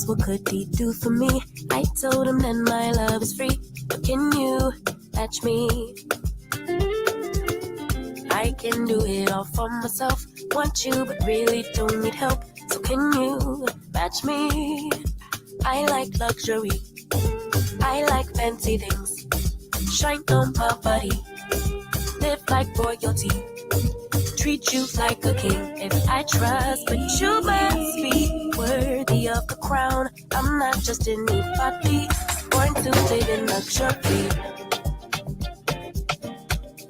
What could he do for me? I told him that my love is free, but can you match me? I can do it all for myself. Want you, but really don't need help. So can you match me? I like luxury. I like fancy things. Shine on my body. Live like royalty. Treat you like a king. If I trust, but you must be worthy of the crown. I'm not just anybody, born to live in luxury.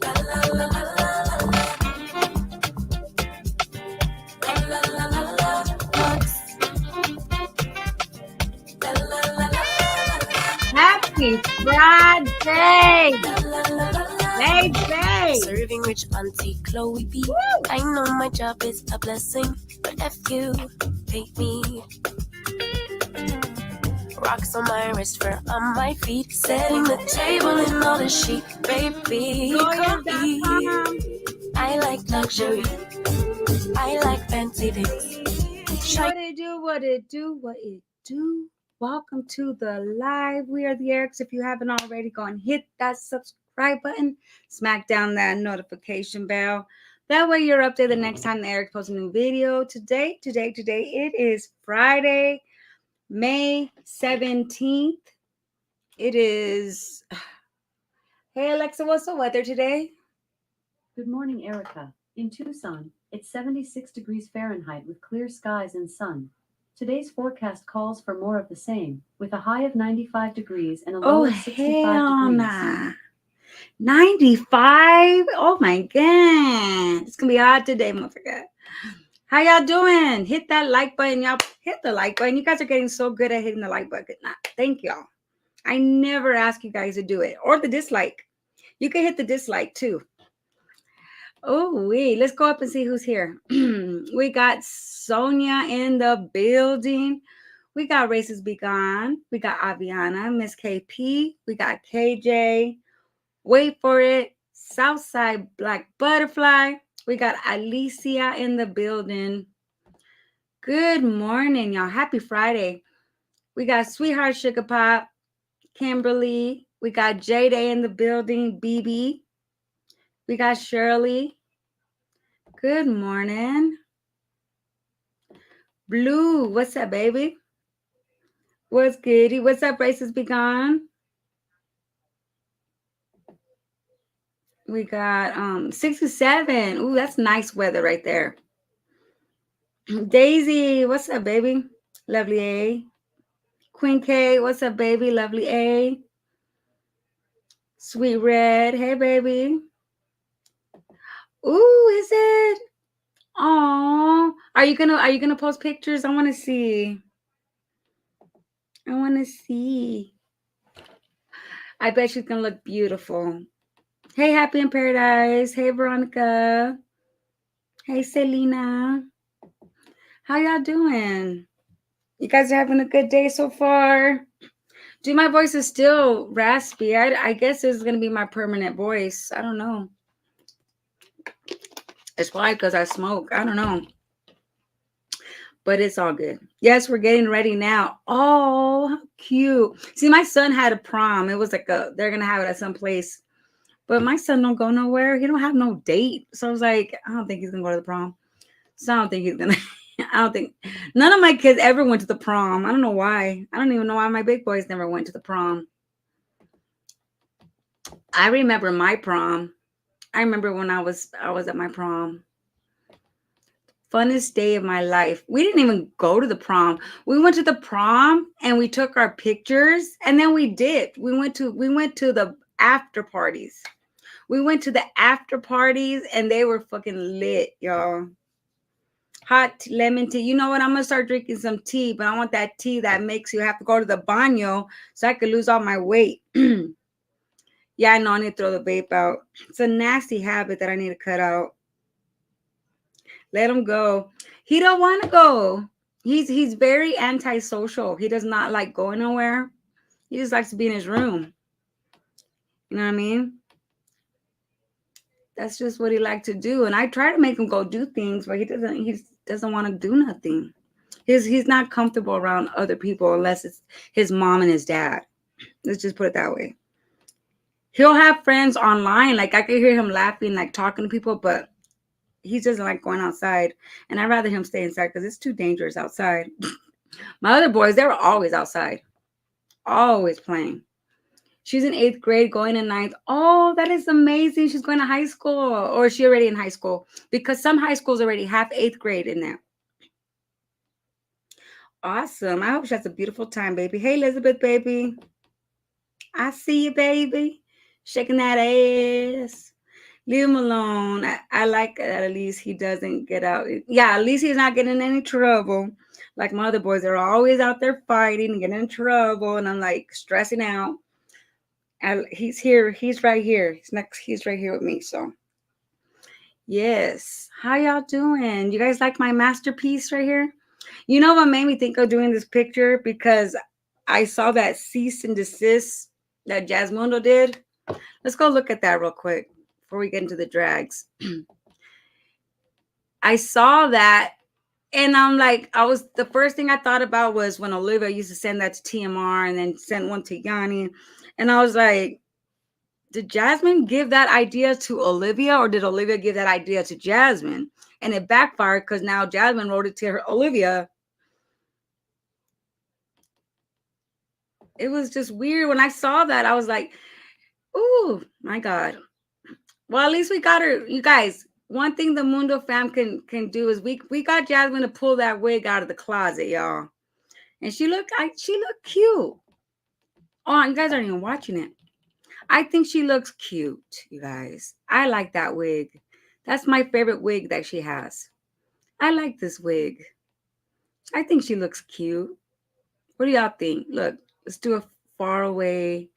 La la la la la la la la la la. Happy Friday, baby. Serving rich Auntie Chloe B. Woo! I know my job is a blessing, but if you pay me. Rocks on my wrist, fur on my feet, setting the table in all the chic, baby. Come eat. I like luxury. I like fancy things. What it do? What it do? What it do? Welcome to the live. We are the Erics. If you haven't already, go and hit that subscribe button. Smack down that notification bell. That way you're updated the next time the Eric posts a new video. Today, it is Friday, May 17th. It is... Hey, Alexa, what's the weather today? Good morning, Erica. In Tucson, it's 76 degrees Fahrenheit with clear skies and sun. Today's forecast calls for more of the same, with a high of 95 degrees and a low of 65 degrees. Nah. 95? Oh my God. It's going to be hot today, motherfucker. How y'all doing? Hit that like button. Y'all hit the like button. You guys are getting so good at hitting the like button. Thank y'all. I never ask you guys to do it. Or the dislike. You can hit the dislike too. Oh, wait. Let's go up and see who's here. We got Sonia in the building. We got Races Be Gone. We got Aviana, Miss KP. We got KJ. Wait for it. Southside Black Butterfly. We got Alicia in the building. Good morning, y'all. Happy Friday. We got Sweetheart Sugar Pop. Kimberly. We got J-Day in the building. BB. We got Shirley. Good morning. Blue. What's up, baby? What's goody? What's up, Races Be Gone? We got 67. Ooh, that's nice weather right there. Daisy, what's up, baby? Lovely A. Queen K, what's up, baby? Lovely A. Sweet Red, hey, baby. Ooh, is it? Oh, are you gonna post pictures? I want to see. I bet she's gonna look beautiful. Hey, Happy in Paradise. Hey, Veronica. Hey, Selena. How y'all doing? You guys are having a good day so far? Dude, my voice is still raspy. I guess it's going to be my permanent voice. I don't know. It's probably because I smoke. I don't know. But it's all good. Yes, we're getting ready now. Oh, how cute. See, my son had a prom. It was like they're going to have it at some place. But my son don't go nowhere. He don't have no date. So I was like, I don't think he's going to go to the prom. So I don't think he's going to. I don't think. None of my kids ever went to the prom. I don't know why. I don't even know why my big boys never went to the prom. I remember my prom. I remember when I was at my prom. Funnest day of my life. We didn't even go to the prom. We went to the prom and we took our pictures and then we dipped. We went to the after parties. We went to the after parties and they were fucking lit, y'all. hot lemon tea. You know what? I'm gonna start drinking some tea, but I want that tea that makes you have to go to the baño so I could lose all my weight. Yeah, I know I need to throw the vape out. It's a nasty habit that I need to cut out. Let him go. He don't want to go. He's very antisocial. He does not like going nowhere. He just likes to be in his room. You know what I mean? That's just what he likes to do. And I try to make him go do things, but he doesn't want to do nothing. He's not comfortable around other people unless it's his mom and his dad. Let's just put it that way. He'll have friends online. Like I could hear him laughing, like talking to people, but he doesn't like going outside. And I'd rather him stay inside because it's too dangerous outside. My other boys, they were always outside, always playing. She's in 8th grade, going in 9th. Oh, that is amazing. She's going to high school. Or is she already in high school? Because some high schools already have 8th grade in there. Awesome. I hope she has a beautiful time, baby. Hey, Elizabeth, baby. I see you, baby. Shaking that ass. Leave him alone. I like that at least he doesn't get out. Yeah, at least he's not getting in any trouble. Like my other boys, they're always out there fighting and getting in trouble. And I'm like stressing out. He's here. He's right here. He's right here with me. So, yes. How y'all doing? You guys like my masterpiece right here? You know what made me think of doing this picture? Because I saw that cease and desist that Jasmundo did. Let's go look at that real quick before we get into the drags. I saw that and I'm like, the first thing I thought about was when Olivia used to send that to TMR and then send one to Yanni. And I was like, did Jasmine give that idea to Olivia or did Olivia give that idea to Jasmine? And it backfired because now Jasmine wrote it to her Olivia. It was just weird. When I saw that, I was like, oh my God. Well, at least we got her. You guys, one thing the Mundo fam can do is we got Jasmine to pull that wig out of the closet, y'all. And she looked cute. Oh, you guys aren't even watching it. I think she looks cute, you guys. I like that wig. That's my favorite wig that she has. I like this wig. I think she looks cute. What do y'all think? Look, let's do a far away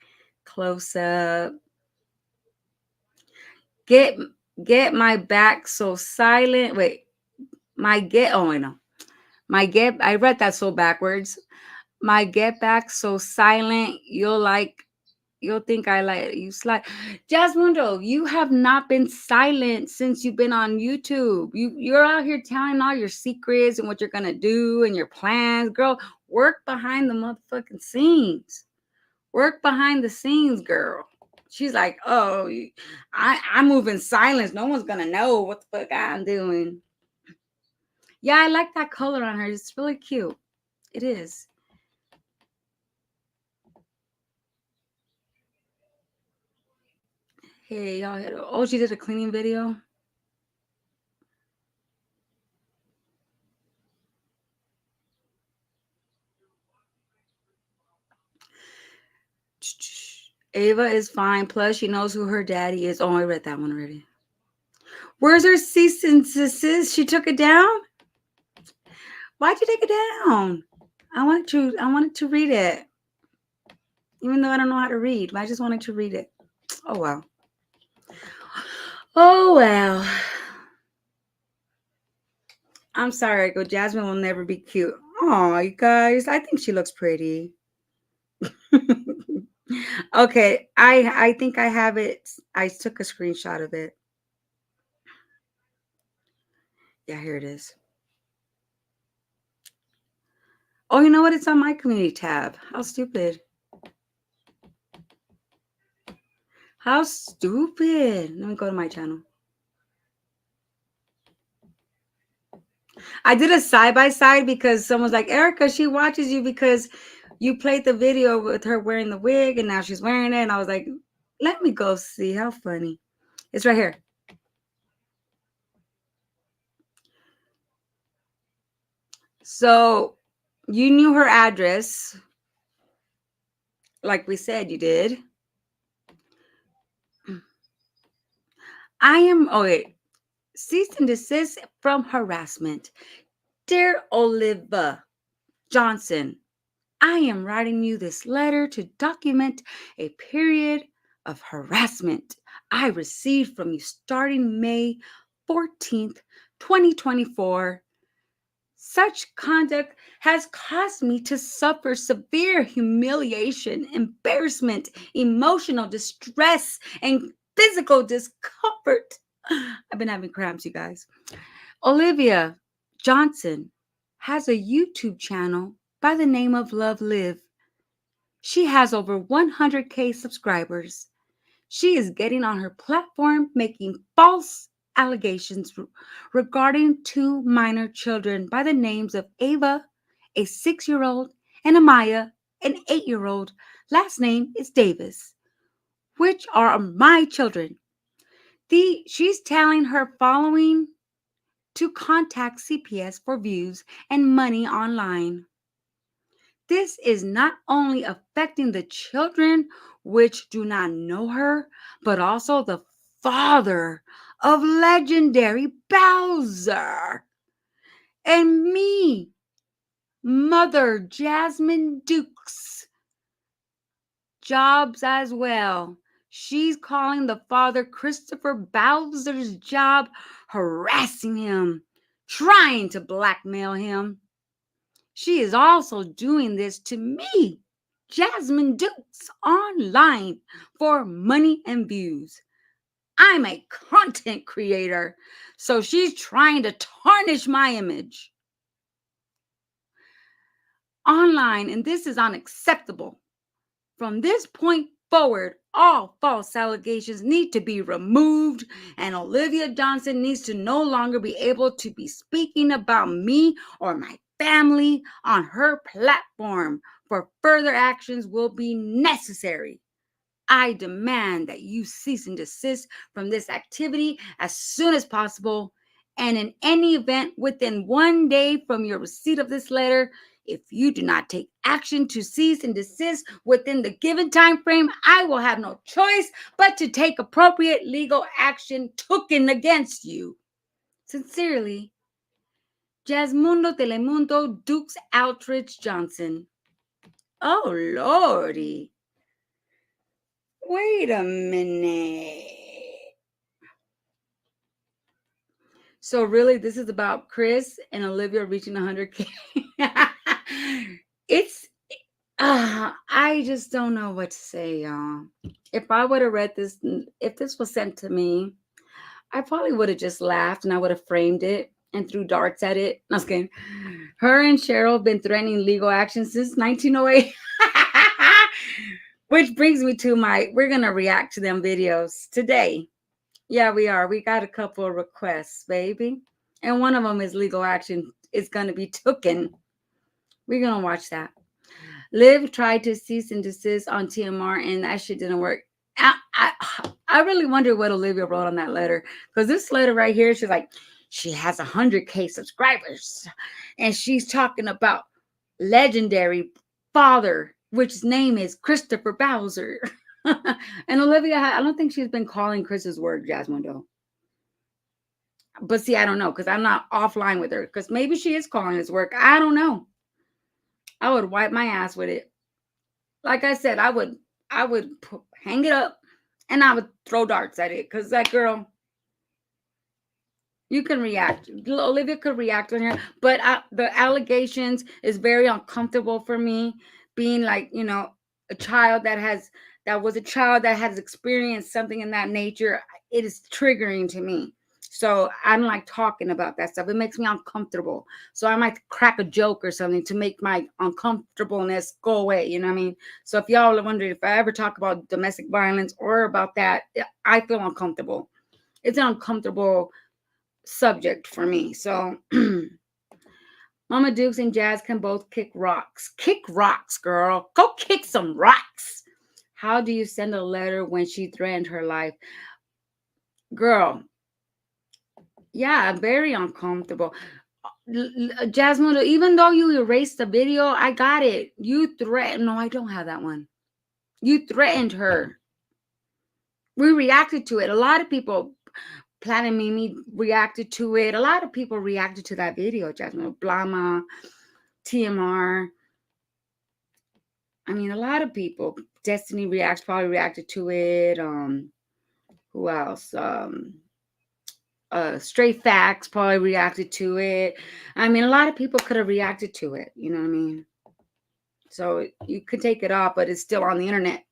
close up. Get my back so silent. Wait, I read that so backwards. My get back so silent. You'll think I like you slide. Jasmundo, you have not been silent since you've been on YouTube. You're out here telling all your secrets and what you're gonna do and your plans. Girl, work behind the motherfucking scenes. Work behind the scenes, girl. She's like, oh, I move in silence. No one's gonna know what the fuck I'm doing. Yeah, I like that color on her. It's really cute. It is. Hey, y'all. Oh, she did a cleaning video. Ava is fine. Plus, she knows who her daddy is. Oh, I read that one already. Where's her cease and desist? She took it down? Why'd you take it down? I wanted to read it. Even though I don't know how to read, but I just wanted to read it. Oh, wow. Oh, well. I'm sorry, Jasmine will never be cute. Oh, you guys, I think she looks pretty. Okay, I think I have it. I took a screenshot of it. Yeah, here it is. Oh, you know what? It's on my community tab. How stupid. How stupid. Let me go to my channel. I did a side-by-side because someone's like, Erica, she watches you because you played the video with her wearing the wig and now she's wearing it. And I was like, let me go see. How funny. It's right here. So you knew her address. Like we said, you did. Oh, wait. Cease and desist from harassment. Dear Olivia Johnson, I am writing you this letter to document a period of harassment I received from you starting May 14th, 2024. Such conduct has caused me to suffer severe humiliation, embarrassment, emotional distress, and physical discomfort. I've been having cramps, you guys. Olivia Johnson has a YouTube channel by the name of Love Live. She has over 100K subscribers. She is getting on her platform making false allegations regarding two minor children by the names of Ava, a 6-year-old, and Amaya, an 8-year-old. Last name is Davis, which are my children. She's telling her following to contact CPS for views and money online. This is not only affecting the children, which do not know her, but also the father of legendary Bowser and me, Mother Jasmine Dukes, jobs as well. She's calling the father Christopher Bowser's job, harassing him, trying to blackmail him. She is also doing this to me, Jasmine Dukes, online for money and views. I'm a content creator, so she's trying to tarnish my image online, and this is unacceptable. From this point forward, all false allegations need to be removed, and Olivia Johnson needs to no longer be able to be speaking about me or my family on her platform, for further actions will be necessary. I demand that you cease and desist from this activity as soon as possible, and in any event within 1 day from your receipt of this letter. If you do not take action to cease and desist within the given time frame, I will have no choice but to take appropriate legal action TOOKEN against you. Sincerely, Jasmundo Telemundo Dukes Outridge Johnson. Oh, Lordy. Wait a minute. So really, this is about Chris and Olivia reaching 100K. I just don't know what to say, y'all. If I would have read this, if this was sent to me, I probably would have just laughed and I would have framed it and threw darts at it. No, I was kidding. Her and Cheryl have been threatening legal action since 1908. Which brings me to we're going to react to them videos today. Yeah, we are. We got a couple of requests, baby. And one of them is legal action. It's going to be TOOKEN. We're going to watch that. Liv tried to cease and desist on TMR, and that shit didn't work. I really wonder what Olivia wrote on that letter. Because this letter right here, she's like, she has 100K subscribers. And she's talking about legendary father, which his name is Christopher Bowser. And Olivia, I don't think she's been calling Chris's word, Jasmine, though. But see, I don't know, because I'm not offline with her. Because maybe she is calling his work. I don't know. I would wipe my ass with it. Like I said, I would hang it up and I would throw darts at it. Because that girl, you can react. Olivia could react on her. But the allegations is very uncomfortable for me. Being like, a child that was a child that has experienced something in that nature. It is triggering to me. So I don't like talking about that stuff. It makes me uncomfortable. So I might crack a joke or something to make my uncomfortableness go away. You know what I mean? So if y'all are wondering if I ever talk about domestic violence or about that, I feel uncomfortable. It's an uncomfortable subject for me. So Mama Dukes and Jazz can both kick rocks. Kick rocks, girl. Go kick some rocks. How do you send a letter when she threatened her life? Girl. Yeah, very uncomfortable. Jasmine, even though you erased the video, I got it. You threatened. No, I don't have that one. You threatened her. We reacted to it. A lot of people Planet Mimi reacted to it. A lot of people reacted to that video, Jasmine Blama, TMR. I mean, a lot of people. Destiny Reacts probably reacted to it. Who else? Straight Facts probably reacted to it. I mean, a lot of people could have reacted to it. You know what I mean? So you could take it off, but it's still on the internet.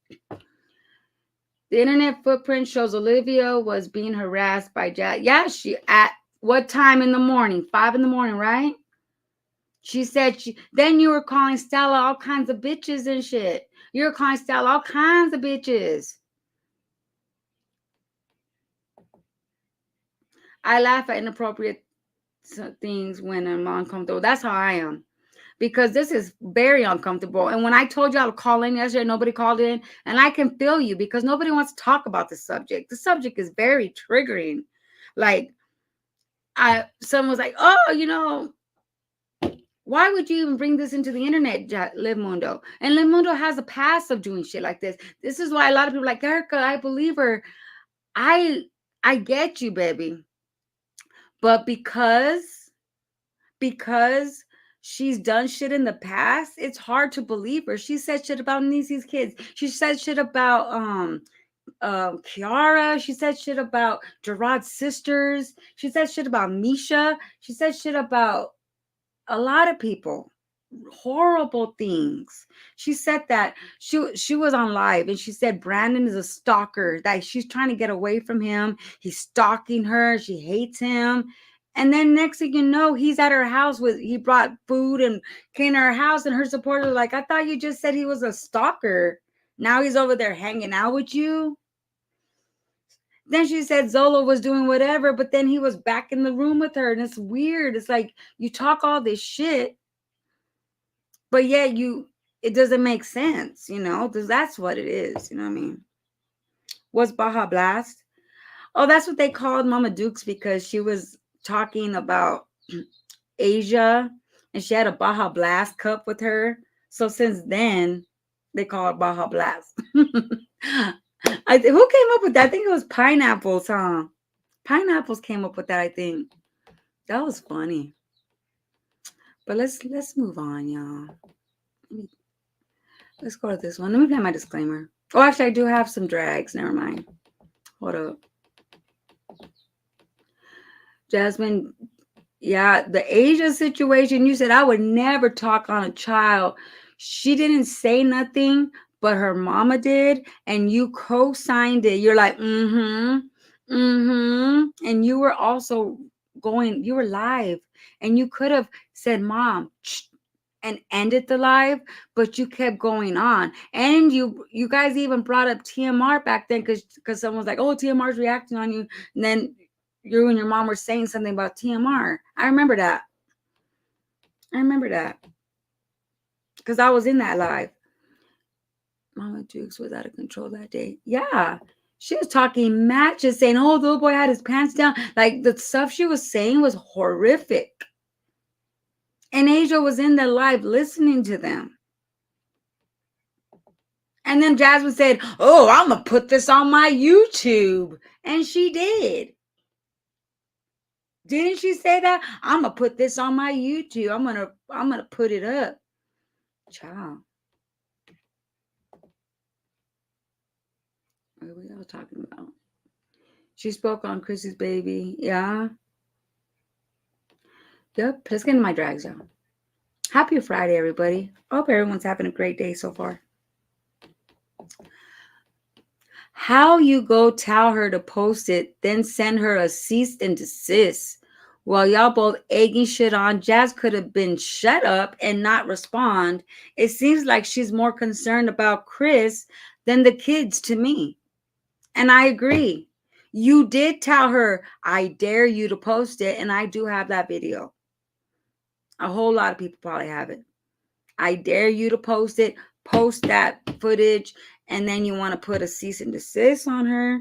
The internet footprint shows Olivia was being harassed by Jazz. Yeah, she at what time in the morning? 5 in the morning, right? She said then you were calling Stella all kinds of bitches and shit. You were calling Stella all kinds of bitches. I laugh at inappropriate things when I'm uncomfortable. That's how I am. Because this is very uncomfortable. And when I told y'all to call in yesterday, nobody called in. And I can feel you because nobody wants to talk about the subject. The subject is very triggering. Like, someone was like, oh, why would you even bring this into the internet, Liv Mundo? And Liv Mundo has a past of doing shit like this. This is why a lot of people are like, Erica, I believe her. I get you, baby. But because she's done shit in the past, it's hard to believe her. She said shit about Niecy's kids. She said shit about Kiara. She said shit about Gerard's sisters. She said shit about Misha. She said shit about a lot of people. Horrible things. She said that she was on live and she said Brandon is a stalker, that she's trying to get away from him. He's stalking her. She hates him. And then next thing you know, he's at her house he brought food and came to her house, and her supporters were like, I thought you just said he was a stalker. Now he's over there hanging out with you. Then she said Zola was doing whatever, but then he was back in the room with her. And it's weird. It's like you talk all this shit, but yet it doesn't make sense, because that's what it is. You know what I mean? What's Baja Blast? Oh, that's what they called Mama Dukes because she was talking about Asia and she had a Baja Blast cup with her. So since then, they call it Baja Blast. Who came up with that? I think it was Pineapples, huh? Pineapples came up with that, I think. That was funny. But let's move on, y'all. Let's go to this one. Let me play my disclaimer. Oh, actually, I do have some drags. Never mind. Hold up. Jasmine, yeah, the Asia situation, you said I would never talk on a child. She didn't say nothing, but her mama did, and you co-signed it. You're like, and you were also you were live, and you could have said, Mom, and ended the live, but you kept going on. And you guys even brought up TMR back then because someone was like, oh, TMR's reacting on you, and then you and your mom were saying something about TMR. I remember that because I was in that live. Mama Dukes was out of control that day. Yeah, she was talking matches, saying, oh, the little boy had his pants down. Like, the stuff she was saying was horrific. And Asia was in the live listening to them. And then Jasmine said, oh, I'm going to put this on my YouTube. And she did. Didn't she say that? I'm going to put this on my YouTube. I'm going to put it up. Child. What are we all talking about? She spoke on Chrissy's baby. Yeah. Yep. Let's get into my drag zone. Happy Friday, everybody. I hope everyone's having a great day so far. How you go tell her to post it, then send her a cease and desist while y'all both egging shit on. Jazz could have been shut up and not respond. It seems like she's more concerned about Chris than the kids to me. And I agree. You did tell her, I dare you to post it. And I do have that video. A whole lot of people probably have it. I dare you to post it. Post that footage. And then you want to put a cease and desist on her.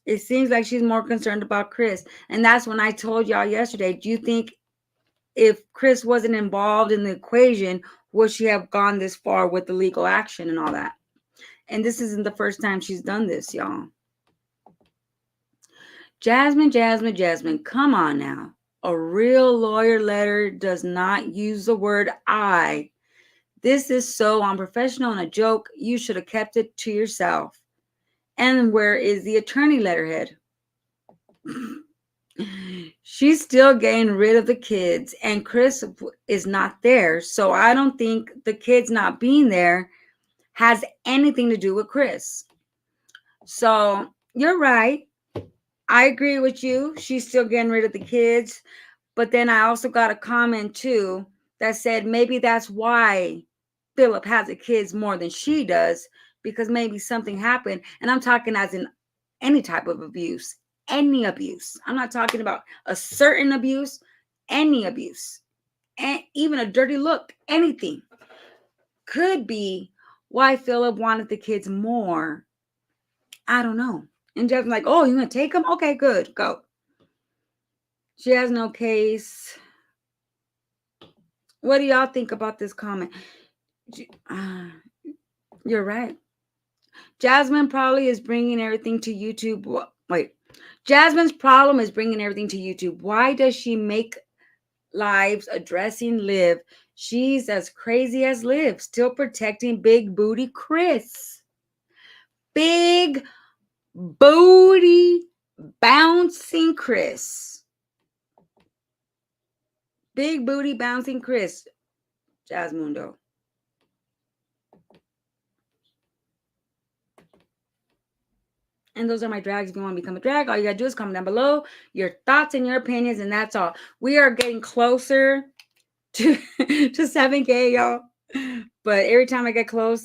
It seems like she's more concerned about Chris. And that's when I told y'all yesterday, do you think if Chris wasn't involved in the equation, would she have gone this far with the legal action and all that? And this isn't the first time she's done this, y'all. Jasmine, come on now. A real lawyer letter does not use the word I. This is so unprofessional and a joke. You should have kept it to yourself. And where is the attorney letterhead? She's still getting rid of the kids, and Chris is not there. So I don't think the kids not being there has anything to do with Chris. So you're right. I agree with you. She's still getting rid of the kids. But then I also got a comment too that said maybe that's why Philip has the kids more than she does, because maybe something happened. And I'm talking as in any type of abuse, any abuse. I'm not talking about a certain abuse, any abuse, and even a dirty look, anything could be why Philip wanted the kids more. I don't know. And Jeff's like, oh, you're going to take them? Okay, good. Go. She has no case. What do y'all think about this comment? You're right. Jasmine probably is bringing everything to YouTube. Wait. Jasmine's problem is bringing everything to YouTube. Why does she make lives addressing Liv? She's as crazy as Liv, still protecting big booty Chris. Big booty bouncing Chris. Big booty bouncing Chris. Jasmundo. And those are my drags. If you want to become a drag, all you gotta do is comment down below your thoughts and your opinions, and that's all. We are getting closer to 7K, y'all. But every time I get close,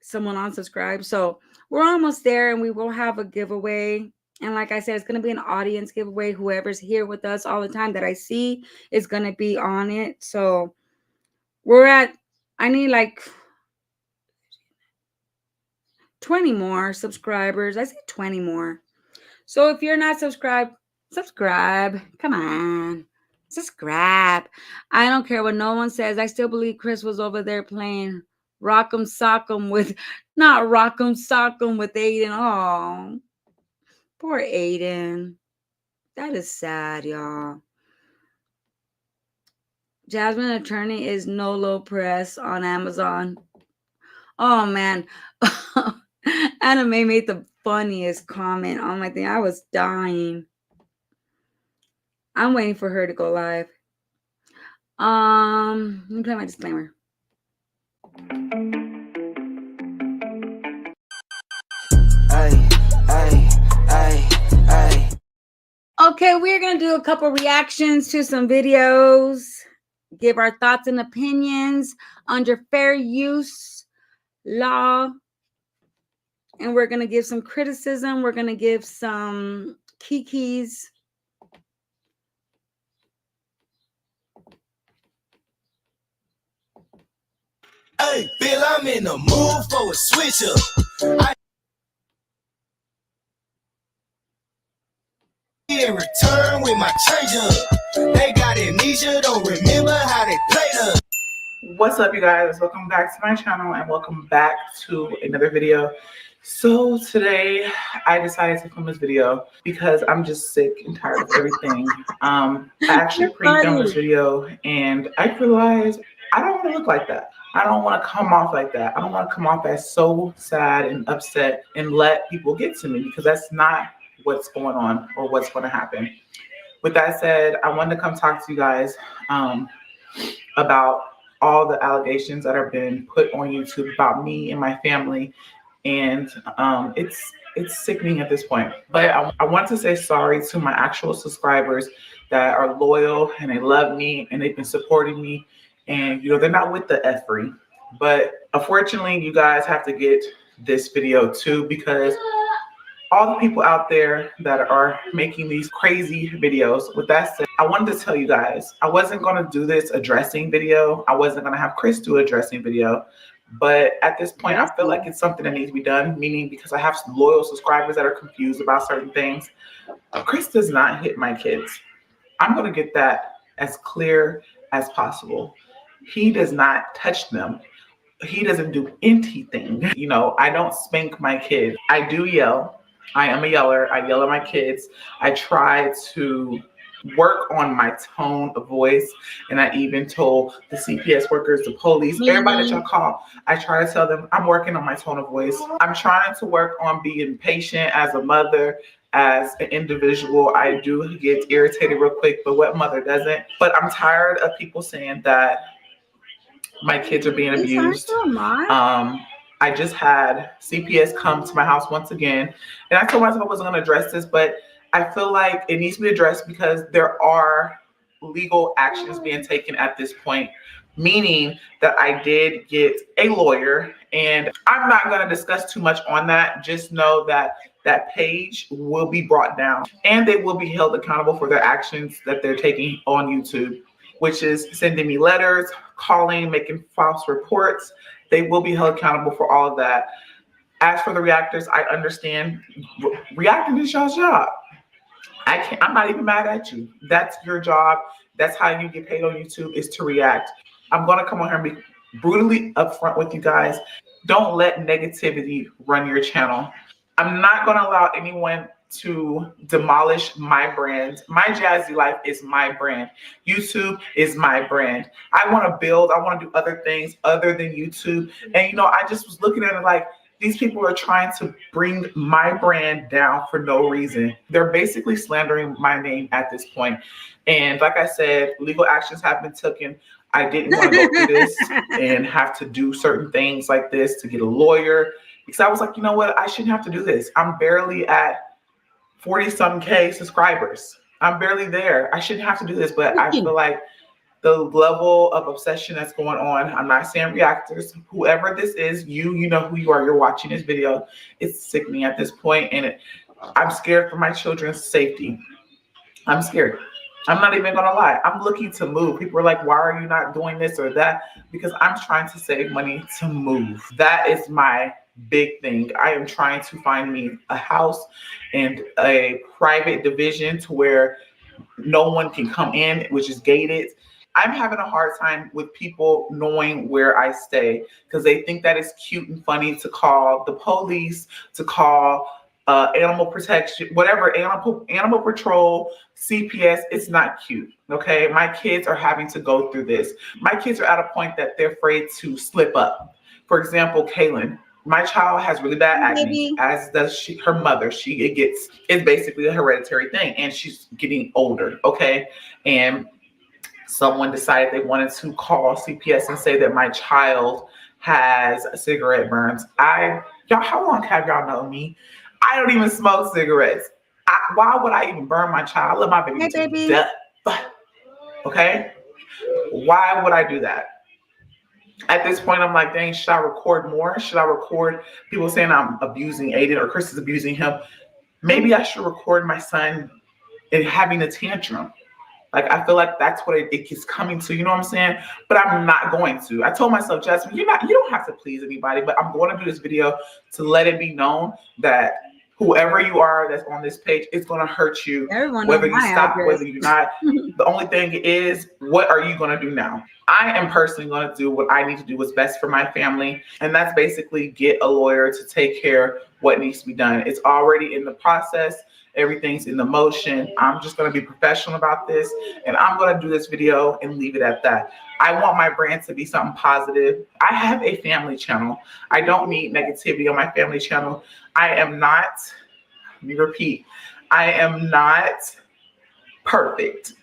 someone unsubscribes. So we're almost there, and we will have a giveaway. And like I said, it's gonna be an audience giveaway. Whoever's here with us all the time that I see is gonna be on it. So I need like 20 more subscribers. I say 20 more. So if you're not subscribed, subscribe. Come on. Subscribe. I don't care what no one says. I still believe Chris was over there playing Rock'em Sock'em with Aiden. Oh, poor Aiden. That is sad, y'all. Jasmine Attorney is Nolo Press on Amazon. Oh, man. Anime made the funniest comment on my thing. I was dying. I'm waiting for her to go live. Let me play my disclaimer. Okay, we're gonna do a couple reactions to some videos, give our thoughts and opinions under fair use law. And we're going to give some criticism. We're going to give some kikis. Hey, Bill, I'm in the mood for a switch up. In return with my change up. They got amnesia, don't remember how they played us. What's up, you guys? Welcome back to my channel and welcome back to another video. So today I decided to film this video because I'm just sick and tired of everything. I actually pre-filmed this video and I realized I don't want to look like that. I don't want to come off like that. I don't want to come off as so sad and upset and let people get to me, because that's not what's going on or what's going to happen. With that said, I wanted to come talk to you guys about all the allegations that have been put on YouTube about me and my family. And it's sickening at this point. But I want to say sorry to my actual subscribers that are loyal and they love me and they've been supporting me. And, you know, they're not with the effery. But unfortunately, you guys have to get this video too, because all the people out there that are making these crazy videos. With that said, I wanted to tell you guys, I wasn't going to do this addressing video. I wasn't going to have Chris do a dressing video. But at this point, I feel like it's something that needs to be done, meaning because I have some loyal subscribers that are confused about certain things. Chris does not hit my kids. I'm going to get that as clear as possible. He does not touch them. He doesn't do anything. You know, I don't spank my kids. I do yell. I am a yeller. I yell at my kids. I try to work on my tone of voice. And I even told the CPS workers, the police, everybody that y'all call, I try to tell them I'm working on my tone of voice. I'm trying to work on being patient as a mother, as an individual. I do get irritated real quick, but what mother doesn't? But I'm tired of people saying that my kids are being abused. I just had CPS come to my house once again, and I told myself I wasn't going to address this, but I feel like it needs to be addressed because there are legal actions being taken at this point, meaning that I did get a lawyer, and I'm not going to discuss too much on that. Just know that that page will be brought down and they will be held accountable for their actions that they're taking on YouTube, which is sending me letters, calling, making false reports. They will be held accountable for all of that. As for the reactors, I understand reacting is y'all's job. I'm not even mad at you. That's your job. That's how you get paid on YouTube, is to react. I'm going to come on here and be brutally upfront with you guys. Don't let negativity run your channel. I'm not going to allow anyone to demolish my brand. My Jazzy Life is my brand. YouTube is my brand. I want to build. I want to do other things other than YouTube. And, you know, I just was looking at it like, these people are trying to bring my brand down for no reason. They're basically slandering my name at this point. And like I said, legal actions have been taken. I didn't want to go through this and have to do certain things like this to get a lawyer, because I was like, you know what? I shouldn't have to do this. I'm barely at 40-some K subscribers. I'm barely there. I shouldn't have to do this, but I feel like the level of obsession that's going on, I'm not saying reactors, whoever this is, you know who you are, you're watching this video. It's sickening at this point, and I'm scared for my children's safety. I'm scared. I'm not even gonna lie. I'm looking to move. People are like, why are you not doing this or that? Because I'm trying to save money to move. That is my big thing. I am trying to find me a house and a private division to where no one can come in, which is gated. I'm having a hard time with people knowing where I stay because they think that it's cute and funny to call the police, to call animal protection, whatever, animal patrol, CPS. It's not cute. Okay. My kids are having to go through this. My kids are at a point that they're afraid to slip up. For example, Kaylin, my child has really bad acne, as does her mother. It's basically a hereditary thing, and she's getting older. Okay. And someone decided they wanted to call CPS and say that my child has cigarette burns. Y'all, how long have y'all known me? I don't even smoke cigarettes. Why would I even burn my child? I love my baby to death. Okay? Why would I do that? At this point, I'm like, dang, should I record more? Should I record people saying I'm abusing Aiden or Chris is abusing him? Maybe I should record my son and having a tantrum. Like, I feel like that's what it keeps coming to, you know what I'm saying? But I'm not going to. I told myself, Jasmine, you don't have to please anybody, but I'm going to do this video to let it be known that whoever you are that's on this page, it's going to hurt you, whether you stop, whether you not. The only thing is, what are you going to do now? I am personally going to do what I need to do what's best for my family. And that's basically get a lawyer to take care of what needs to be done. It's already in the process. Everything's in the motion. I'm just going to be professional about this, and I'm going to do this video and leave it at that. I want my brand to be something positive. I have a family channel. I don't need negativity on my family channel. I am not, let me repeat, I am not perfect.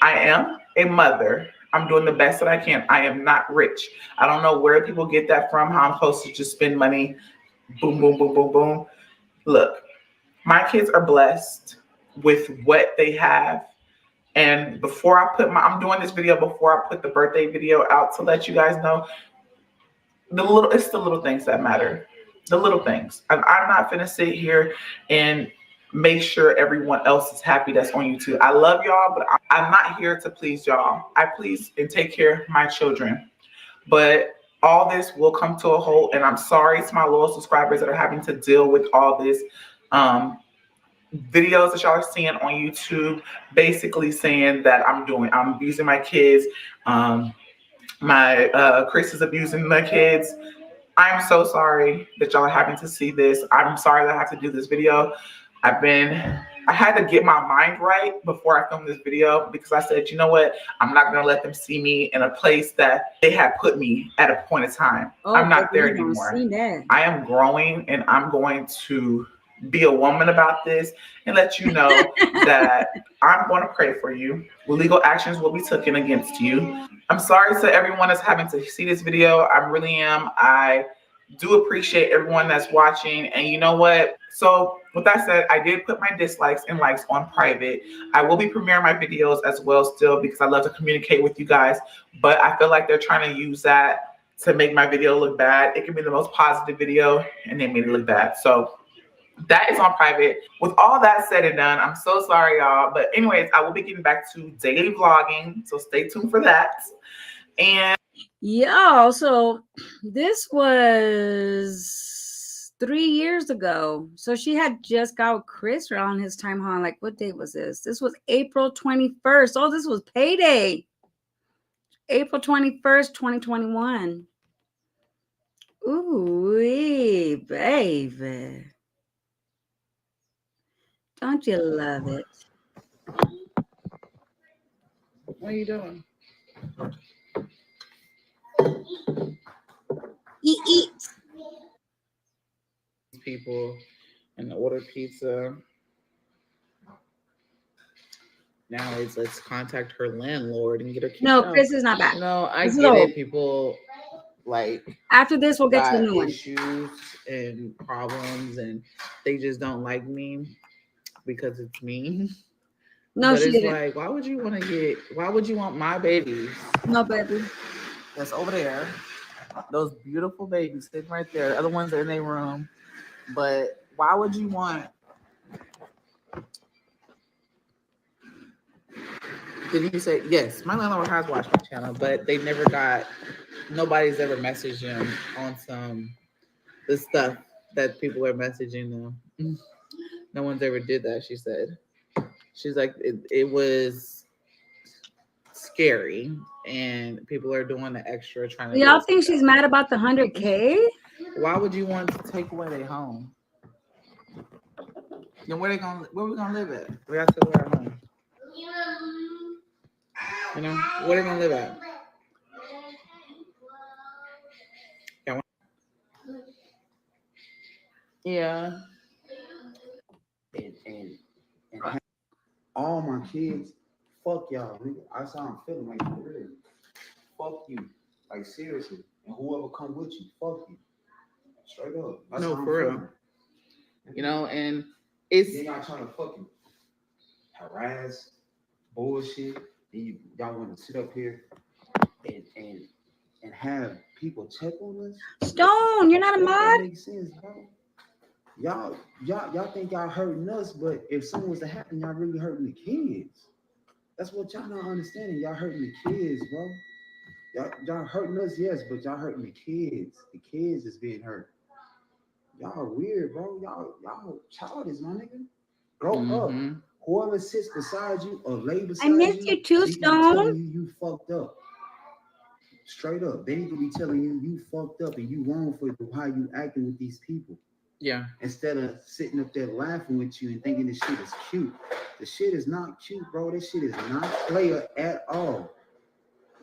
I am a mother. I'm doing the best that I can. I am not rich. I don't know where people get that from, how I'm supposed to just spend money. Boom, boom, boom, boom, boom. Look. My kids are blessed with what they have. And before I put I'm doing this video before I put the birthday video out to let you guys know, it's the little things that matter. The little things. I'm not going to sit here and make sure everyone else is happy that's on YouTube. I love y'all, but I'm not here to please y'all. I please and take care of my children. But all this will come to a halt. And I'm sorry to my loyal subscribers that are having to deal with all this. Videos that y'all are seeing on YouTube, basically saying that I'm abusing my kids. Chris is abusing my kids. I'm so sorry that y'all are having to see this. I'm sorry that I have to do this video. I had to get my mind right before I filmed this video because I said, you know what? I'm not going to let them see me in a place that they had put me at a point in time. I'm not there anymore. I am growing, and I'm going to be a woman about this and let you know that I'm going to pray for you. Legal actions will be taken against you. I'm sorry to everyone that's having to see this video. I really am. I do appreciate everyone that's watching. And you know what? So with that said, I did put my dislikes and likes on private. I will be premiering my videos as well still because I love to communicate with you guys. But I feel like they're trying to use that to make my video look bad. It can be the most positive video and they made it look bad. So that is on private. With all that said and done, I'm so sorry, y'all. But anyways, I will be getting back to daily vlogging. So stay tuned for that. And yo, so this was 3 years ago. So she had just got with Chris around his time on, like, what date was this? This was April 21st. Oh, this was payday. April 21st, 2021. Ooh, baby. Don't you love it? what are you doing? Eat. People and order pizza. Now it's let's contact her landlord and get her kicked No, out. Chris is not back. No, I This is get old. it. People like After this, we'll get to the new one. issues and problems, and they just don't like me because it's me. No, but she it's didn't. like, why would you want my babies? No, baby. That's over there. Those beautiful babies sitting right there. The other ones are in their room. But why would you want? Did you say yes? My landlord has watched my channel, but they never got. Nobody's ever messaged him on the stuff that people are messaging them. No one's ever did that. She said. She's like it was scary, and people are doing the extra trying to. Y'all think she's mad about the 100K? Why would you want to take away their home? Then where we gonna live at? We have to live at home. You know, where they gonna live at? Yeah. And all my kids, fuck y'all, nigga. That's how I'm feeling, like, for real. Fuck you, like, seriously. And whoever come with you, fuck you. Straight up. That's No, how I'm for real. feeling. You know, and it's Then y'all trying to fucking harass, bullshit. And y'all want to sit up here and have people check on us. Stone, you're not a That mod? makes sense, bro. Y'all think y'all hurting us, but if something was to happen, y'all really hurting the kids. That's what y'all not understanding. Y'all hurting the kids, bro. Y'all hurting us, yes, but y'all hurting the kids. The kids is being hurt. Y'all weird, bro. Y'all childish, my nigga. Grow up. Whoever sits beside you or lay beside you, I missed you too, they can be Stone. telling you fucked up. Straight up. They need to be telling you fucked up and you wrong for how you acting with these people. yeah. Instead of sitting up there laughing with you and thinking this shit is cute. The shit is not cute, bro. This shit is not player at all.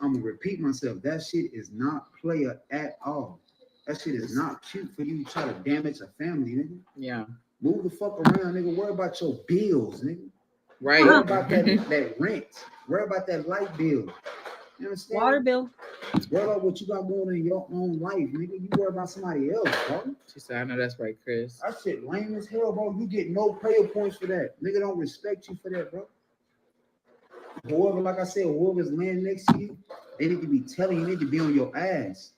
I'm gonna repeat myself. That shit is not player at all. That shit is not cute for you to try to damage a family, nigga. Yeah. Move the fuck around, nigga. Worry about your bills, nigga. Right. Worry about that rent. Worry about that light bill. You understand? Water bill. Worry about what you got going on in your own life, nigga. You worry about somebody else, bro. She said, I know that's right, Chris. That shit lame as hell, bro. You get no prayer points for that. Nigga don't respect you for that, bro. Whoever, like I said, whoever's laying next to you, they need to be telling you, they need to be on your ass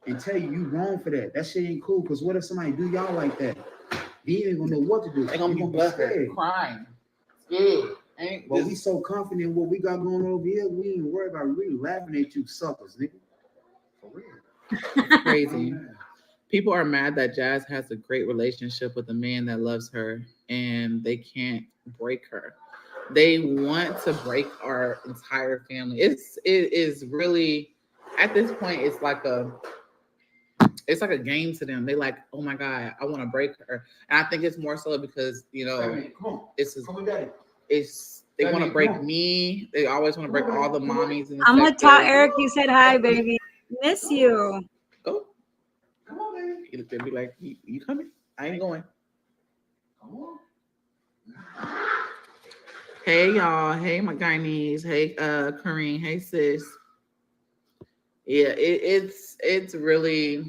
and tell you wrong for that. That shit ain't cool, because what if somebody do y'all like that? You ain't gonna know what to do. They're gonna be scared. Crying. Yeah. But we so confident in what we got going on over here, we ain't worried about really laughing at you suckers, nigga. For real. Crazy. People are mad that Jazz has a great relationship with a man that loves her and they can't break her. They want to break our entire family. It is really, at this point, it's like it's like a game to them. They like, oh my God, I want to break her. And I think it's more so because, you know, they want to break me. They always want to break all the mommies in the I'm gonna sector. tell Eric you said hi, baby. Miss you. Go. Come on, baby. He looked at me like, you coming? I ain't going. Come on. Hey, y'all. Hey, my Guyanese. Hey, Kareem. Hey, sis. Yeah, it's really,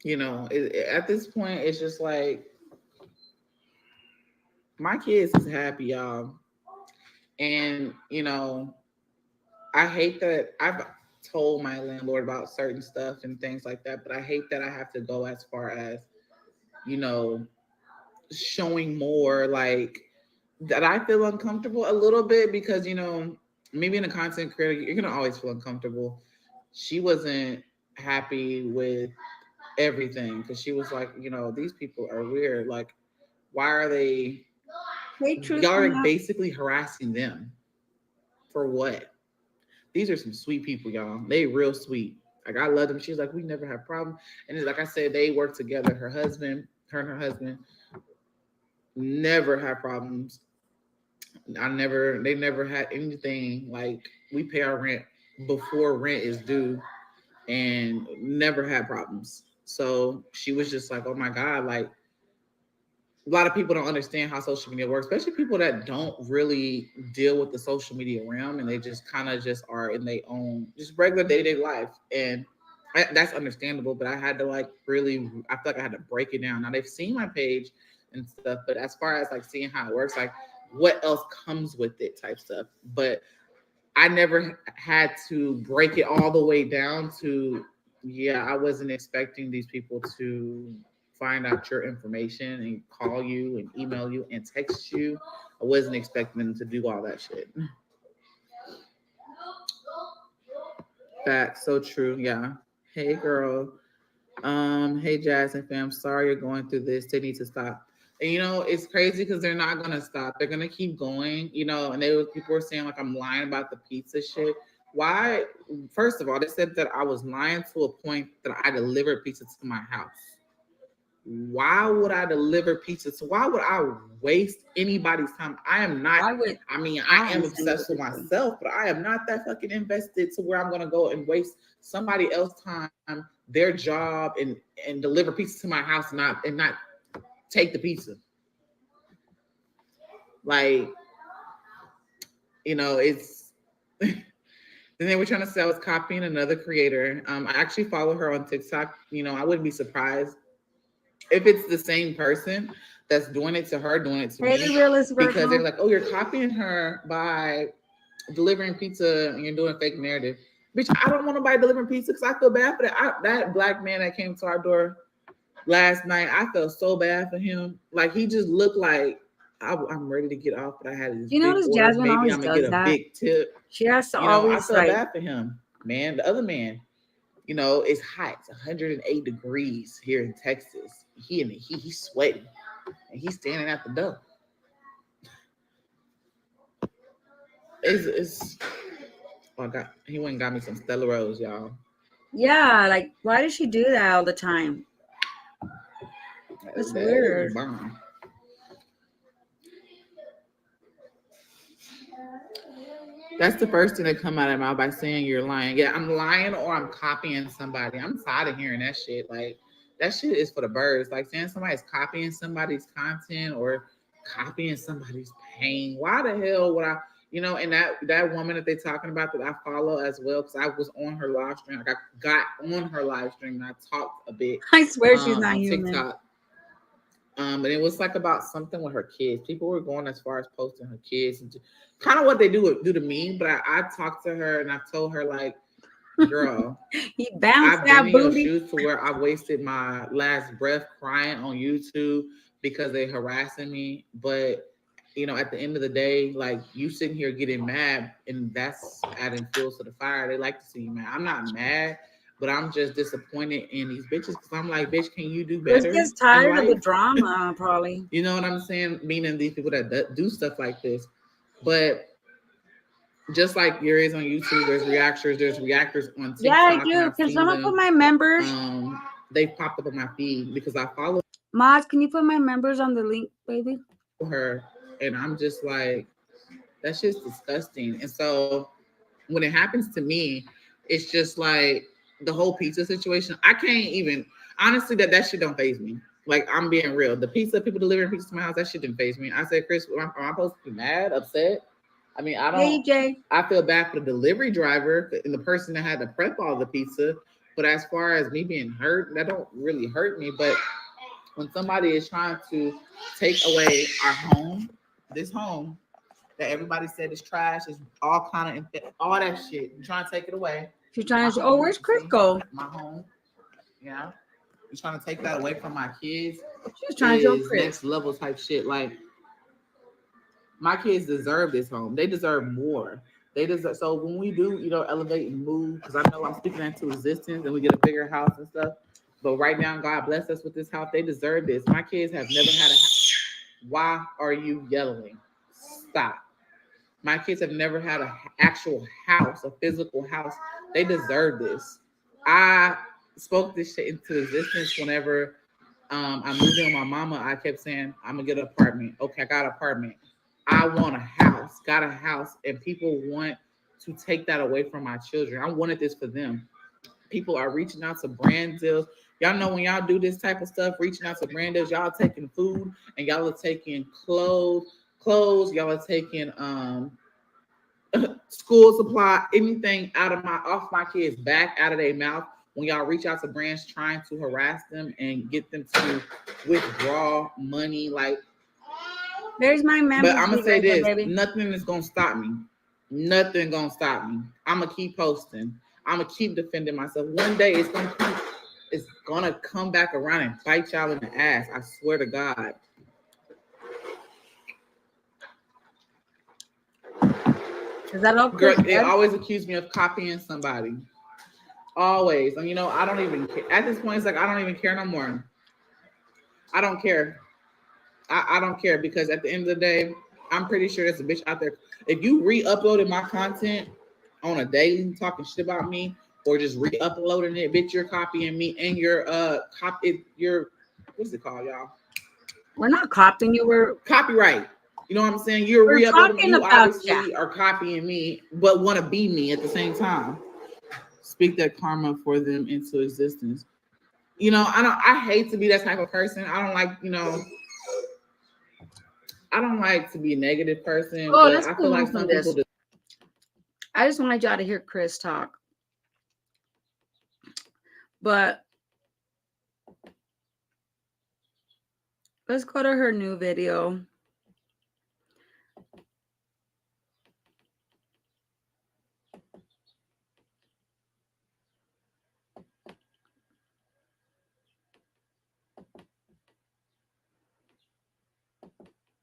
you know, at this point, it's just like, my kids is happy, y'all. And, you know, I hate that I've told my landlord about certain stuff and things like that, but I hate that I have to go as far as, you know, showing more like that I feel uncomfortable a little bit because, you know, maybe in a content creator, you're going to always feel uncomfortable. She wasn't happy with everything because she was like, you know, these people are weird. Like, why are they, y'all are basically harassing them for what? These are some sweet people, y'all. They real sweet. Like, I love them. She's like, we never have problems. And it's like I said, they work together. Her and her husband never have problems. They never had anything. Like, we pay our rent before rent is due and never had problems. So she was just like, oh my God, like, a lot of people don't understand how social media works, especially people that don't really deal with the social media realm and they just kind of just are in their own, just regular day-to-day life. And that's understandable, but I had to like really, I feel like I had to break it down. Now they've seen my page and stuff, but as far as like seeing how it works, like what else comes with it type stuff. But I never had to break it all the way down to, yeah, I wasn't expecting these people to find out your information and call you and email you and text you. I wasn't expecting them to do all that shit. That's so true. Yeah. Hey, girl. Hey, Jazz and fam. Sorry you're going through this. They need to stop. And, you know, it's crazy because they're not going to stop. They're going to keep going, you know, and people were saying like I'm lying about the pizza shit. Why? First of all, they said that I was lying to a point that I delivered pizza to my house. Why would I deliver pizza? So why would I waste anybody's time? I am not. I am obsessed with myself, but I am not that fucking invested to where I'm gonna go and waste somebody else's time, their job, and deliver pizza to my house and not take the pizza. Like, you know, it's. And they were trying to say I was copying another creator. I actually follow her on TikTok. You know, I wouldn't be surprised if it's the same person that's doing it to her, doing it to me. Because they're like, oh, you're copying her by delivering pizza and you're doing a fake narrative. Bitch, I don't want nobody delivering pizza because I feel bad for that. That black man that came to our door last night, I felt so bad for him. Like, he just looked like, I'm ready to get off, but I had this. You notice Jasmine maybe always I'm gonna get a big tip. She has to always. I feel bad for him, man. The other man, you know, it's hot. It's 108 degrees here in Texas. He's sweating, and he's standing at the door. Oh God, he went and got me some Stella Rose, y'all. Yeah, like why does she do that all the time? It's weird. That's the first thing that come out of my mouth by saying you're lying. Yeah, I'm lying or I'm copying somebody. I'm tired of hearing that shit. Like, that shit is for the birds. Like, saying somebody's copying somebody's content or copying somebody's pain. Why the hell would I, you know, and that woman that they're talking about that I follow as well, because I was on her live stream. Like, I got on her live stream and I talked a bit. I swear she's not on human. TikTok. And it was like about something with her kids. People were going as far as posting her kids and kind of what they do to me. But I talked to her and I told her, like, girl, I've been in your shoes to where I wasted my last breath crying on YouTube because they're harassing me. But, you know, at the end of the day, like, you sitting here getting mad and that's adding fuel to the fire. They like to see you mad. I'm not mad. But I'm just disappointed in these bitches because I'm like, bitch, can you do better? Just tired of the drama, probably. You know what I'm saying? Meaning these people that do stuff like this. But Just like there is on YouTube, there's reactors on TikTok. Yeah, I do. Can someone put my members? They popped up on my feed because I follow Mods, can you put my members on the link, baby? her, and I'm just like, that's just disgusting. And so when it happens to me, it's just like the whole pizza situation. I can't even, honestly, that shit don't faze me. Like, I'm being real. The pizza, people delivering pizza to my house, that shit didn't faze me. I said, Chris, am I supposed to be mad, upset? I mean, I don't. AJ. I feel bad for the delivery driver and the person that had to prep all the pizza. But as far as me being hurt, that don't really hurt me. But when somebody is trying to take away our home, this home that everybody said is trash, is all kind of all that shit, you're trying to take it away. She's trying to. Oh, where's Chris go? My home. Yeah. You're trying to take that away from my kids. She's trying to show Chris. Next level type shit. Like, my kids deserve this home. They deserve more. They deserve. So when we do, elevate and move, because I know I'm speaking into existence, and we get a bigger house and stuff. But right now, God bless us with this house. They deserve this. My kids have never had a house. Why are you yelling? Stop. My kids have never had an actual house, a physical house. They deserve this. I spoke this shit into existence whenever I moved in with my mama. I kept saying, I'm going to get an apartment. Okay, I got an apartment. I want a house, got a house, and people want to take that away from my children. I wanted this for them. People are reaching out to brand deals. Y'all know when y'all do this type of stuff, reaching out to brand deals, y'all are taking food and y'all are taking clothes, y'all are taking school supply, anything off my kids' back, out of their mouth. When y'all reach out to brands trying to harass them and get them to withdraw money, like, there's my member. But I'm gonna say this: nothing is gonna stop me. Nothing gonna stop me. I'm gonna keep posting. I'm gonna keep defending myself. One day it's gonna come back around and bite y'all in the ass. I swear to God. Is that all? Girl, they always accuse me of copying somebody. Always, and I don't even care. At this point, it's like I don't even care no more. I don't care. I don't care, because at the end of the day, I'm pretty sure there's a bitch out there. If you re-uploaded my content on a daily talking shit about me, or just re-uploading it, bitch, you're copying me, and you're what's it called, y'all? We're not copying you. We're copyright. You know what I'm saying? You're re-uploading me. You obviously are copying me, but want to be me at the same time. Speak that karma for them into existence. I hate to be that type of person. I don't like, I don't like to be a negative person. Oh, but I feel like some people do. I just wanted y'all to hear Chris talk. But let's go to her new video.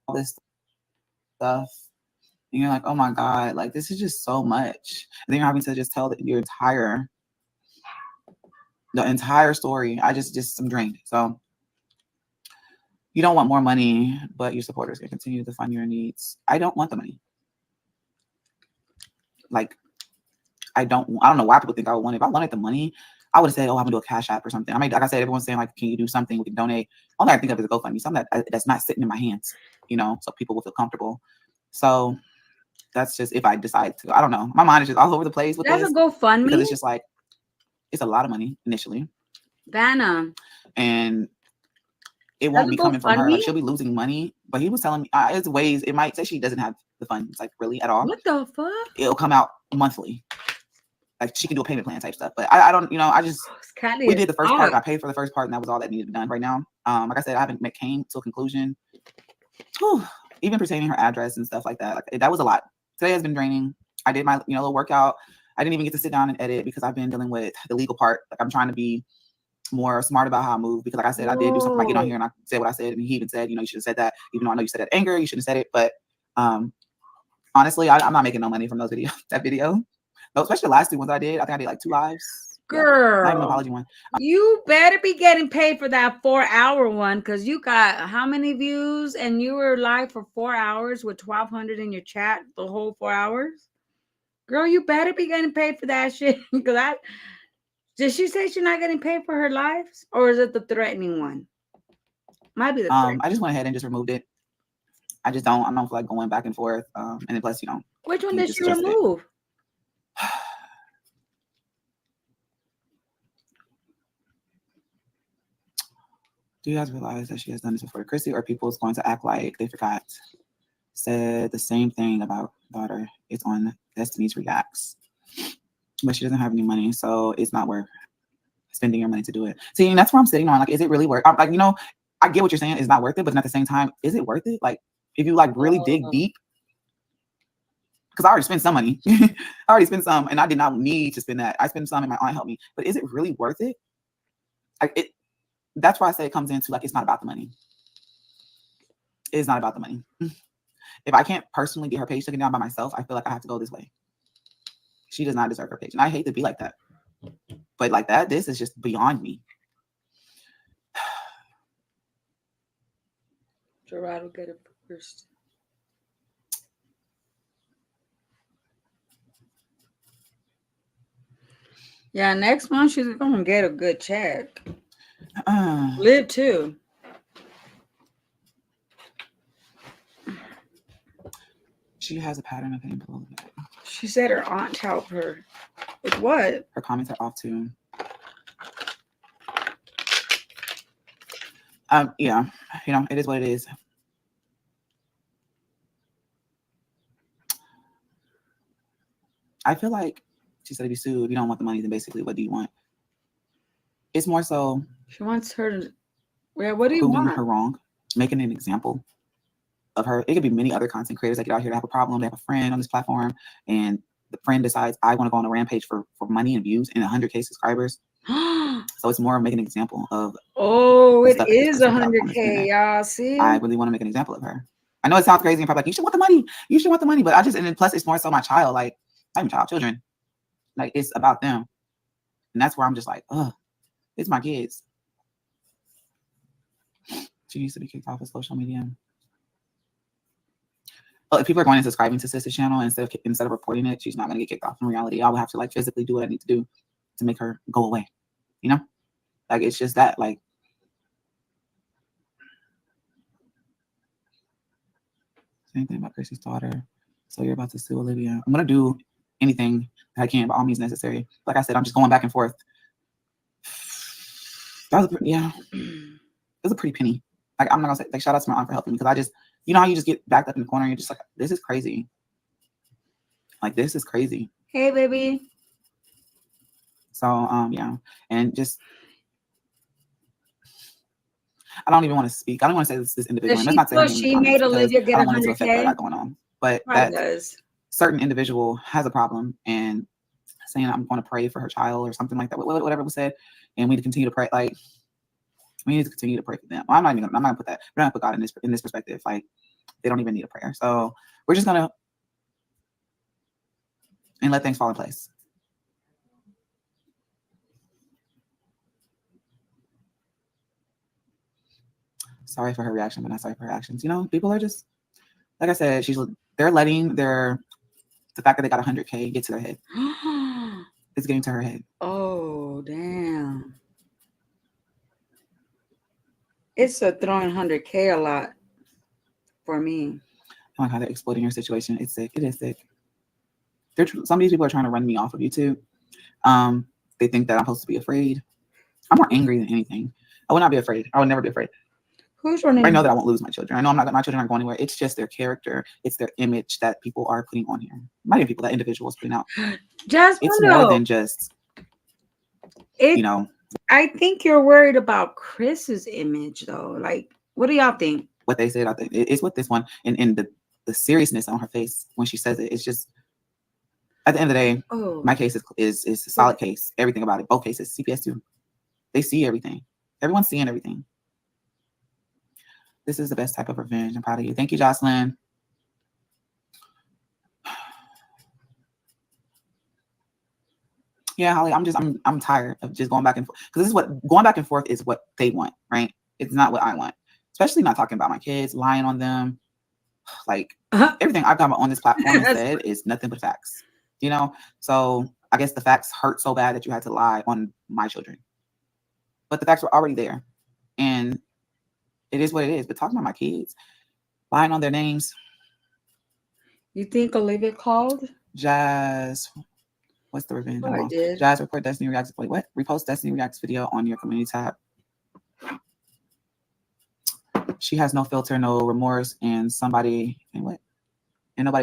All this stuff, and you're like, oh my God, like, this is just so much. And then you're having to just tell your entire story. I'm drained. So you don't want more money, but your supporters can continue to fund your needs. I don't want the money. Like, I don't know why people think I would want it. If I wanted the money, I would have said, oh, I'm gonna do a Cash App or something. I mean, like I said, everyone's saying, like, can you do something? We can donate. All I think of is a GoFundMe, something that's not sitting in my hands, so people will feel comfortable. So that's just if I decide to. I don't know. My mind is just all over the place with this. That's a GoFundMe? Because it's just like, it's a lot of money initially. Vanna. And it won't be coming from her. Like, she'll be losing money. But he was telling me, it's ways, it might say she doesn't have the funds, like, really at all. What the fuck? It'll come out monthly. Like, she can do a payment plan type stuff. But I don't, we did the first part. I paid for the first part, and that was all that needed to be done right now. Like I said, I haven't came to a conclusion. Whew, even pertaining her address and stuff like that. Like, that was a lot. Today has been draining. I did my, little workout. I didn't even get to sit down and edit because I've been dealing with the legal part. Like, I'm trying to be more smart about how I move, because like I said, I did do something. I get on here and I said what I said, and he even said, you should have said that, even though I know you said that anger, you shouldn't have said it. But honestly, I'm not making no money from those videos. That video, no, especially the last two ones I did. I think I did like 2 lives. Girl, not even an apology one. You better be getting paid for that 4-hour one, because you got how many views, and you were live for 4 hours with 1,200 in your chat the whole 4 hours. Girl, you better be getting paid for that shit. Because did she say she's not getting paid for her lives? Or is it the threatening one? Might be the threatening. I just went ahead and just removed it. I don't feel like going back and forth. And then plus, you know. Which one did she remove? Do you guys realize that she has done this before? Chrissy or people is going to act like they forgot. Said the same thing about daughter. It's on Destiny's Reacts. But she doesn't have any money, so it's not worth spending your money to do it. See, and that's where I'm sitting on. Like, is it really worth? Like, you know, I get what you're saying. It's not worth it, but at the same time, is it worth it? Like, if you like really dig deep, because I already spent some money. I already spent some, and I did not need to spend that. I spent some, and my aunt helped me. But is it really worth it? Like, that's why I say it comes into like it's not about the money. It's not about the money. If I can't personally get her page taken down by myself, I feel like I have to go this way. She does not deserve her page. And I hate to be like that. But like that, this is just beyond me. Gerard will get it first. Yeah, next month she's gonna get a good check. Live too. She has a pattern of hitting below the bed. She said her aunt helped her. With what? Her comments are off too. Yeah, you know, it is what it is. I feel like she said if you sued, if you don't want the money, then basically what do you want? It's more so she wants her to, yeah, what do you want? Her wrong, making an example of her. It could be many other content creators that get out here to have a problem. They have a friend on this platform, and the friend decides, I want to go on a rampage for money and views and 100K subscribers. So it's more of making an example of. Oh, it is 100K, y'all. See, I really want to make an example of her. I know it sounds crazy and probably like, you should want the money. You should want the money. But I just, and then plus it's more so my child, like, not even child, children. Like, it's about them. And that's where I'm just like, ugh, it's my kids. She needs to be kicked off of social media. Well, if people are going and subscribing to Sister's channel instead of reporting it, she's not going to get kicked off. In reality, I will have to like physically do what I need to do to make her go away. You know, like it's just that. Like, same thing about Chrissy's daughter. So you're about to sue Olivia. I'm going to do anything that I can, by all means necessary. Like I said, I'm just going back and forth. That was yeah, it was a pretty penny. Like, I'm not gonna say like shout out to my aunt for helping me, because I just, you know how you just get backed up in the corner and you're just like, this is crazy. Like, this is crazy. Hey, baby. So yeah, and just I don't even want to speak. I don't want to say this individual. Let's not say she made Olivia get 100K. I don't want it to affect what I got going on. But that does. Certain individual has a problem and saying I'm going to pray for her child or something like that. Whatever was said, and we need to continue to pray. Like, we need to continue to pray for them. Well, I'm not gonna put that. We're not gonna put God in this perspective. Like, they don't even need a prayer. So we're just gonna and let things fall in place. Sorry for her reaction, but not sorry for her actions. You know, people are just, like I said, they're letting the fact that they got 100K get to their head. It's getting to her head. Oh, damn. It's throwing 100K a lot for me. I like how they're exploiting your situation. It's sick. It is sick. Some of these people are trying to run me off of YouTube. They think that I'm supposed to be afraid. I'm more angry than anything. I would not be afraid. I would never be afraid. Who's running? I know that I won't lose my children. I know my children aren't going anywhere. It's just their character. It's their image that people are putting on here. Not even people, that individuals putting out. It's more than just, you know. I think you're worried about Chris's image, though. Like, what do y'all think? What they said, I think it's with this one, and the seriousness on her face when she says it. It's just, at the end of the day, my case is a solid case. Everything about it, both cases, CPS too. They see everything. Everyone's seeing everything. This is the best type of revenge. I'm proud of you. Thank you, Jocelyn. Yeah, Holly, I'm tired of just going back and forth. Because this is what going back and forth is what they want, right? It's not what I want. Especially not talking about my kids, lying on them. Like, everything I've got on this platform and said is nothing but facts. You know, so I guess the facts hurt so bad that you had to lie on my children. But the facts were already there. And it is what it is. But talking about my kids, lying on their names. You think Olivia called? Jazz, what's the revenge? Oh, I did. Jazz, report Destiny Reacts. Wait, what? Repost Destiny Reacts video on your community tab. She has no filter, no remorse, and nobody's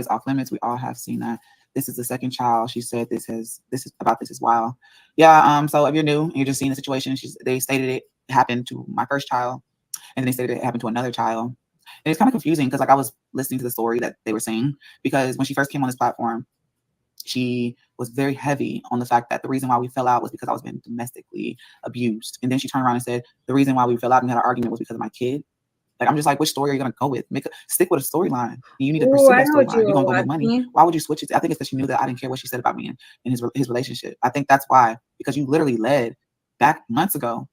off limits. We all have seen that. This is the second child. She said this is wild. Yeah. So if you're new and you're just seeing the situation, they stated it happened to my first child, and then they stated it happened to another child. And it's kind of confusing because I was listening to the story that they were saying, because when she first came on this platform, she was very heavy on the fact that the reason why we fell out was because I was being domestically abused. And then she turned around and said the reason why we fell out and had an argument was because of my kid. Like, I'm just like, which story are you going to go with? Stick with a storyline. You need to pursue that storyline. You're going to go make money. Why would you switch it? I think it's because she knew that I didn't care what she said about me and his relationship. I think that's why, because you literally led back months ago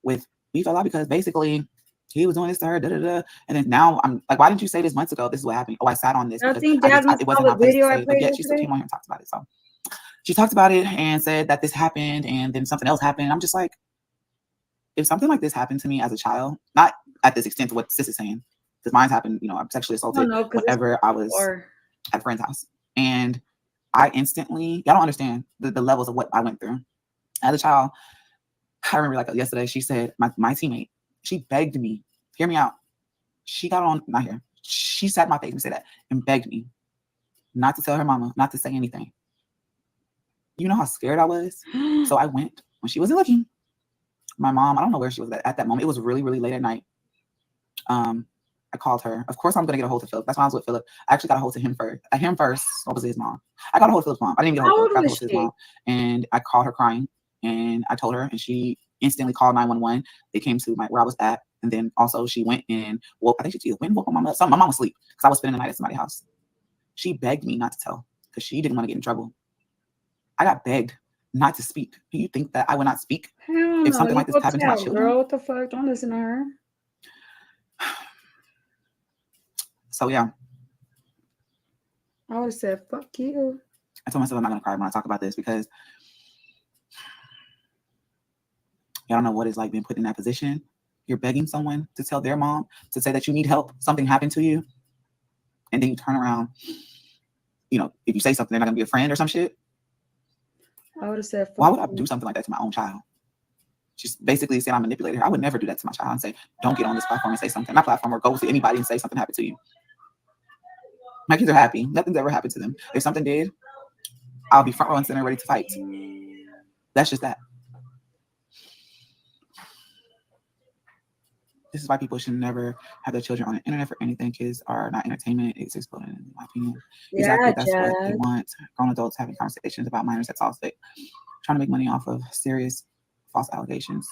with we fell out because basically he was doing this to her, and then now I'm like, why didn't you say this months ago? This is what happened. Oh, I sat on this. I think it wasn't my place to say it, but yet she still came on here and talked about it. So she talked about it and said that this happened, and then something else happened. I'm just like, if something like this happened to me as a child, not at this extent to what Sis is saying, because mine's happened, I'm sexually assaulted whenever I was at a friend's house. And I instantly, y'all don't understand the levels of what I went through. As a child, I remember like yesterday, she said, my teammate, she begged me, hear me out. She got on, not here. She sat in my face and said that and begged me not to tell her mama, not to say anything. You know how scared I was? So I went when she wasn't looking. My mom, I don't know where she was at that moment. It was really, really late at night. I called her. Of course, I'm going to get a hold of Philip. That's why I was with Philip. I actually got a hold of him first. What was his mom? I got a hold of Philip's mom. I didn't get a hold of Philip. I got a hold of his mom. And I called her crying. And I told her, and she instantly called 911. They came to where I was at. And then also she went and woke, I think she went and woke my mom up. My mom was asleep because I was spending the night at somebody's house. She begged me not to tell because she didn't want to get in trouble. I got begged not to speak. Do you think that I would not speak if something like this happened to my children? Girl, what the fuck? Don't listen to her. So yeah. I would have said, fuck you. I told myself I'm not going to cry when I talk about this because y'all don't know what it's like being put in that position. You're begging someone to tell their mom to say that you need help. Something happened to you. And then you turn around. If you say something, they're not going to be a friend or some shit. I would have said, why would I do something like that to my own child? She's basically saying I manipulated her. I would never do that to my child and say, don't get on this platform and say something. My platform, or go to anybody and say something happened to you. My kids are happy. Nothing's ever happened to them. If something did, I'll be front row and center ready to fight. That's just that. This is why people should never have their children on the internet for anything. Kids are not entertainment. It's exploding, in my opinion. Yeah, exactly. That's what they want. Grown adults having conversations about minor sex assault, trying to make money off of serious false allegations.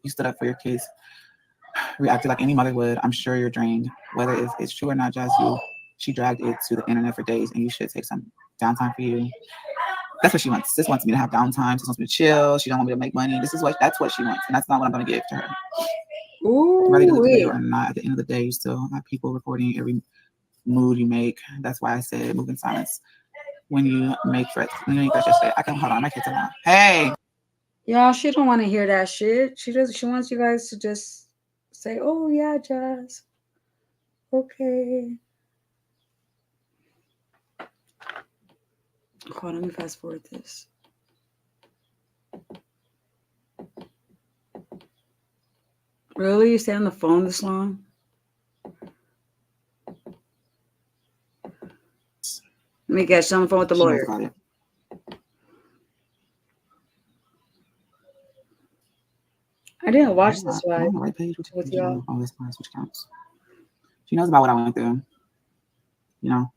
You stood up for your kids, reacted like any mother would. I'm sure you're drained. Whether it's true or not, just you. She dragged it to the internet for days, and you should take some downtime for you. That's what she wants. Sis wants me to have downtime. Sis wants me to chill. She don't want me to make money. That's what she wants, and that's not what I'm going to give to her. Ooh, whether you do or not, at the end of the day, you still have people recording every move you make. That's why I said move in silence. When you make threats, just say, hold on, my kids are on. Hey. Y'all, she don't want to hear that shit. She wants you guys to just say, oh yeah, Jazz. Okay. Hold on, let me fast forward this. Really? You stay on the phone this long? Let me guess, she's on the phone with the lawyer. I didn't watch this live on the right page with y'all. Oh, this which counts. She knows about what I went through, because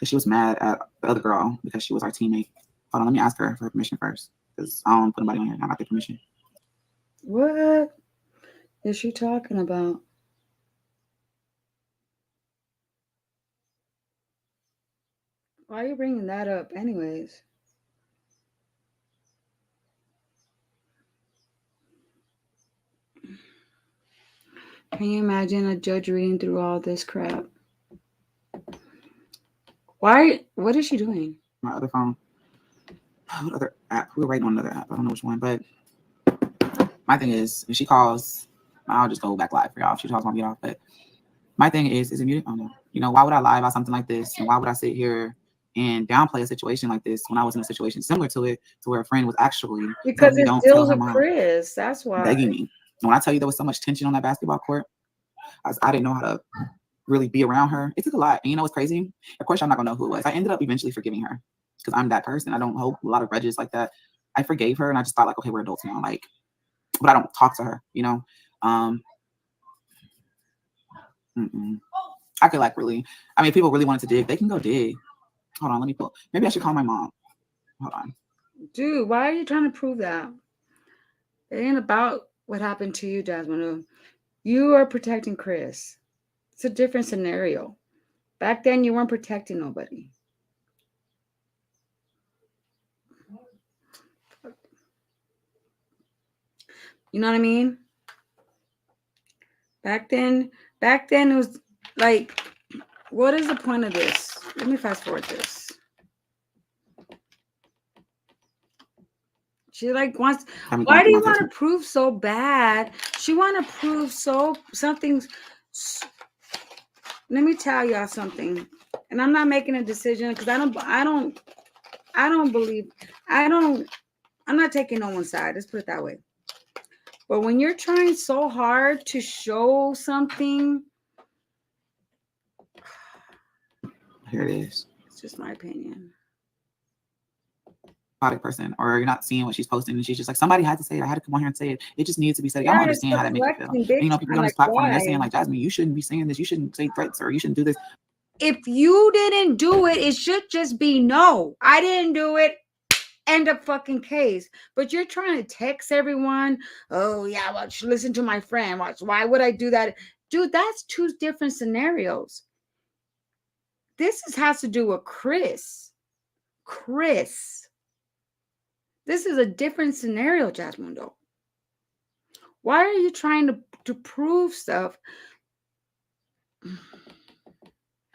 she was mad at the other girl because she was our teammate. Hold on, let me ask her for her permission first, because I don't put nobody on here. I got their permission. What is she talking about? Why are you bringing that up anyways? Can you imagine a judge reading through all this crap? Why? What is she doing? My other phone. What other app? We were waiting on another app. I don't know which one, but my thing is, if she calls, I'll just go back live for y'all. If she calls, I'll get off. But my thing is it muted? Oh no. You know, why would I lie about something like this? And why would I sit here and downplay a situation like this when I was in a situation similar to it, to where a friend was actually Because me, it don't tell deals her with mom, Chris. That's why. begging me. And when I tell you there was so much tension on that basketball court, I didn't know how to really be around her. It took a lot. And you know what's crazy? Of course, I'm not gonna know who it was. I ended up eventually forgiving her because I'm that person. I don't hold a lot of grudges like that. I forgave her and I just thought like, okay, we're adults now. Like, but I don't talk to her, you know? I could like really, I mean, if people really wanted to dig, they can go dig. Hold on, let me pull. Maybe I should call my mom. Hold on. Dude, why are you trying to prove that? It ain't about what happened to you, Jasmine. You are protecting Chris. It's a different scenario. Back then, you weren't protecting nobody. You know what I mean? Back then it was like, what is the point of this? Let me fast forward this. She like wants, why do you want to prove so bad? She want to prove something. Let me tell y'all something. And I'm not making a decision because I'm not taking no one's side. Let's put it that way. But when you're trying so hard to show something, here it is. It's just my opinion. Person, or you're not seeing what she's posting, and she's just like, somebody had to say it. I had to come on here and say it. It just needs to be said. Y'all don't understand how that makes you feel. And, you know, people on this platform, they're saying like, Jasmine, you shouldn't be saying this. You shouldn't say threats, or you shouldn't do this. If you didn't do it, it should just be no. I didn't do it. End of fucking case. But you're trying to text everyone. Oh yeah, watch, listen to my friend. Watch. Why would I do that? Dude, that's two different scenarios. This has to do with Chris. This is a different scenario, Jasmundo. Why are you trying to prove stuff?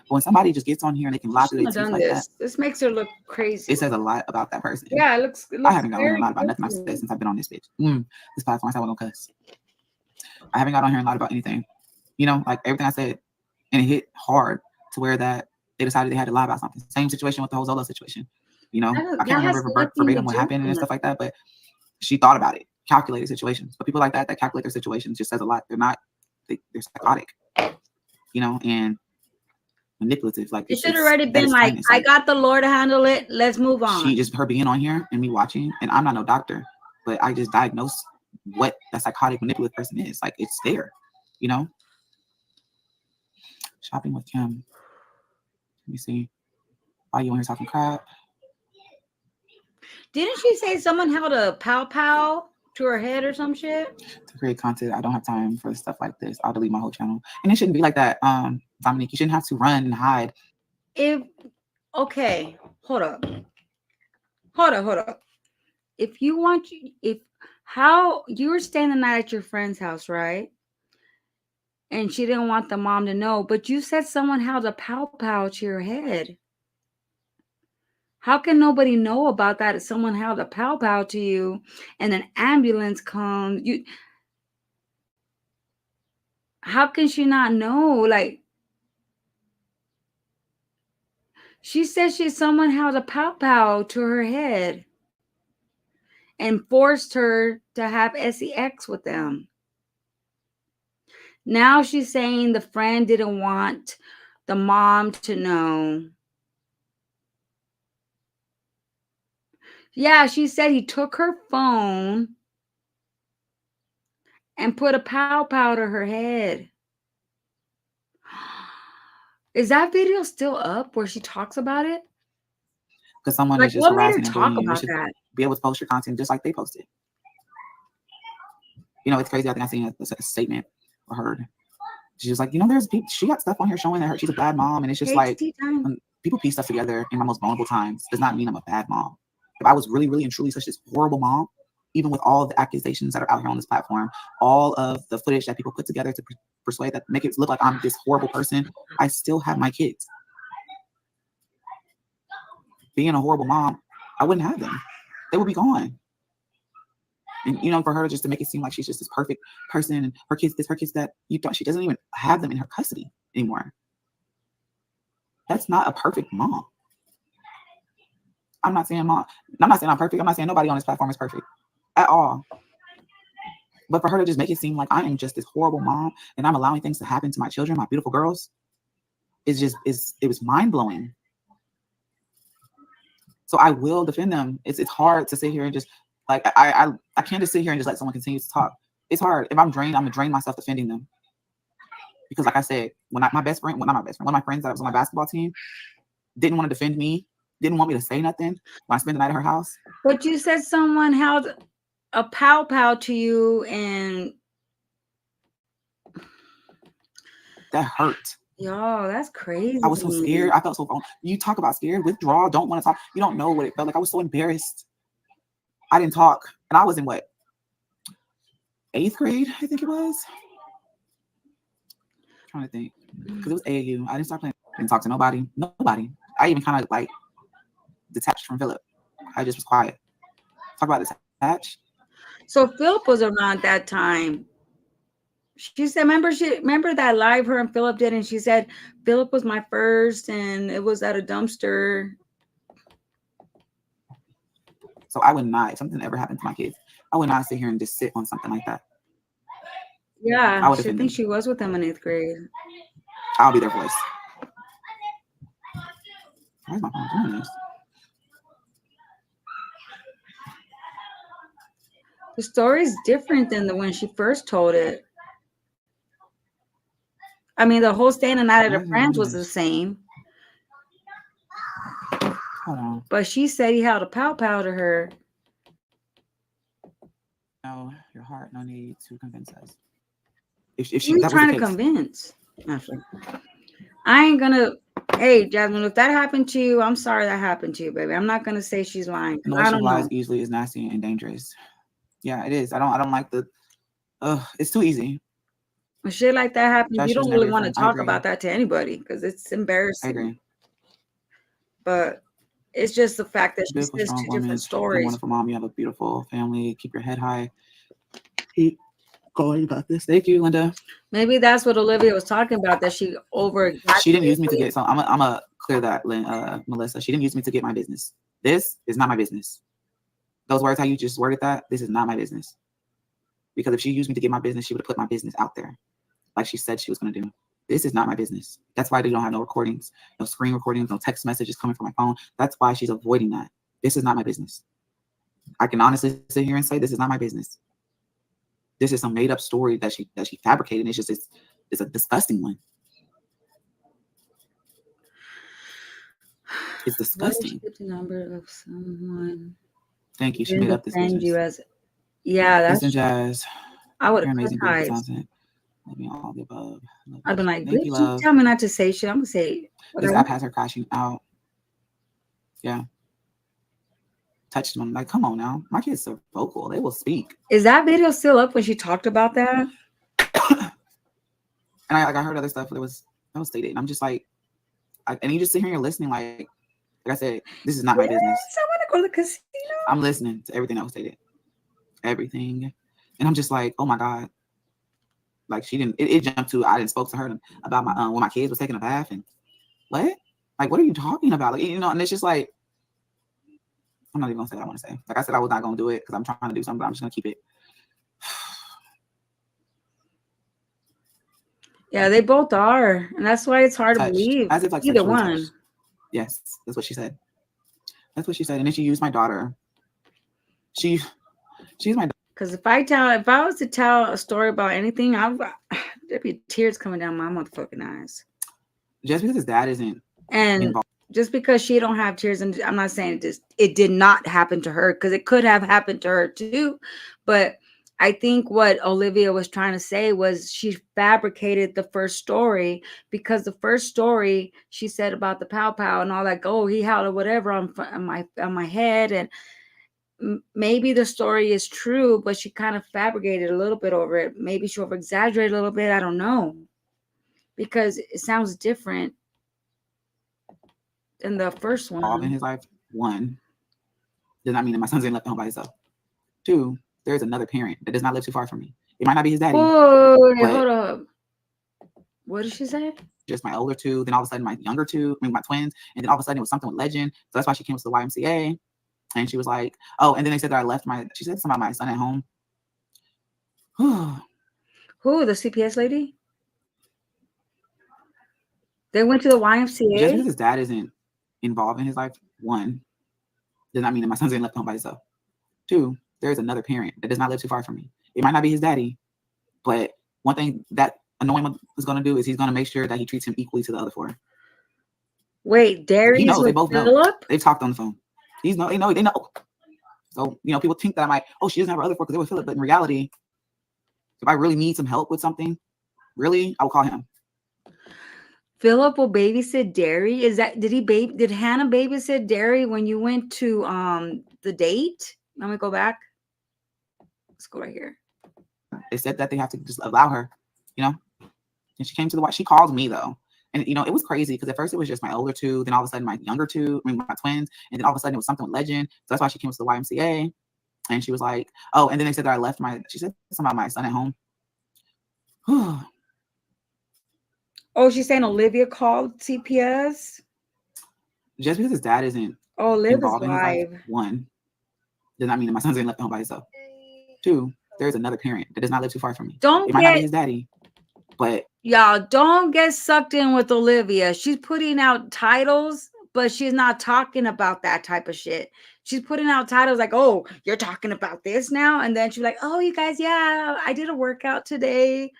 When somebody just gets on here and they can lie through their teeth like that, this makes her look crazy. It says a lot about that person. Yeah, it looks I haven't gotten on here a lot about nothing I've said since I've been on this bitch. This platform, I said I wasn't gonna cuss. I haven't got on here a lot about anything. You know, like everything I said, and it hit hard to where that they decided they had to lie about something. Same situation with the whole Zelle situation. You know, I can't remember verbatim what happened and stuff like that, but she thought about it, calculated situations. But people like that calculate their situations just says a lot. They're psychotic, you know, and manipulative. Like it should have already been like, I got the Lord to handle it. Let's move on. She just, her being on here and me watching, and I'm not no doctor, but I just diagnosed what a psychotic manipulative person is. Like, it's there, you know. Shopping with Kim. Let me see. Why you on here talking crap? Didn't she say someone held a pow to her head or some shit? To create content, I don't have time for stuff like this. I'll delete my whole channel. And it shouldn't be like that, Dominique. You shouldn't have to run and hide. Okay, hold up. If you were staying the night at your friend's house, right? And she didn't want the mom to know, but you said someone held a pow to your head. How can nobody know about that if someone held a pow to you and an ambulance comes? How can she not know? Like, she said someone held a pow to her head and forced her to have sex with them. Now she's saying the friend didn't want the mom to know. Yeah, she said he took her phone and put a pow to her head. Is that video still up where she talks about it? Because someone is just harassing and bullying you. You should be able to post your content just like they posted. You know, it's crazy. I think I seen a statement or heard. She was like, you know, there's people, she got stuff on here showing that she's a bad mom, and it's just like when people piece stuff together in my most vulnerable times does not mean I'm a bad mom. If I was really, really and truly such this horrible mom, even with all the accusations that are out here on this platform, all of the footage that people put together to persuade that make it look like I'm this horrible person, I still have my kids. being a horrible mom, I wouldn't have them. They would be gone. And, you know, for her just to make it seem like she's just this perfect person and her kids this, her kids that, you don't, she doesn't even have them in her custody anymore. That's not a perfect mom. I'm not saying I'm perfect. I'm not saying nobody on this platform is perfect at all. But for her to just make it seem like I am just this horrible mom and I'm allowing things to happen to my children, my beautiful girls, it was mind blowing. So I will defend them. It's hard to sit here and just like I can't just sit here and just let someone continue to talk. It's hard. If I'm drained, I'm gonna drain myself defending them. Because like I said, one of my friends that was on my basketball team didn't want to defend me, didn't want me to say nothing when I spent the night at her house. But you said someone held a pow to you, and that hurt. Yo, that's crazy. I was so scared. I felt so wrong. You talk about scared, withdraw, don't want to talk. You don't know what it felt like. I was so embarrassed. I didn't talk. And I was in what? 8th grade, I think it was. I'm trying to think. Because it was AAU. I didn't start playing. I didn't talk to nobody. Nobody. I even kind of like detached from Philip. I just was quiet. Talk about detached. So Philip was around that time. She said, remember that live her and Philip did, and she said Philip was my first, and it was at a dumpster. So I would not, if something ever happened to my kids, I would not sit here and just sit on something like that. Yeah, I think she was with them in 8th grade. I'll be their voice. Why is my phone doing this? The story's different than the when she first told it. I mean, the whole staying the night at her friends was the same. Hold on. But she said he held a pow to her. No, your heart, no need to convince us. If she Who are you trying to convince? I ain't gonna. Hey, Jasmine, if that happened to you, I'm sorry that happened to you, baby. I'm not gonna say she's lying. I don't lies easily is nasty and dangerous. Yeah, it is. I don't like the. It's too easy. When shit like that happens, you don't really want to talk about that to anybody because it's embarrassing. I agree. But it's just the fact that she says 2 different stories. Wonderful mom, you have a beautiful family. Keep your head high. Keep going about this. Thank you, Linda. Maybe that's what Olivia was talking about. That she didn't use me to get. So I'm gonna clear that, Melissa. She didn't use me to get my business. This is not my business. Those words, how you just worded that, this is not my business. Because if she used me to get my business, she would have put my business out there, like she said she was gonna do. This is not my business. That's why they don't have no recordings, no screen recordings, no text messages coming from my phone. That's why she's avoiding that. This is not my business. I can honestly sit here and say this is not my business. This is some made up story that she fabricated. It's a disgusting one. It's disgusting. Get the number of someone. Thank you. She made up this business. That's Jazz. I would have amazing content. Maybe all the above. I've been like, bitch, you tell me not to say shit. I'm gonna say this app has her crashing out. Yeah. Touched them. Like, come on now. My kids are vocal. They will speak. Is that video still up when she talked about that? And I heard other stuff that was stated. And I'm just like, and you just sit here and you're listening. Like I said, this is not my business. I want to go to the casino. I'm listening to everything that was stated. Everything. And I'm just like, oh my God. Like she didn't, it jumped to, I didn't spoke to her about my, when my kids was taking a bath and what? Like, what are you talking about? Like, and it's just like, I'm not even gonna say what I want to say. Like I said, I was not gonna do it because I'm trying to do something, but I'm just gonna keep it. Yeah, they both are. And that's why it's hard to believe. As if like either one. Touched. Yes, that's what she said. That's what she said. And then she used my daughter. She's my daughter. Because if I was to tell a story about anything, there'd be tears coming down my motherfucking eyes. Just because his dad isn't involved. Just because she don't have tears, and I'm not saying it did not happen to her, because it could have happened to her too. But I think what Olivia was trying to say was she fabricated the first story, because the first story she said about the pow and all that, he held or whatever on my head, and maybe the story is true, but she kind of fabricated a little bit over it. Maybe she over exaggerated a little bit. I don't know, because it sounds different than the first one. All in his life, one, does not mean that my son's getting left home by himself. Two, there's another parent that does not live too far from me. It might not be his daddy. Whoa, but hold up. What did she say? Just my older two, then all of a sudden my younger two, I mean my twins, and then all of a sudden it was something with Legend. So that's why she came to the YMCA. And she was like, oh, and then they said that I left she said something about my son at home. Who, the CPS lady? They went to the YMCA? Just because his dad isn't involved in his life, one, does not mean that my son's getting left home by himself. Two, there's another parent that does not live too far from me. It might not be his daddy, but one thing that annoying one is going to do is he's going to make sure that he treats him equally to the other four. Wait, Darius he knows, they both Phillip? know. They've talked on the phone. They know. So, people think that I'm like, oh, she doesn't have her other four because they were Phillip. But in reality, if I really need some help with something, really, I will call him. Phillip will babysit Derry. Did Hannah babysit Derry when you went to the date? Let me go back. Let's go right here. They said that they have to just allow her, And she came to she called me though. And it was crazy because at first it was just my older two, then all of a sudden my younger two, my twins, and then all of a sudden it was something with Legend. So that's why she came to the YMCA. And she was like, oh, and then they said that I left she said something about my son at home. Oh, she's saying Olivia called CPS? Just because his dad isn't involved in his life, one, does not mean that my son's getting left home by himself. Two, there's another parent that does not live too far from me. It might not be his daddy, but y'all don't get sucked in with Olivia. She's putting out titles, but she's not talking about that type of shit. She's putting out titles like, oh, you're talking about this now? And then she's like, oh, you guys, yeah, I did a workout today.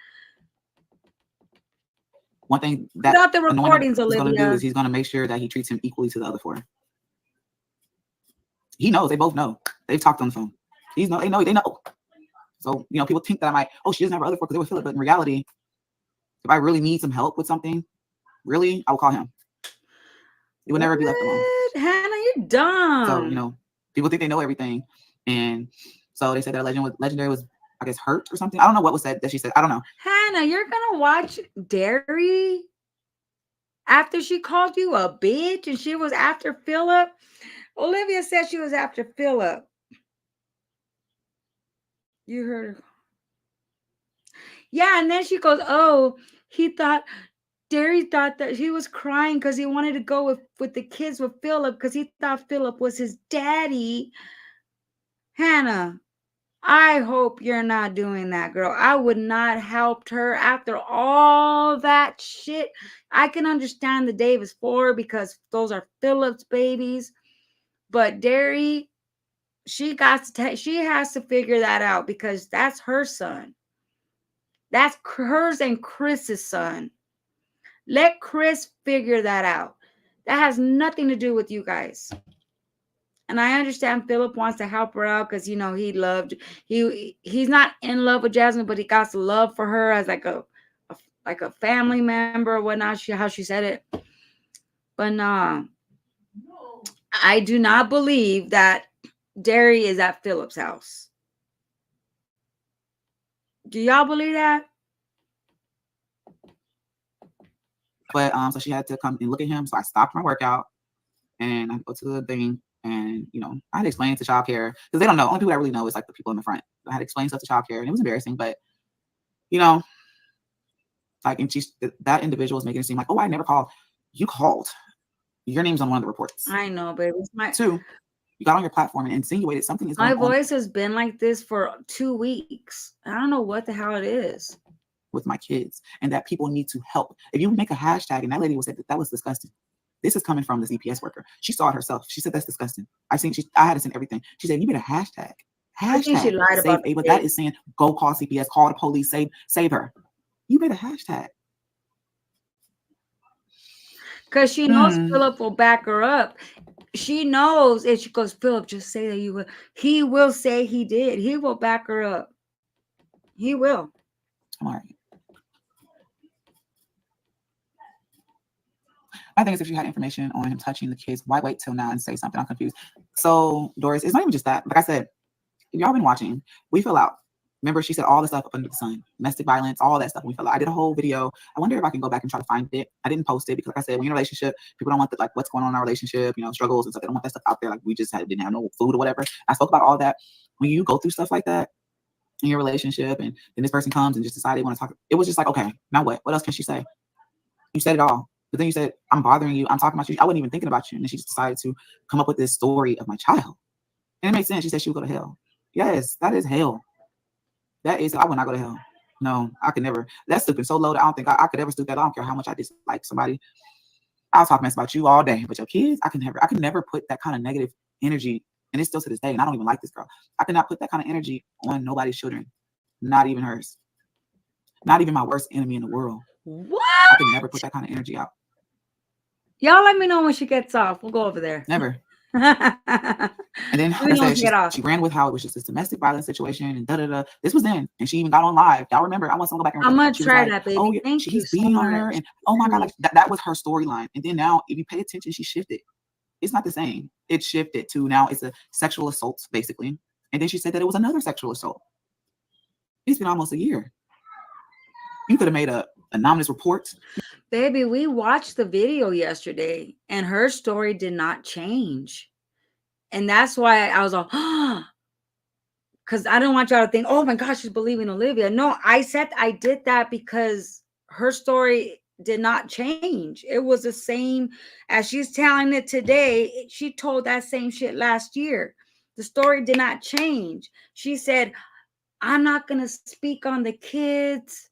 One thing that without the recordings, he's going to do Olivia, is he's going to make sure that he treats him equally to the other four. He knows. They both know. They've talked on the phone. They know. So, people think that I'm like, oh, she doesn't have her other four because they were Phillip. But in reality, if I really need some help with something, really, I will call him. It will never be left alone. Hannah, you're dumb. So, people think they know everything. And so they said that Legendary was, I guess, hurt or something. I don't know what was said that she said. I don't know. Hannah, you're going to watch Derry after she called you a bitch and she was after Phillip? Olivia said she was after Phillip. You heard her. Yeah, and then she goes, oh, Derry thought that he was crying because he wanted to go with the kids with Phillip because he thought Phillip was his daddy. Hannah, I hope you're not doing that, girl. I would not helped her after all that shit. I can understand the Davis 4 because those are Phillip's babies. But Derry, she has to figure that out because that's her son. That's hers and Chris's son. Let Chris figure that out. That has nothing to do with you guys. And I understand Phillip wants to help her out because he's not in love with Jasmine, but he got love for her as like a family member or whatnot. How she said it. But no, I do not believe that Derry is at Phillip's house. Do y'all believe that? But so she had to come and look at him. So I stopped my workout and I go to the thing and I had to explain to childcare because they don't know. Only people that really know is like the people in the front. I had to explain stuff to childcare and it was embarrassing, but and that individual was making it seem like, oh, I never called. You called. Your name's on one of the reports. I know, baby. Two, you got on your platform and insinuated something is going on. My voice has been like this for 2 weeks. I don't know what the hell it is. With my kids and that people need to help. If you make a hashtag and that lady will say that was disgusting. This is coming from the CPS worker. She saw it herself. She said that's disgusting. I had to send everything. She said you made a hashtag. I think she lied about it. But that is saying go call CPS, call the police, save her. You made a hashtag. Because she knows Phillip will back her up. She knows if she goes, Phillip, just say that you will. He will say he did. He will back her up. He will. All right. My thing is, if you had information on him touching the kids, why wait till now and say something? I'm confused. So, Doris, it's not even just that. Like I said, if y'all been watching, we fill out Remember, she said all the stuff up under the sun, domestic violence, all that stuff. We felt like I did a whole video. I wonder if I can go back and try to find it. I didn't post it because, like I said, when you're in a relationship, people don't want the, like what's going on in our relationship, you know, struggles and stuff. They don't want that stuff out there. Like we just didn't have no food or whatever. I spoke about all that. When you go through stuff like that in your relationship, and then this person comes and just decide they want to talk, it was just like, okay, now what? What else can she say? You said it all. But then you said, I'm bothering you. I'm talking about you. I wasn't even thinking about you. And then she just decided to come up with this story of my child. And it makes sense. She said she would go to hell. Yes, that is hell. That is, I would not go to hell. No, I could never. That's stupid. So low that I don't think I could ever stoop that. I don't care how much I dislike somebody. I'll talk mess about you all day. But your kids, I could never put that kind of negative energy. And it's still to this day. And I don't even like this girl. I cannot put that kind of energy on nobody's children. Not even hers. Not even my worst enemy in the world. What? I could never put that kind of energy out. Y'all let me know when she gets off. We'll go over there. Never. And And then like I said, she ran with how it was just this domestic violence situation and da-da-da. This was then. And she even got on live. Y'all remember? I want someone to go back and I'm gonna try like, that, baby. oh, yeah, Thank you he's so beating on her. much. And oh my God, like that was her storyline. And then now, if you pay attention, she shifted. It's not the same. It shifted to now it's a sexual assault, basically. And then she said that it was another sexual assault. It's been almost a year. You could have made a anonymous report. Baby, we watched the video yesterday and her story did not change. And that's why I was like, because I don't want y'all to think, oh my gosh, she's believing Olivia. No, I said I did that because her story did not change. It was the same as she's telling it today. She told that same shit last year. The story did not change. She said, I'm not going to speak on the kids.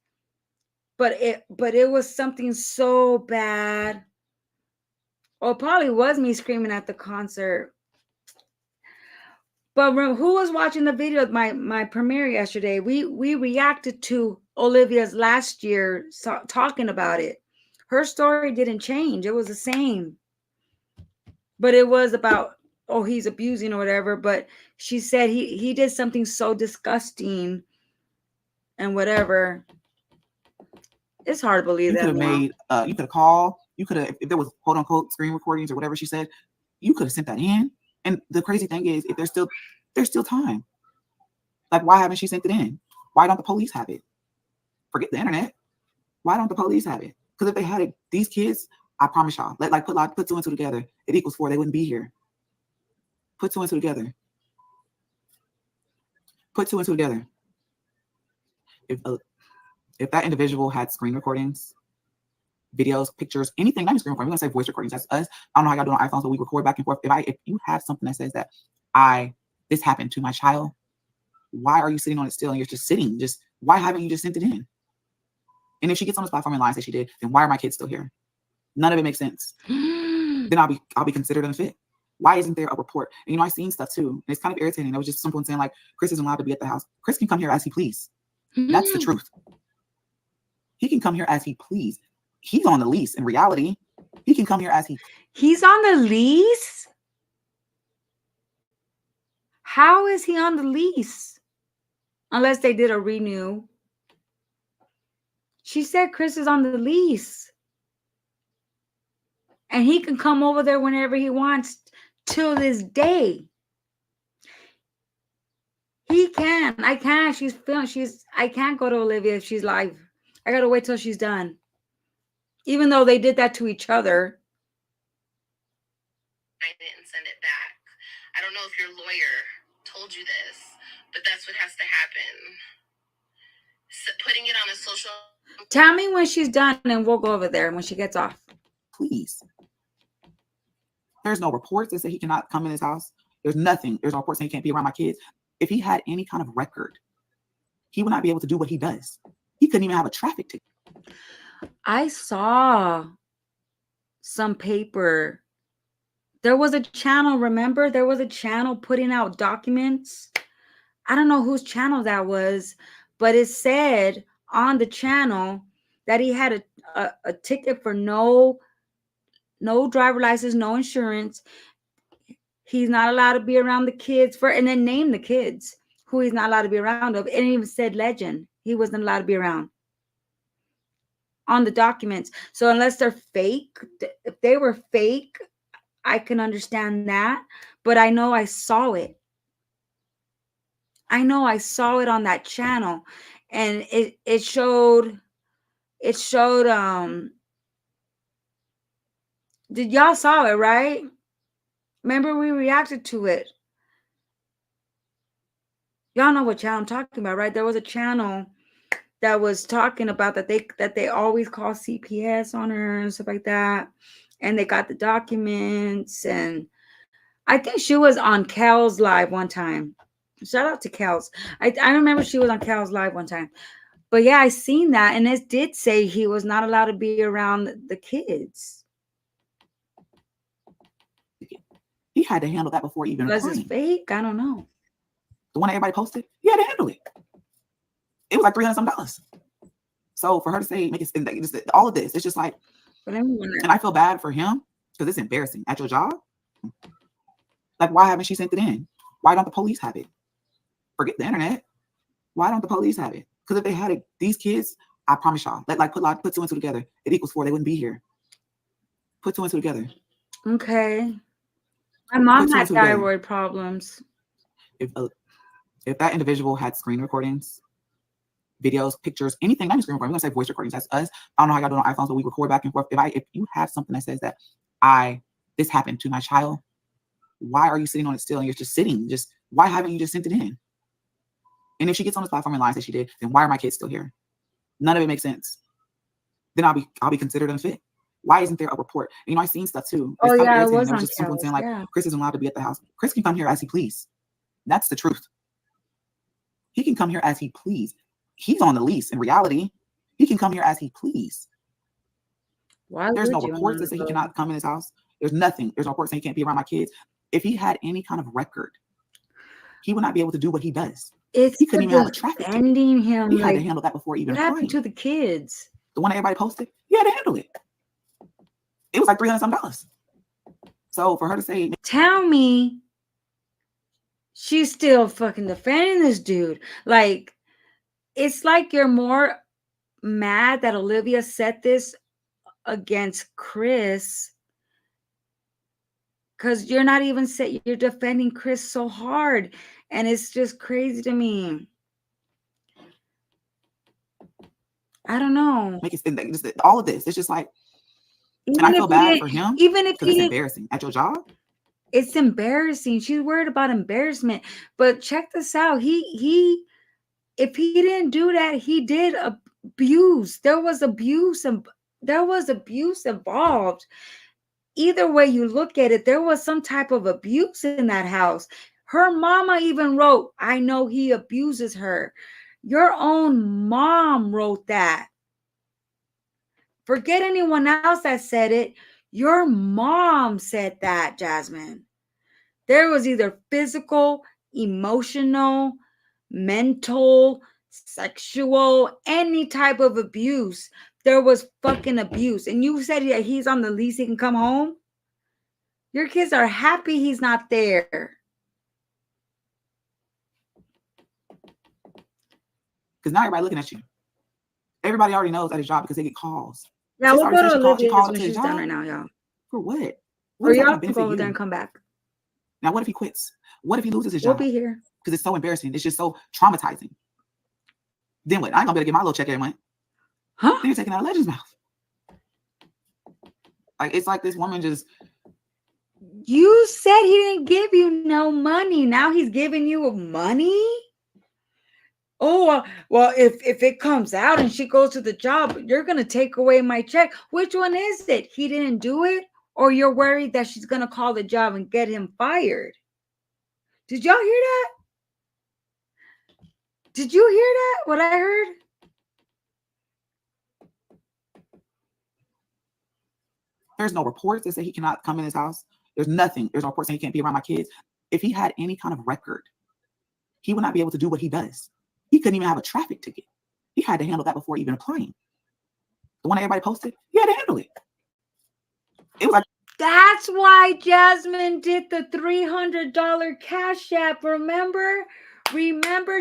But it was something so bad. Or it probably was me screaming at the concert. But who was watching the video of my premiere yesterday? We reacted to Olivia's last year talking about it. Her story didn't change. It was the same. But it was about, oh, he's abusing or whatever. But she said he did something so disgusting and whatever. It's hard to believe that. You could have made, you could have called, you could have, if there was quote unquote screen recordings or whatever she said, you could have sent that in. And the crazy thing is, if there's still time. Like, why haven't she sent it in? Why don't the police have it? Forget the internet. Why don't the police have it? Because if they had it, these kids, I promise y'all, put two and two together. It equals 4. They wouldn't be here. Put two and two together. Put two and two together. If that individual had screen recordings, videos, pictures, anything, not even screen recording, we're gonna say voice recordings. That's us. I don't know how y'all do on iPhones, but we record back and forth. If you have something that says that this happened to my child, why are you sitting on it still and you're just sitting? Why haven't you just sent it in? And if she gets on this platform and lies that she did, then why are my kids still here? None of it makes sense. Then I'll be considered unfit. Why isn't there a report? And I've seen stuff too. And it's kind of irritating. There was just someone saying like, Chris isn't allowed to be at the house. Chris can come here as he please. That's the truth. He can come here as he please. He's on the lease. In reality, he can come here as he's on the lease. How is he on the lease? Unless they did a renew. She said Chris is on the lease. And he can come over there whenever he wants till this day. He can. I can't. She's filmed. I can't go to Olivia if she's live. I gotta wait till she's done. Even though they did that to each other. I didn't send it back. I don't know if your lawyer told you this, but that's what has to happen. So putting it on a social... Tell me when she's done and we'll go over there when she gets off. please. There's no reports that say he cannot come in his house. There's nothing. There's no reports saying he can't be around my kids. If he had any kind of record, he would not be able to do what he does. He couldn't even have a traffic ticket. I saw some paper. There was a channel, remember? There was a channel putting out documents. I don't know whose channel that was, but it said on the channel that he had a ticket for no driver license, no insurance. He's not allowed to be around the kids and then name the kids who he's not allowed to be around of. And it even said legend. He wasn't allowed to be around on the documents. So unless they're fake, if they were fake, I can understand that. But I know I saw it. I know, I saw it on that channel, and it showed did y'all saw it, right? Remember we reacted to it. Y'all know what channel I'm talking about, right? There was a channel that was talking about that they always call CPS on her and stuff like that, and they got the documents, and I think she was on Cal's live one time. Shout out to Cal's. I remember she was on Cal's live one time. But yeah, I seen that, and it did say he was not allowed to be around the kids. He had to handle that before even Was it applying. fake? I don't know. The one that everybody posted, he had to handle it. It was like $300 some. So for her to say, make it just all of this, it's just like, and I feel bad for him because it's embarrassing at your job. Like, why haven't she sent it in? Why don't the police have it? Forget the internet. Why don't the police have it? Because if they had it, these kids, I promise y'all, put 2 and 2 together, it equals 4. They wouldn't be here. Put 2 and 2 together. Okay. My mom had thyroid problems. If that individual had screen recordings, videos, pictures, anything, not even screen recordings, we're gonna say voice recordings. That's us. I don't know how y'all do it on iPhones, but we record back and forth. If you have something that says that this happened to my child, why are you sitting on it still and you're just sitting? Why haven't you just sent it in? And if she gets on this platform and lies that she did, then why are my kids still here? None of it makes sense. Then I'll be considered unfit. Why isn't there a report? And, I've seen stuff too. Oh yeah, it was there on just someone saying like, yeah. Chris isn't allowed to be at the house. Chris can come here as he please. That's the truth. He can come here as he please. He's on the lease. In reality, he can come here as he please. Why There's no reports that say he cannot come in his house. There's nothing. There's no reports saying he can't be around my kids. If he had any kind of record, he would not be able to do what he does. He couldn't even have a traffic ticket. Him. He had to handle that before even What happened to the kids? The one that everybody posted, he had to handle it. It was like $300 some. So for her to say, tell me she's still fucking defending this dude. Like, it's like you're more mad that Olivia said this against Chris because you're not even you're defending Chris so hard, and it's just crazy to me. I don't know. Make it just all of this. It's just like, and I feel bad for him. Even if it's embarrassing at your job. It's embarrassing. She's worried about embarrassment. But check this out. He if he didn't do that, he did abuse. There was abuse involved. Either way you look at it, there was some type of abuse in that house. Her mama even wrote, I know he abuses her. Your own mom wrote that. Forget anyone else that said it. Your mom said that, Jasmine. There was either physical, emotional, mental, sexual, any type of abuse. There was fucking abuse. And you said he's on the lease, he can come home? Your kids are happy he's not there. Because now everybody looking at you. Everybody already knows at his job because they get calls. Yeah, we'll go to Olivia when she's done right now, y'all. For what? Or y'all can go over there and come back. Now, what if he quits? What if he loses his job? We'll be here. Because it's so embarrassing. It's just so traumatizing. Then what? I ain't gonna be able to get my little check every month. Huh? Then you're taking out a legend's mouth. Like, it's like this woman just. You said he didn't give you no money. Now he's giving you money? Oh, well, if it comes out and she goes to the job, you're going to take away my check. Which one is it? He didn't do it? Or you're worried that she's going to call the job and get him fired? Did y'all hear that? Did you hear that? What I heard? There's no reports that say he cannot come in his house. There's nothing. There's no reports saying he can't be around my kids. If he had any kind of record, he would not be able to do what he does. He couldn't even have a traffic ticket. He had to handle that before even applying. The one that everybody posted, he had to handle it. It was like, that's why Jasmine did the $300 Cash App. Remember,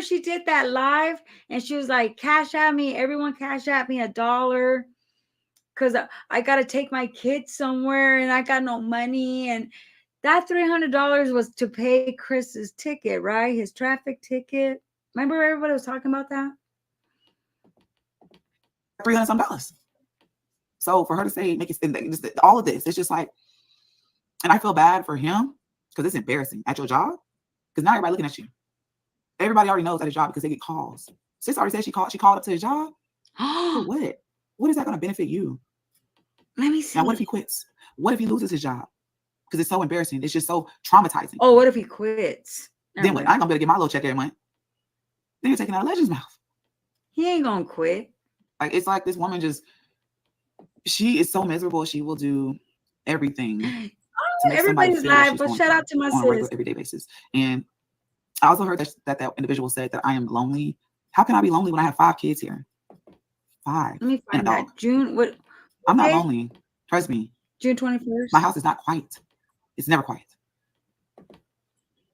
she did that live and she was like, Cash App me, everyone Cash App me $1 because I got to take my kids somewhere and I got no money. And That $300 was to pay Chris's ticket, right? His traffic ticket. Remember everybody was talking about that? $300 some. So for her to say, make it all of this, it's just like, and I feel bad for him because it's embarrassing at your job because now everybody looking at you. Everybody already knows at his job because they get calls. Sis already said she called up to his job. For what? What is that going to benefit you? Let me see. Now, what if he quits? What if he loses his job? Because it's so embarrassing. It's just so traumatizing. Oh, what if he quits? Then what? I ain't gonna be able to get my little check every month. Then you're taking out a legend's mouth. He ain't gonna quit. Like, it's like this woman just, she is so miserable. She will do everything. Oh, everybody's live, but shout out to my on a regular, sis. everyday basis. And I also heard that individual said that I am lonely. How can I be lonely when I have 5 kids here? 5. Let me and find a that. dog. June. What? I'm not Okay. lonely. Trust me. June 21st. My house is not quiet. It's never quiet.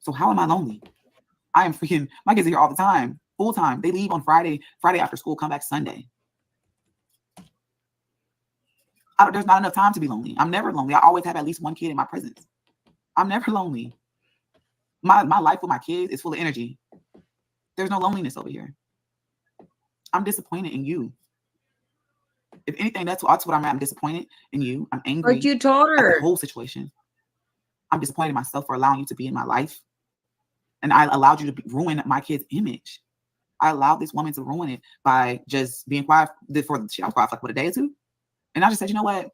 So how am I lonely? I am freaking, my kids are here all the time, full time. They leave on Friday after school, come back Sunday. There's not enough time to be lonely. I'm never lonely. I always have at least one kid in my presence. I'm never lonely. My life with my kids is full of energy. There's no loneliness over here. I'm disappointed in you. If anything, that's what I'm at. I'm disappointed in you. I'm angry. But you told At her. the whole situation. I'm disappointed in myself for allowing you to be in my life. And I allowed you to ruin my kid's image. I allowed this woman to ruin it by just being quiet. I was quiet for like, a day or two. And I just said, you know what?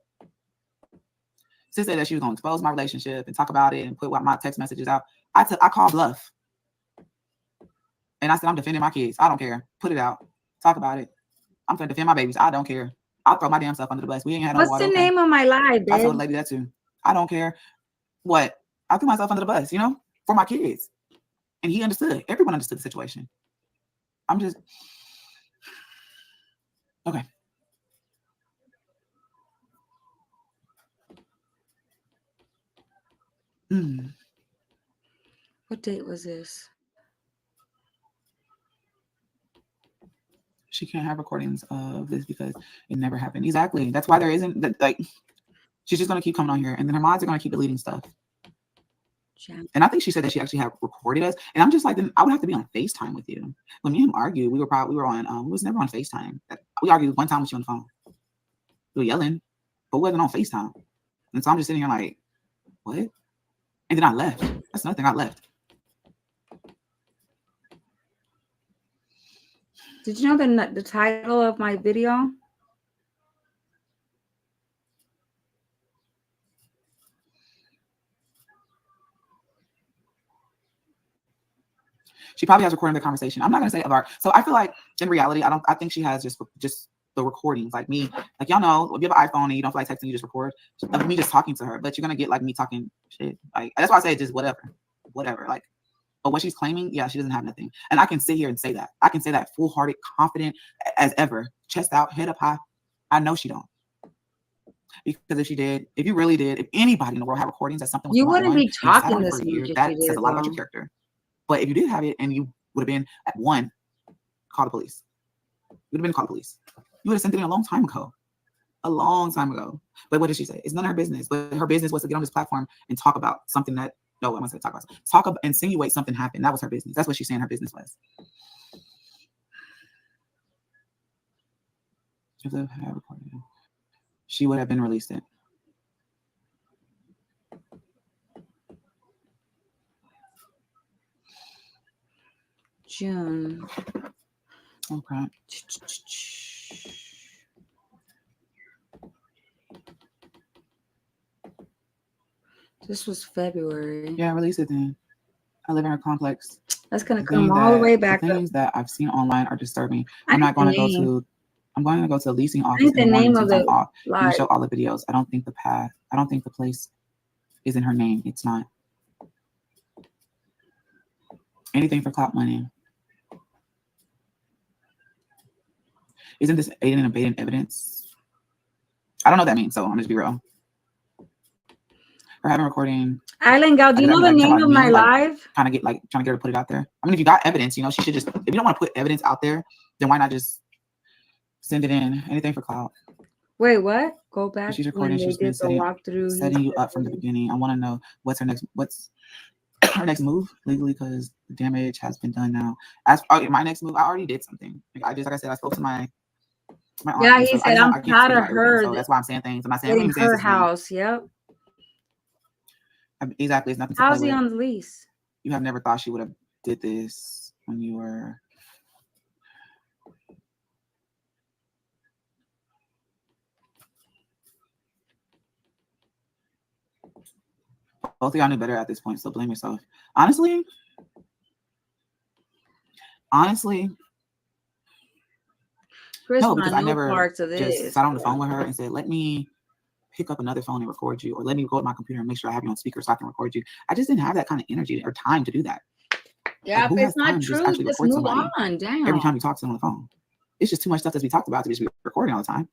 Sis said that she was going to expose my relationship and talk about it and put my text messages out. I called bluff. And I said, I'm defending my kids. I don't care. Put it out. Talk about it. I'm going to defend my babies. I don't care. I'll throw my damn self under the bus. We ain't had no What's water. the name of my live, I told the babe? lady that too. I don't care. What? I threw myself under the bus, for my kids. And he understood. Everyone understood the situation. I'm just... Okay. What date was this? She can't have recordings of this because it never happened. Exactly. That's why there isn't, like, she's just going to keep coming on here. And then her mods are going to keep deleting stuff. And I think she said that she actually had recorded us. And I'm just like, then I would have to be on FaceTime with you. When me and him argued, we were on, we was never on FaceTime. We argued one time with you on the phone. We were yelling, but we wasn't on FaceTime. And so I'm just sitting here like, what? And then I left. That's another thing, I left. Did you know the title of my video? She probably has recording the conversation. I'm not gonna say of our. So I feel like in reality, I think she has just the recordings. Like me, like y'all know, if you have an iPhone and you don't feel like texting, you just record of me just talking to her. But you're gonna get like me talking shit. Like that's why I say just whatever. Like, but what she's claiming, yeah, she doesn't have nothing. And I can sit here and say that. I can say that full-hearted, confident as ever, chest out, head up high. I know she don't. Because if she did, if you really did, if anybody in the world had recordings that something was you going wouldn't on, be talking this for much. years, that says a lot about your character. But if you did have it and you would have been at one, call the police. You would have been called the police. You would have sent it in a long time ago. A long time ago. But what did she say? It's none of her business. But her business was to get on this platform and talk about something that, no, I wasn't going to talk about, insinuate something happened. That was her business. That's what she's saying her business was. If they had recorded it, she would have been released it. June. Okay. This was February. Yeah, release it then. I live in her complex. That's gonna come all the way back. The things that I've seen online are disturbing. I'm going to go to the leasing office in the morning since I'm off and show all the videos. I don't think the place is in her name. It's not. Anything for clout money. Isn't this aiding and abetting evidence? I don't know what that means, so I'm gonna just be real. Or having recording. Island Gal, do you know the name of my live? Trying to get her to put it out there. I mean, if you got evidence, she should just, if you don't want to put evidence out there, then why not just send it in? Anything for clout. Wait, what? go back She's to when recording. they She's been did the walkthrough. setting you up from the beginning. I want to know what's her next her next move legally, because the damage has been done now. As my next move, I already did something. Like I said, I spoke to my aunt. Yeah, he so said, I'm proud of her. So that's why I'm saying things. I'm not saying Getting I'm saying her his name. house. Yep. Exactly. It's nothing to How's play he with. on the lease? You have never thought she would have did this when you were. Both of y'all knew better at this point, so blame yourself. Honestly, Chris, no, because I never parts of just sat on the phone with her and said, let me pick up another phone and record you, or let me go to my computer and make sure I have you on speaker so I can record you. I just didn't have that kind of energy or time to do that. Yeah, like, if it's not true, just move on. Damn. Every time you talk to them on the phone. It's just too much stuff to be talked about to just be recording all the time.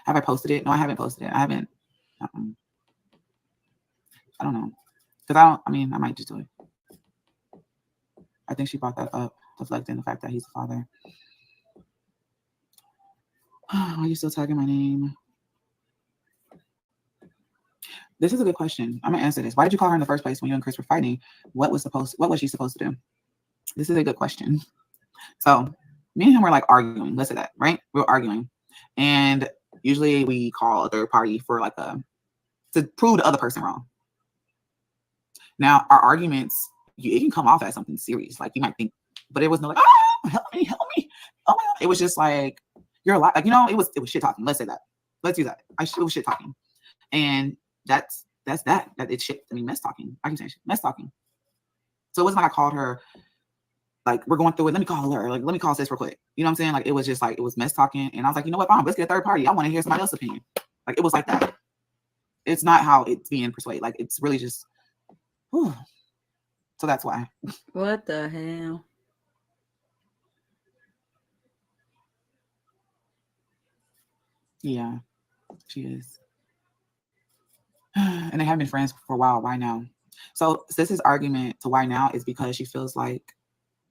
Have I posted it? No, I haven't posted it. I haven't. I don't know. Because I might just do it. I think she brought that up, reflecting the fact that he's the father. Are you still tagging my name? This is a good question. I'm gonna answer this. Why did you call her in the first place when you and Chris were fighting? What was she supposed to do? This is a good question. So me and him were like arguing. Let's say that, right? We were arguing. And usually we call a third party for like to prove the other person wrong. Now our arguments, it can come off as something serious. Like you might think, but it was no like, oh, help me. Oh my God. It was just like, you're a lot. Like, it was shit talking. Let's say that. Let's do that. It was shit talking. And that's that it's shit. Mess talking. I can say mess talking. So it wasn't like I called her, like, we're going through it. Let me call her. Like, let me call sis real quick. You know what I'm saying? Like, it was just like, it was mess talking. And I was like, you know what? Fine, let's get a third party. I want to hear somebody else's opinion. Like, it was like that. It's not how it's being persuaded. Like, it's really just, whew. So that's why. What the hell? Yeah, she is. And they have been friends for a while. Why now? So Sis's argument to why now is because she feels like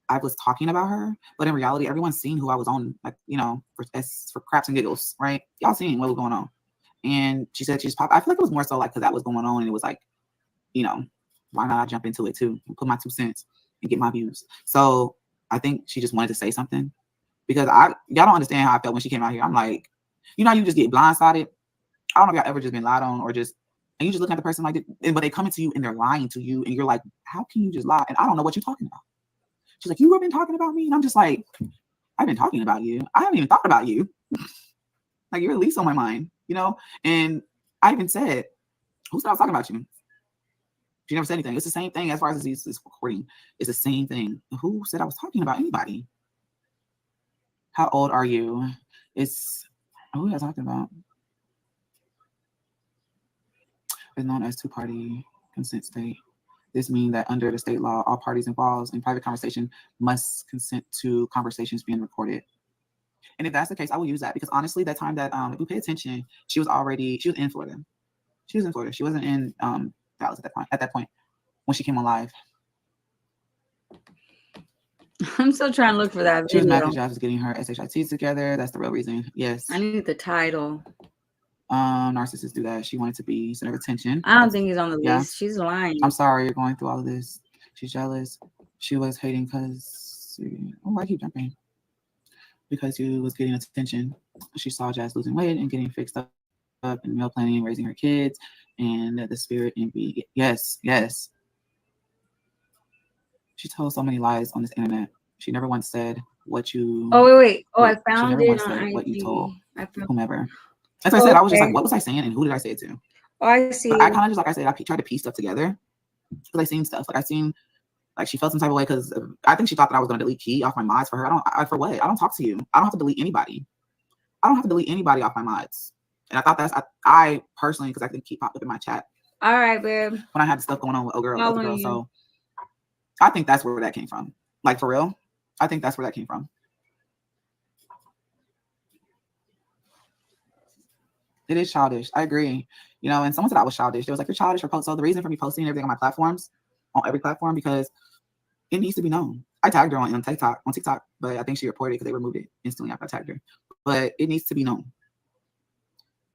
I was talking about her, but in reality, everyone's seen who I was on, like, for craps and giggles, right? Y'all seen what was going on. And she said she's I feel like it was more so like because that was going on, and it was like, why not I jump into it too and put my 2 cents and get my views. So I think she just wanted to say something, because y'all don't understand how I felt when she came out here. I'm like, how you just get blindsided. I don't know if y'all ever just been lied on, or just, and you just looking at the person like, but they come into you and they're lying to you, and you're like, how can you just lie? And I don't know what you're talking about. She's like, you have been talking about me? And I'm just like, I've been talking about you. I haven't even thought about you. Like, you're at least on my mind, And I even said, who said I was talking about you? She never said anything. It's the same thing as far as this recording. It's the same thing. Who said I was talking about anybody? How old are you? Who was I talking about? It's known as two-party consent state. This means that under the state law, all parties involved in private conversation must consent to conversations being recorded. And if that's the case, I will use that, because honestly, that time that if you pay attention, she was in Florida. She was in Florida. She wasn't in Dallas at that point when she came on live. I'm still trying to look for that She was video. mad because Josh was getting her SHITs together. That's the real reason. Yes. I need the title. Narcissists do that. She wanted to be center of attention. I don't think he's on the list. Yeah. She's lying. I'm sorry you're going through all of this. She's jealous. She was hating because I keep jumping. Because you was getting attention. She saw Jazz losing weight and getting fixed up and meal planning and raising her kids, and the spirit envy. Yes. She told so many lies on this internet. She never once said what you. Oh wait. Oh, I found she never it once on said IG. what you told I found whomever. As I said, I was just okay. like, what was I saying and who did I say it to? Oh, I see. But I kind of just, like I said, I tried to piece stuff together because I seen stuff. Like, I seen, like, she felt some type of way because I think she thought that I was going to delete Key off my mods for her. For what? I don't talk to you. I don't have to delete anybody. I don't have to delete anybody off my mods. And I thought I personally, because I think Key popped up in my chat. All right, babe. When I had the stuff going on with other girl. You. So I think that's where that came from. Like, for real. I think that's where that came from. It is childish. I agree. And someone said I was childish. They was like, you're childish. So the reason for me posting everything on my platforms, on every platform, because it needs to be known. I tagged her on TikTok, but I think she reported it because they removed it instantly after I tagged her. But it needs to be known.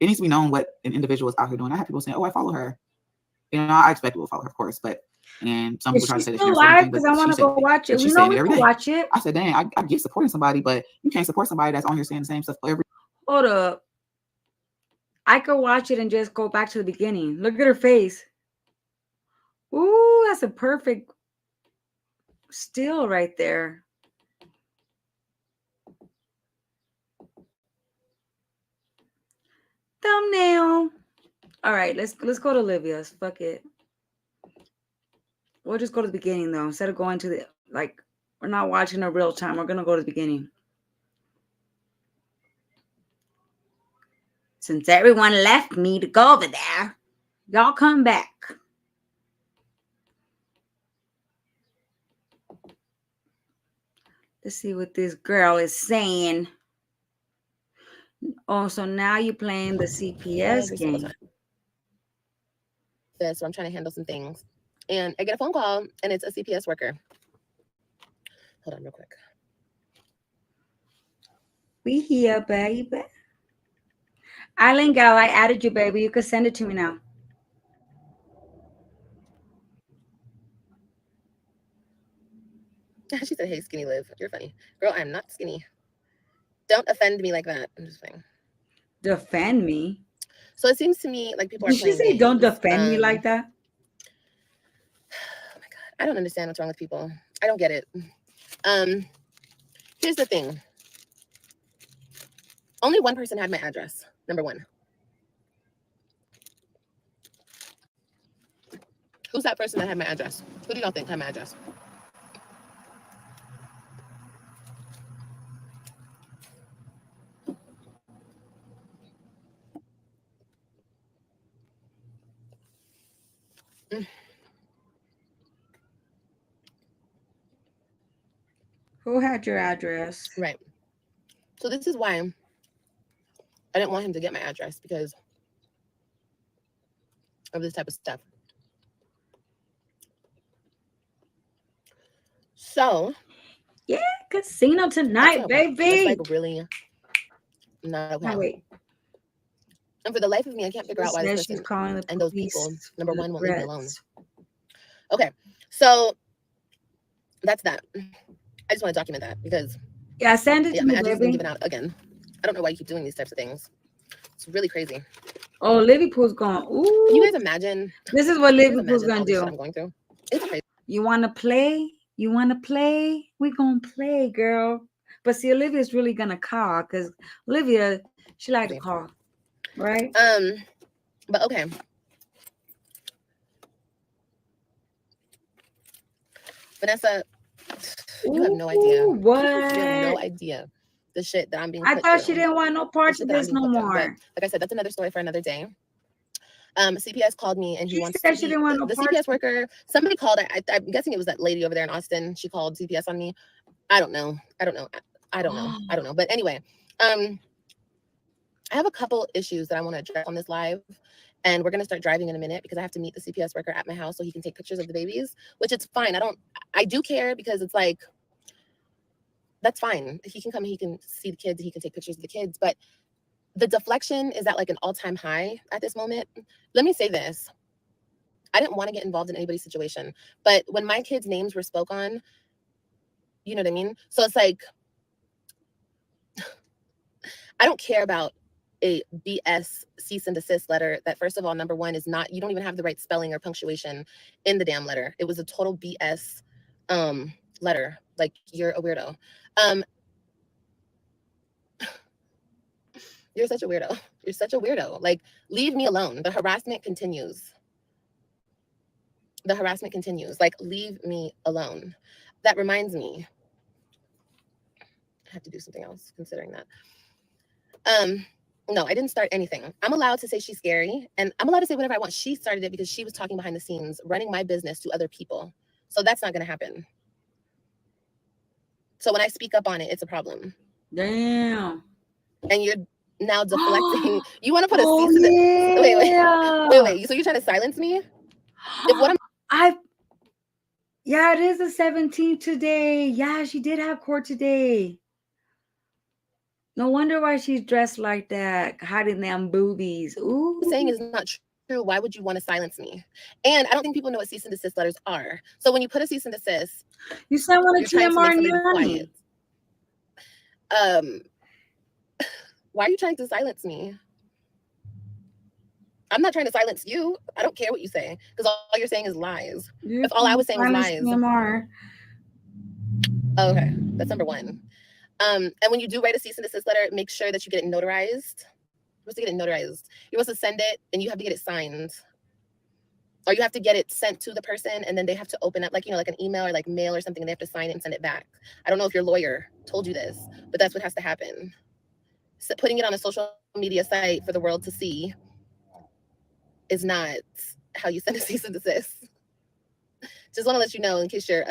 it needs to be known what an individual is out here doing. I have people saying, "Oh, I follow her." You know, I expect people to follow her, of course, but and some people try to say that she never said anything, because but I want to go watch it. she's We know saying we it every can day. watch it. I said, "Dang, I get supporting somebody, but you can't support somebody that's on here saying the same stuff every." Hold up. I could watch it and just go back to the beginning. Look at her face. Ooh, that's a perfect still right there. Thumbnail. All right, let's go to Olivia's. Fuck it. We'll just go to the beginning though. Instead of going to the we're not watching a real time. We're gonna go to the beginning. Since everyone left me to go over there, y'all come back. Let's see what this girl is saying. Oh, so now you're playing the CPS game. So I'm trying to handle some things. And I get a phone call, and it's a CPS worker. Hold on real quick. We here, baby. Island Gal, I added you, baby. You can send it to me now. She said, "Hey, skinny Liv, you're funny. Girl, I'm not skinny. Don't offend me like that." I'm just saying. Defend me? So it seems to me like people are Did she say don't defend me like that? Oh my God. I don't understand what's wrong with people. I don't get it. Here's the thing. Only one person had my address, number one. Who's that person that had my address? Who do y'all think had my address? Who had your address? Right. So this is why I didn't want him to get my address, because of this type of stuff. So yeah, casino tonight, baby. It's like really not okay. Oh, wait. And for the life of me, I can't figure out why this person calling and those people, number one, won't leave me alone. Okay, so that's that. I just want to document that because send it to my me, address has baby. been given out again. I don't know why you keep doing these types of things. It's really crazy. Oh, Liverpool's going. Ooh. Can you guys imagine? This is what Liverpool's gonna do. I'm going through. It's crazy. You want to play? You want to play? We're gonna play, girl. But see, Olivia's really gonna call because Olivia, she likes to call, right? But okay. Vanessa, you have no idea. What? You have no idea the shit that I'm being. I thought she didn't want no parts of this no more. But, like I said, that's another story for another day. CPS called me and he wants to. She didn't want no the parts. CPS worker. Somebody called. I'm guessing it was that lady over there in Austin. She called CPS on me. I don't know. But anyway, I have a couple issues that I want to address on this live. And we're going to start driving in a minute because I have to meet the CPS worker at my house so he can take pictures of the babies, which it's fine. I do care because it's like, that's fine. He can come, he can see the kids, he can take pictures of the kids. But the deflection is at like an all-time high at this moment. Let me say this. I didn't want to get involved in anybody's situation. But when my kids' names were spoke on, you know what I mean? So it's like, I don't care about a BS cease and desist letter that, first of all, number one, is not, you don't even have the right spelling or punctuation in the damn letter. It was a total BS letter. Like, you're a weirdo. You're such a weirdo. You're such a weirdo. Like, leave me alone. The harassment continues. The harassment continues. Like, leave me alone. That reminds me. I have to do something else considering that. No, I didn't start anything. I'm allowed to say she's scary, and I'm allowed to say whatever I want. She started it because she was talking behind the scenes, running my business to other people. So that's not going to happen. So when I speak up on it, it's a problem. Damn. And you're now deflecting. You want to put a cease in the... Wait. So you're trying to silence me? Yeah, it is the 17th today. Yeah, she did have court today. No wonder why she's dressed like that, hiding them boobies. Ooh. Saying is not true. Why would you want to silence me? And I don't think people know what cease and desist letters are. So when you put a cease and desist, You said want you're to trying to make TMR somebody be money. quiet. Why are you trying to silence me? I'm not trying to silence you. I don't care what you say, because all you're saying is lies. If all I was saying was lies. TMR. Oh, okay, that's number one. And when you do write a cease and desist letter, make sure that you get it notarized. You're supposed to get it notarized. You're supposed to send it, and you have to get it signed. Or you have to get it sent to the person, and then they have to open up, like, you know, like an email or like mail or something, and they have to sign it and send it back. I don't know if your lawyer told you this, but that's what has to happen. So putting it on a social media site for the world to see is not how you send a cease and desist. Just want to let you know, in case your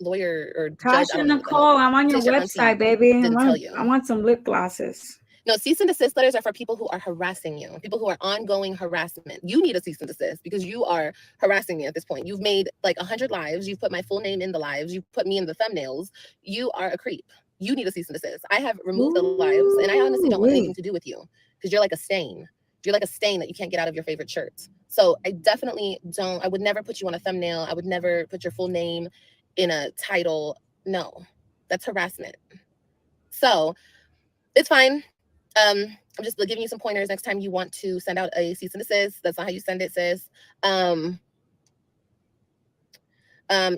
lawyer or judge, Tasha Nicole, I'm on your website, baby. I want some lip glosses. No, cease and desist letters are for people who are harassing you, people who are ongoing harassment. You need a cease and desist because you are harassing me at this point. You've made like 100 lives. You've put my full name in the lives. You've put me in the thumbnails. You are a creep. You need a cease and desist. I have removed the lives, and I honestly don't want anything to do with you because you're like a stain. You're like a stain that you can't get out of your favorite shirt. So I definitely don't. I would never put you on a thumbnail. I would never put your full name in a title. No, that's harassment. So it's fine. I'm just giving you some pointers next time you want to send out a cease and desist. That's not how you send it, sis.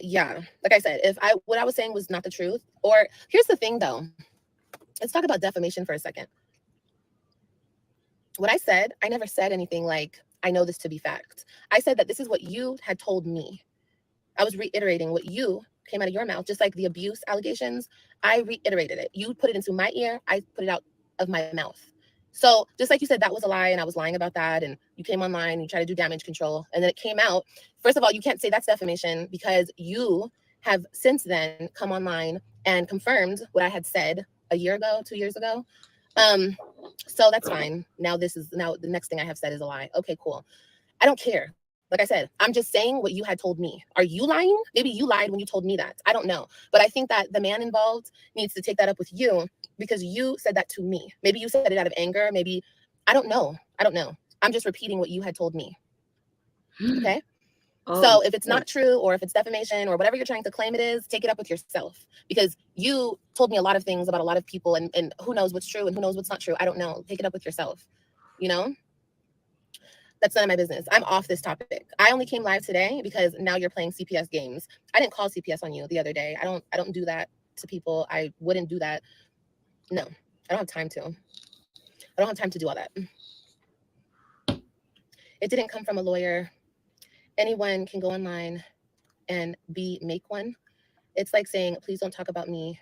Yeah, like I said, what I was saying was not the truth, or here's the thing though. Let's talk about defamation for a second. What I said, I never said anything like, I know this to be fact. I said that this is what you had told me. I was reiterating what you came out of your mouth, just like the abuse allegations. I reiterated it. You put it into my ear. I put it out of my mouth. So just like you said, that was a lie, and I was lying about that, and you came online and you tried to do damage control, and then it came out. First of all, you can't say that's defamation because you have since then come online and confirmed what I had said a year ago, 2 years ago. So that's fine. Now the next thing I have said is a lie. Okay, cool. I don't care. Like I said, I'm just saying what you had told me. Are you lying? Maybe you lied when you told me that. I don't know. But I think that the man involved needs to take that up with you because you said that to me. Maybe you said it out of anger. Maybe, I don't know. I'm just repeating what you had told me. Okay? So if it's not true, or if it's defamation, or whatever you're trying to claim it is, take it up with yourself, because you told me a lot of things about a lot of people, and who knows what's true and who knows what's not true. I don't know. Take it up with yourself. You know? That's none of my business. I'm off this topic. I only came live today because now you're playing CPS games. I didn't call CPS on you the other day. I don't do that to people. I wouldn't do that. No, I don't have time to. I don't have time to do all that. It didn't come from a lawyer. Anyone can go online and make one. It's like saying, please don't talk about me.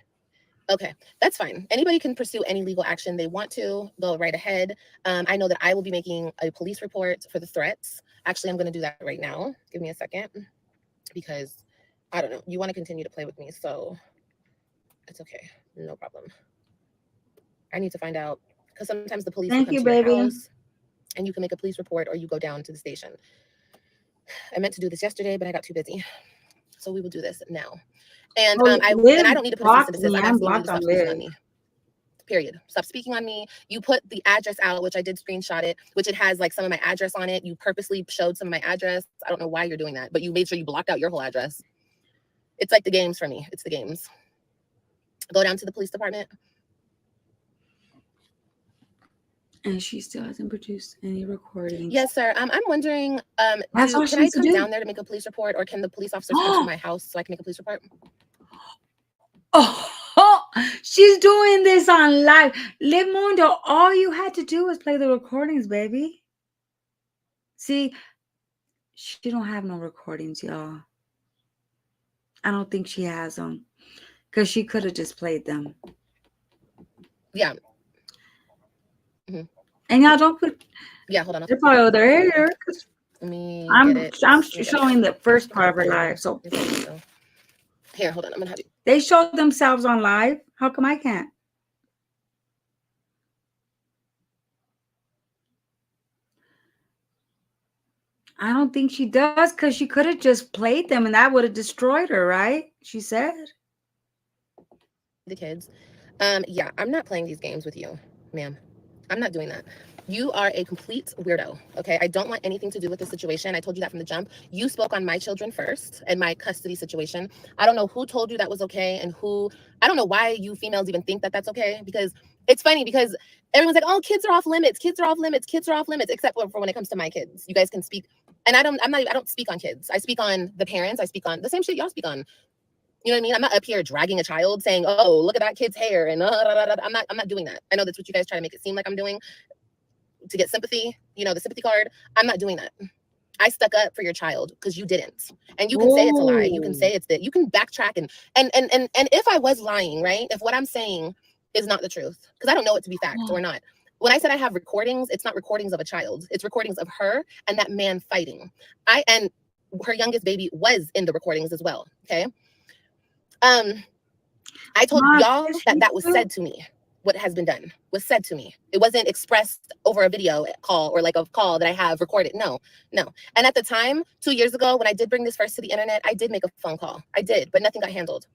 Okay, that's fine. Anybody can pursue any legal action they want to. Go right ahead. I know that I will be making a police report for the threats. Actually, I'm going to do that right now. Give me a second, because I don't know. You want to continue to play with me, so it's okay. No problem. I need to find out, because sometimes the police will come to your house and you can make a police report, or you go down to the station. I meant to do this yesterday, but I got too busy. So we will do this now. And I don't need to put a cease and desist. I'm asking you to stop speaking on me. Period. Stop speaking on me. You put the address out, which I did screenshot it, which it has like some of my address on it. You purposely showed some of my address. I don't know why you're doing that, but you made sure you blocked out your whole address. It's like the games for me. It's the games. Go down to the police department. And she still hasn't produced any recordings. Yes, sir. I'm wondering, can I come down there to make a police report, or can the police officers come to my house so I can make a police report? Oh, she's doing this on live. Limundo, all you had to do was play the recordings, baby. See, she don't have no recordings, y'all. I don't think she has them, because she could have just played them. Yeah. Mm-hmm. And y'all don't put. Yeah, hold on. They're probably over there. I'm showing the first part of her live. So here, hold on. I'm gonna have you. They show themselves on live. How come I can't? I don't think she does, because she could have just played them and that would have destroyed her, right? She said. The kids. Yeah, I'm not playing these games with you, ma'am. I'm not doing that. You are a complete weirdo, okay? I don't want anything to do with the situation. I told you that from the jump. You spoke on my children first and my custody situation. I don't know who told you that was okay and who, I don't know why you females even think that that's okay, because it's funny because everyone's like, oh, kids are off limits, kids are off limits, kids are off limits, except for when it comes to my kids. You guys can speak, and I don't speak on kids. I speak on the parents. I speak on the same shit y'all speak on. You know what I mean? I'm not up here dragging a child saying, oh, look at that kid's hair. And I'm not doing that. I know that's what you guys try to make it seem like I'm doing to get sympathy, you know, the sympathy card. I'm not doing that. I stuck up for your child because you didn't. And you can say it's a lie. You can say it's that. You can backtrack and if I was lying, right? If what I'm saying is not the truth, because I don't know it to be fact or not. When I said I have recordings, it's not recordings of a child. It's recordings of her and that man fighting. And her youngest baby was in the recordings as well. Okay. I told y'all that was said to me. What has been done was said to me. It wasn't expressed over a video call or like a call that I have recorded. No. And at the time, 2 years ago, when I did bring this first to the internet, I did make a phone call. I did, but nothing got handled.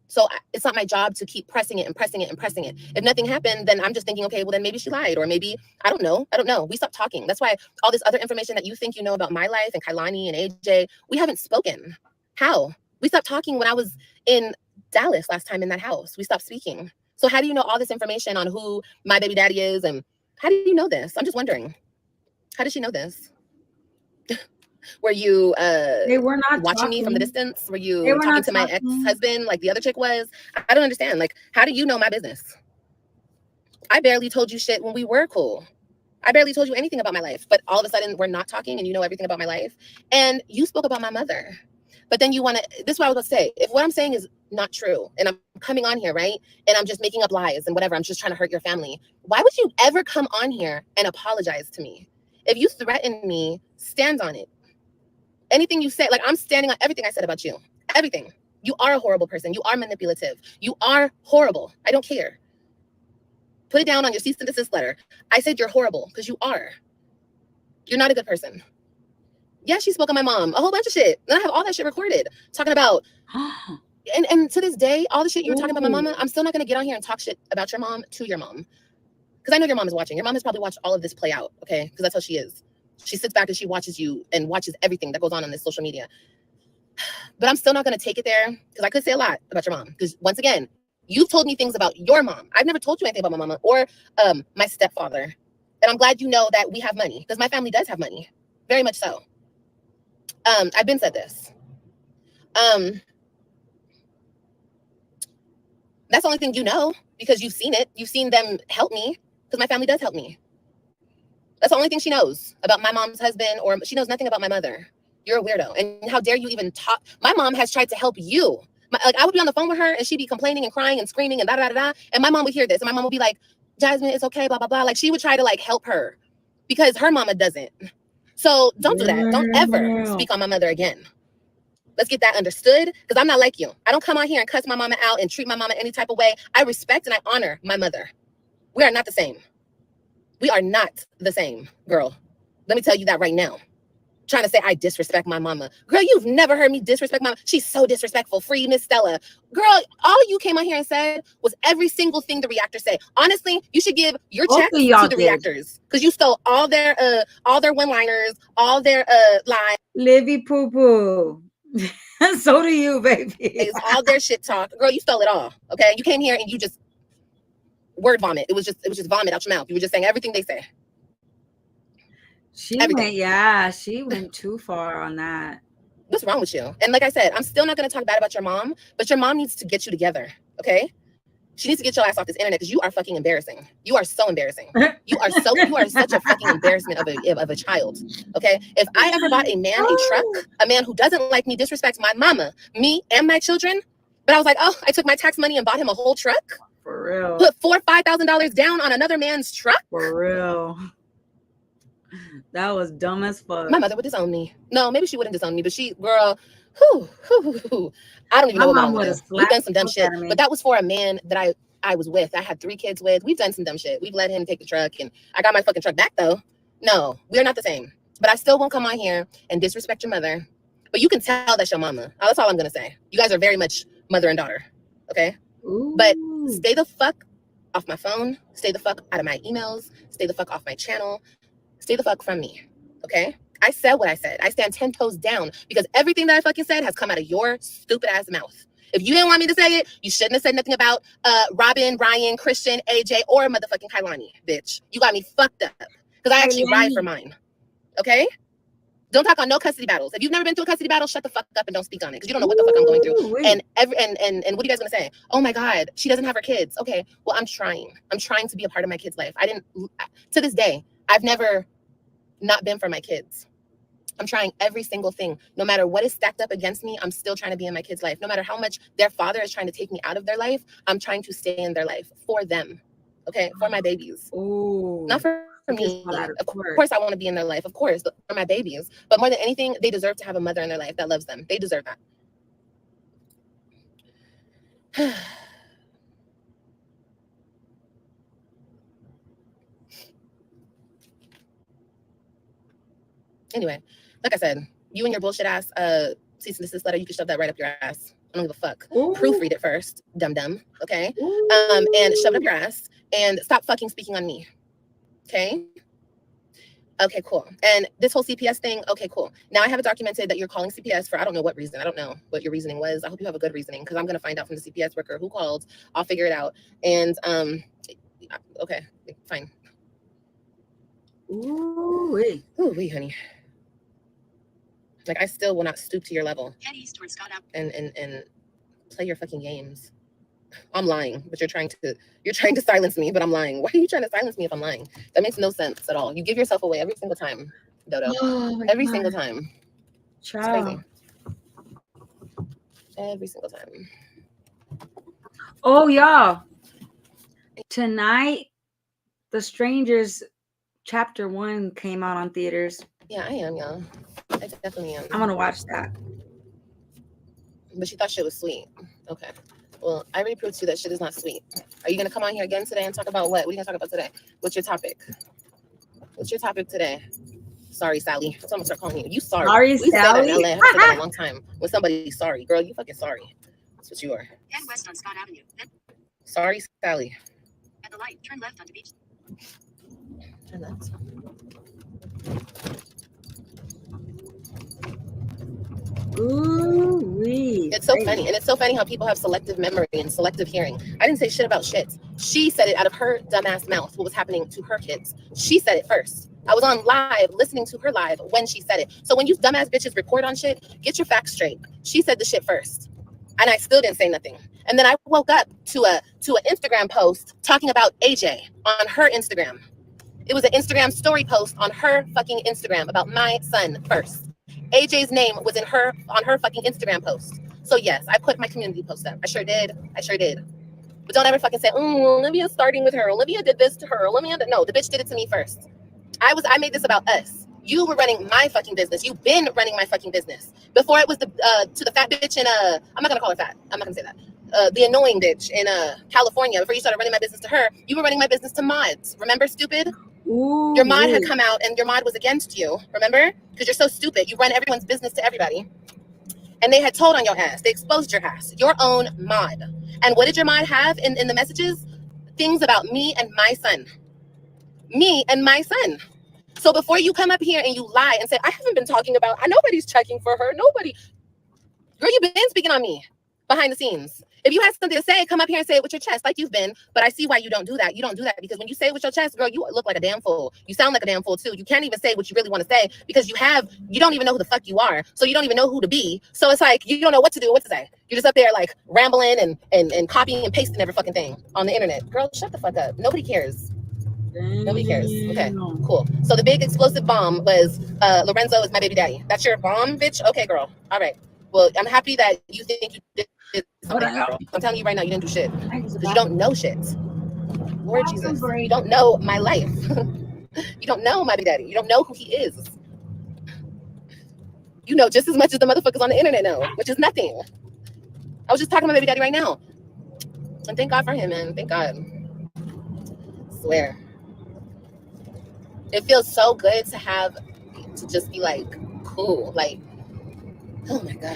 So it's not my job to keep pressing it and pressing it and pressing it. If nothing happened, then I'm just thinking, okay, well then maybe she lied, or maybe, I don't know. We stopped talking. That's why all this other information that you think you know about my life and Kailani and AJ, we haven't spoken. How? We stopped talking when I was in Dallas last time in that house. We stopped speaking. So how do you know all this information on who my baby daddy is? And how do you know this? I'm just wondering. How did she know this? Were you they were not watching talking. me from the distance? Were you talking to my ex-husband like the other chick was? I don't understand. Like, how do you know my business? I barely told you shit when we were cool. I barely told you anything about my life. But all of a sudden, we're not talking and you know everything about my life. And you spoke about my mother. But then you want to, this is what I was going to say. If what I'm saying is not true and I'm coming on here, right? And I'm just making up lies and whatever, I'm just trying to hurt your family. Why would you ever come on here and apologize to me? If you threaten me, stand on it. Anything you say, like I'm standing on everything I said about you. Everything. You are a horrible person. You are manipulative. You are horrible. I don't care. Put it down on your cease and desist letter. I said you're horrible because you are. You're not a good person. Yeah, she spoke on my mom, a whole bunch of shit. And I have all that shit recorded, talking about, and to this day, all the shit you were talking about my mama, I'm still not going to get on here and talk shit about your mom to your mom. Because I know your mom is watching. Your mom has probably watched all of this play out, okay? Because that's how she is. She sits back and she watches you and watches everything that goes on this social media. But I'm still not going to take it there because I could say a lot about your mom. Because once again, you've told me things about your mom. I've never told you anything about my mama or my stepfather. And I'm glad you know that we have money because my family does have money. Very much so. I've been said this. That's the only thing you know because you've seen it. You've seen them help me because my family does help me. That's the only thing she knows about my mom's husband, or she knows nothing about my mother. You're a weirdo. And how dare you even talk? My mom has tried to help you. Like I would be on the phone with her and she'd be complaining and crying and screaming and da da da da. And my mom would hear this and my mom would be like, Jasmine, it's okay, blah, blah, blah. Like she would try to like help her because her mama doesn't. So don't do that. Don't ever speak on my mother again. Let's get that understood because I'm not like you. I don't come on here and cuss my mama out and treat my mama any type of way. I respect and I honor my mother. We are not the same. We are not the same, girl. Let me tell you that right now. Trying to say I disrespect my mama. Girl, you've never heard me disrespect my mama. She's so disrespectful. Free Miss Stella. Girl, all you came on here and said was every single thing the reactors say. Honestly, you should give your checks to the reactors because you stole all their one-liners, all their lines. Livy poo poo. So do you, baby. It's all their shit talk. Girl, you stole it all. Okay, you came here and you just word vomit. It was just vomit out your mouth. You were just saying everything they say. She went too far on that. What's wrong with you? And like I said, I'm still not going to talk bad about your mom, but your mom needs to get you together, okay? She needs to get your ass off this internet because you are fucking embarrassing. You are so embarrassing. You are such a fucking embarrassment of a child, okay? If I ever bought a man a truck, a man who doesn't like me, disrespects my mama, me, and my children, but I was like, oh, I took my tax money and bought him a whole truck? For real. Put $4,000 or $5,000 down on another man's truck? For real. That was dumb as fuck. My mother would disown me. No, maybe she wouldn't disown me, but she, girl, I don't even know what mom would have. We've done some dumb shit, but that was for a man that I was with. I had 3 kids with. We've done some dumb shit. We've let him take the truck, and I got my fucking truck back though. No, we're not the same. But I still won't come on here and disrespect your mother. But you can tell that's your mama. That's all I'm gonna say. You guys are very much mother and daughter, okay? Ooh. But stay the fuck off my phone. Stay the fuck out of my emails. Stay the fuck off my channel. Stay the fuck from me. Okay? I said what I said. I stand 10 toes down because everything that I fucking said has come out of your stupid ass mouth. If you didn't want me to say it, you shouldn't have said nothing about Robin, Ryan, Christian, AJ, or motherfucking Kailani, bitch. You got me fucked up because I actually ride for mine. Okay? Don't talk on no custody battles. If you've never been through a custody battle, shut the fuck up and don't speak on it because you don't know what the fuck I'm going through. And what are you guys gonna say? Oh my God, she doesn't have her kids. Okay, well I'm trying. I'm trying to be a part of my kid's life. To this day, I've never not been for my kids. I'm trying every single thing. No matter what is stacked up against me, I'm still trying to be in my kid's life. No matter how much their father is trying to take me out of their life, I'm trying to stay in their life for them. Okay, for my babies. Ooh. Not for me. Of course I want to be in their life. Of course, for my babies. But more than anything, they deserve to have a mother in their life that loves them. They deserve that. Anyway, like I said, you and your bullshit ass cease and desist letter, you can shove that right up your ass. I don't give a fuck. Ooh. Proofread it first, dum-dum, okay? Ooh. And shove it up your ass and stop fucking speaking on me, okay? Okay, cool. And this whole CPS thing, okay, cool. Now I have it documented that you're calling CPS for I don't know what reason. I don't know what your reasoning was. I hope you have a good reasoning because I'm going to find out from the CPS worker who called. I'll figure it out. And, okay, fine. Ooh, Ooh, honey. Like I still will not stoop to your level and play your fucking games. I'm lying, but you're trying to silence me, but I'm lying. Why are you trying to silence me if I'm lying? That makes no sense at all. You give yourself away every single time, Dodo. Every single time. It's crazy. Every single time. Oh, y'all. Tonight, The Strangers Chapter 1 came out on theaters. Yeah, I am, y'all. I definitely am. I'm gonna watch that. But she thought shit was sweet. Okay. Well, I already proved to you that shit is not sweet. Are you gonna come on here again today and talk about what? What are you gonna talk about today? What's your topic? What's your topic today? Sorry, Sally. That's what I'm gonna start calling you. You sorry. Sorry, we Sally. said that in LA. I haven't said that in a long time. When somebody's sorry, girl, you fucking sorry. That's what you are. Head west on Scott Avenue. Then Sorry, Sally. at the light, turn left onto Beach. Turn left. Ooh-wee. It's so funny. And it's so funny how people have selective memory and selective hearing. I didn't say shit about shit. She said it out of her dumbass mouth, what was happening to her kids. She said it first. I was on live listening to her live when she said it. So when you dumbass bitches report on shit, get your facts straight. She said the shit first. And I still didn't say nothing. And then I woke up to an Instagram post talking about AJ on her Instagram. It was an Instagram story post on her fucking Instagram about my son first. AJ's name was on her fucking Instagram post. So yes, I put my community post up. I sure did. But don't ever fucking say, Olivia's starting with her. Olivia did this to her. No, the bitch did it to me first. I made this about us. You were running my fucking business. You've been running my fucking business. Before it was to the fat bitch in I'm not gonna call her fat. I'm not gonna say that. The annoying bitch in California. Before you started running my business to her, you were running my business to mods. Remember, stupid? Ooh, your mod had come out and your mod was against you. Remember? Because you're so stupid. You run everyone's business to everybody. And they had told on your ass. They exposed your ass. Your own mod. And what did your mod have in the messages? Things about me and my son. Me and my son. So before you come up here and you lie and say, I haven't been talking about, nobody's checking for her. Nobody. Girl, you've been speaking on me behind the scenes. If you have something to say, come up here and say it with your chest like you've been. But I see why you don't do that. You don't do that because when you say it with your chest, girl, you look like a damn fool. You sound like a damn fool too. You can't even say what you really want to say because you don't even know who the fuck you are. So you don't even know who to be. So it's like, you don't know what to do or what to say. You're just up there like rambling and copying and pasting every fucking thing on the internet. Girl, shut the fuck up. Nobody cares. Nobody cares. Okay, cool. So the big explosive bomb was Lorenzo is my baby daddy. That's your bomb, bitch? Okay, girl. All right. Well, I'm happy that you think you did something, girl. I'm telling you right now, you didn't do shit. Because you don't know shit. Lord Jesus. You don't know my life. You don't know my baby daddy. You don't know who he is. You know just as much as the motherfuckers on the internet know, which is nothing. I was just talking to my baby daddy right now. And thank God for him, man. Thank God. I swear. It feels so good to just be like, cool. Like, oh my God.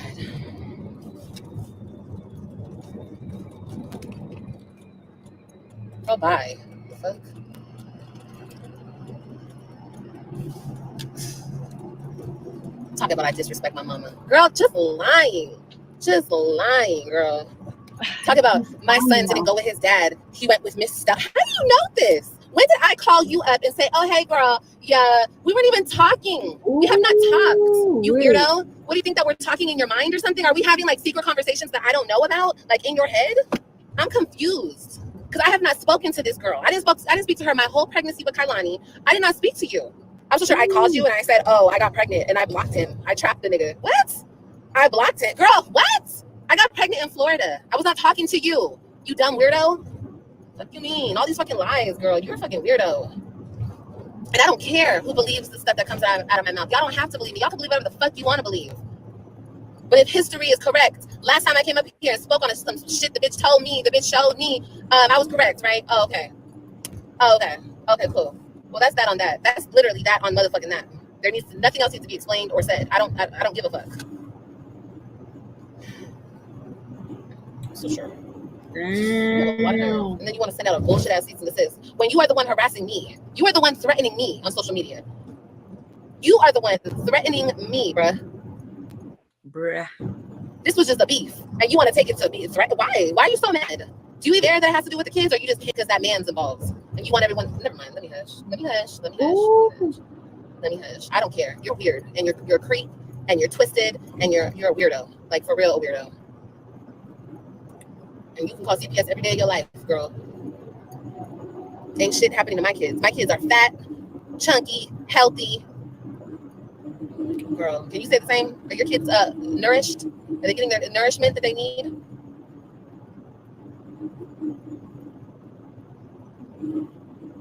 Girl, bye. The fuck? Talking about I disrespect my mama. Girl, just lying. Just lying, girl. Talk about my son didn't go with his dad. He went with Miss Stuff. How do you know this? When did I call you up and say, oh, hey, girl, yeah, we weren't even talking. We have not talked. You weirdo. What do you think, that we're talking in your mind or something? Are we having like secret conversations that I don't know about, like in your head? I'm confused because I have not spoken to this girl. I didn't speak to her my whole pregnancy with Kailani. I did not speak to you. I'm so sure I called you and I said, oh, I got pregnant, and I blocked him. I trapped the nigga. What? I blocked it. Girl, what? I got pregnant in Florida. I was not talking to you. You dumb weirdo. What do you mean? All these fucking lies, girl. You're a fucking weirdo. And I don't care who believes the stuff that comes out of my mouth. Y'all don't have to believe me. Y'all can believe whatever the fuck you want to believe. But if history is correct, last time I came up here and spoke on some shit the bitch told me, the bitch showed me, I was correct, right? Oh, okay. Oh, okay. Okay, cool. Well, that's that on that. That's literally that on motherfucking that. Nothing else needs to be explained or said. I don't give a fuck. So sure. And then you want to send out a bullshit ass cease and desist when you are the one harassing me. You are the one threatening me on social media. You are the one threatening me, bruh. This was just a beef, and you want to take it to a beef, right? Why? Why are you so mad? Do you care that it has to do with the kids, or you just because that man's involved and you want everyone? Never mind. Let me hush. Let me hush. Let me hush. Let me hush. I don't care. You're weird, and you're a creep, and you're twisted, and you're a weirdo, like for real, a weirdo. And you can call CPS every day of your life, girl. Ain't shit happening to my kids. My kids are fat, chunky, healthy. Girl, can you say the same? Are your kids nourished? Are they getting their nourishment that they need?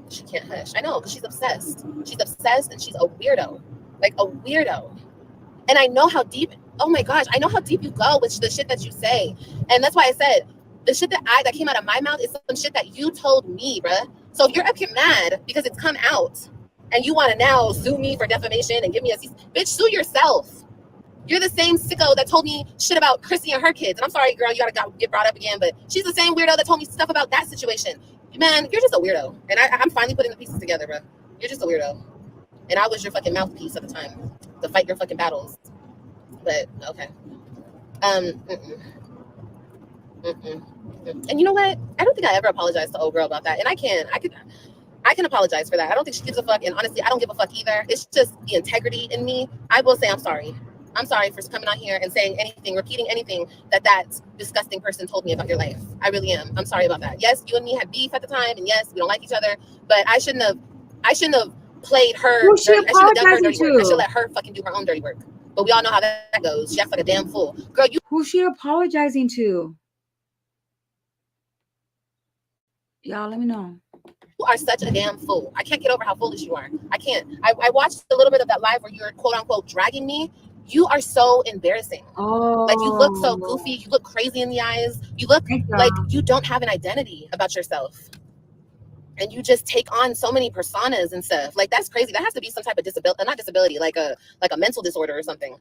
She can't hush. I know, because she's obsessed. She's obsessed, and she's a weirdo. Like a weirdo. And I know how deep, oh my gosh, I know how deep you go with the shit that you say. And that's why I said, the shit that came out of my mouth is some shit that you told me, bruh. So if you're up here mad because it's come out and you want to now sue me for defamation and give me a cease, bitch, sue yourself. You're the same sicko that told me shit about Chrissy and her kids. And I'm sorry, girl, you gotta get brought up again, but she's the same weirdo that told me stuff about that situation. Man, you're just a weirdo. And I'm finally putting the pieces together, bruh. You're just a weirdo. And I was your fucking mouthpiece at the time to fight your fucking battles. But, okay. And you know what? I don't think I ever apologized to old girl about that. And I can apologize for that. I don't think she gives a fuck. And honestly, I don't give a fuck either. It's just the integrity in me. I will say I'm sorry. I'm sorry for coming on here and saying anything, repeating anything that disgusting person told me about your life. I really am. I'm sorry about that. Yes, you and me had beef at the time, and yes, we don't like each other. But I shouldn't have played her. I shouldn't have done her dirty work. I should let her fucking do her own dirty work. But we all know how that goes. She acts like a damn fool. Girl, who's she apologizing to? Y'all, let me know. You are such a damn fool. I can't get over how foolish you are. I can't. I watched a little bit of that live where you're quote unquote dragging me. You are so embarrassing. Oh, like you look so goofy. You look crazy in the eyes. You look like you don't have an identity about yourself. And you just take on so many personas and stuff. Like that's crazy. That has to be some type of disability, not disability, like a mental disorder or something.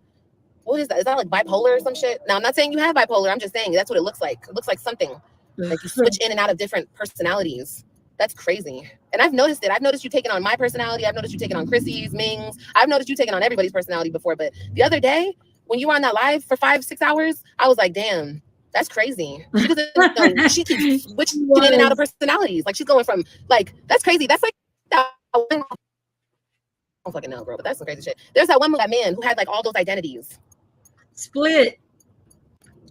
What is that? Is that like bipolar or some shit? Now I'm not saying you have bipolar. I'm just saying that's what it looks like. It looks like something. Like you switch in and out of different personalities. That's crazy. And I've noticed it. I've noticed you taking on my personality. I've noticed you taking on Chrissy's, Ming's. I've noticed you taking on everybody's personality before. But the other day, when you were on that live for 5-6 hours, I was like, damn, that's crazy. She doesn't know. She keeps switching in and out of personalities. Like she's going from like, that's crazy. That's like that one. I don't fucking know, bro, but that's some crazy shit. There's that man who had like all those identities. Split.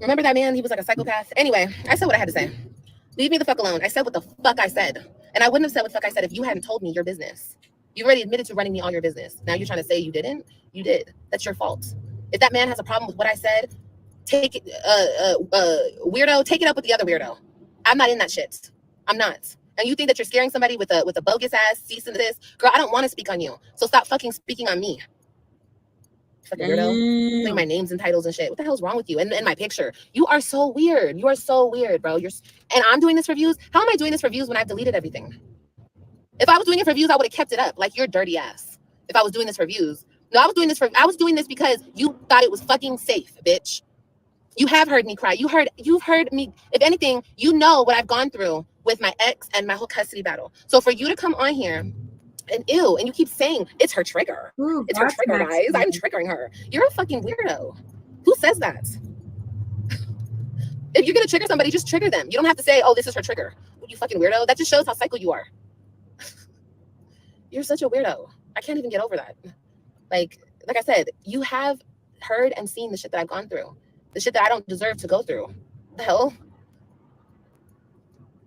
Remember that man? He was like a psychopath. Anyway, I said what I had to say. Leave me the fuck alone. I said what the fuck I said. And I wouldn't have said what the fuck I said if you hadn't told me your business. You already admitted to running me all your business. Now you're trying to say you didn't? You did. That's your fault. If that man has a problem with what I said, take it, weirdo, take it up with the other weirdo. I'm not in that shit. I'm not. And you think that you're scaring somebody with a bogus ass cease and desist? Girl, I don't want to speak on you. So stop fucking speaking on me. Fucking weirdo. Putting my names and titles and shit. What the hell's wrong with you? And my picture. You are so weird. You are so weird, bro. And I'm doing this for views. How am I doing this for views when I've deleted everything? If I was doing it for views, I would have kept it up. Like your dirty ass. If I was doing this for views. No, I was doing this because you thought it was fucking safe, bitch. You have heard me cry. You've heard me. If anything, you know what I've gone through with my ex and my whole custody battle. So for you to come on here and ew, and you keep saying it's her trigger. Ooh, It's her that's trigger, guys. nasty. I'm triggering her. You're a fucking weirdo. Who says that? If you're gonna trigger somebody, just trigger them. You don't have to say, oh, this is her trigger. You fucking weirdo. That just shows how psycho you are. You're such a weirdo. I can't even get over that. Like I said, you have heard and seen the shit that I've gone through. The shit that I don't deserve to go through. What the hell?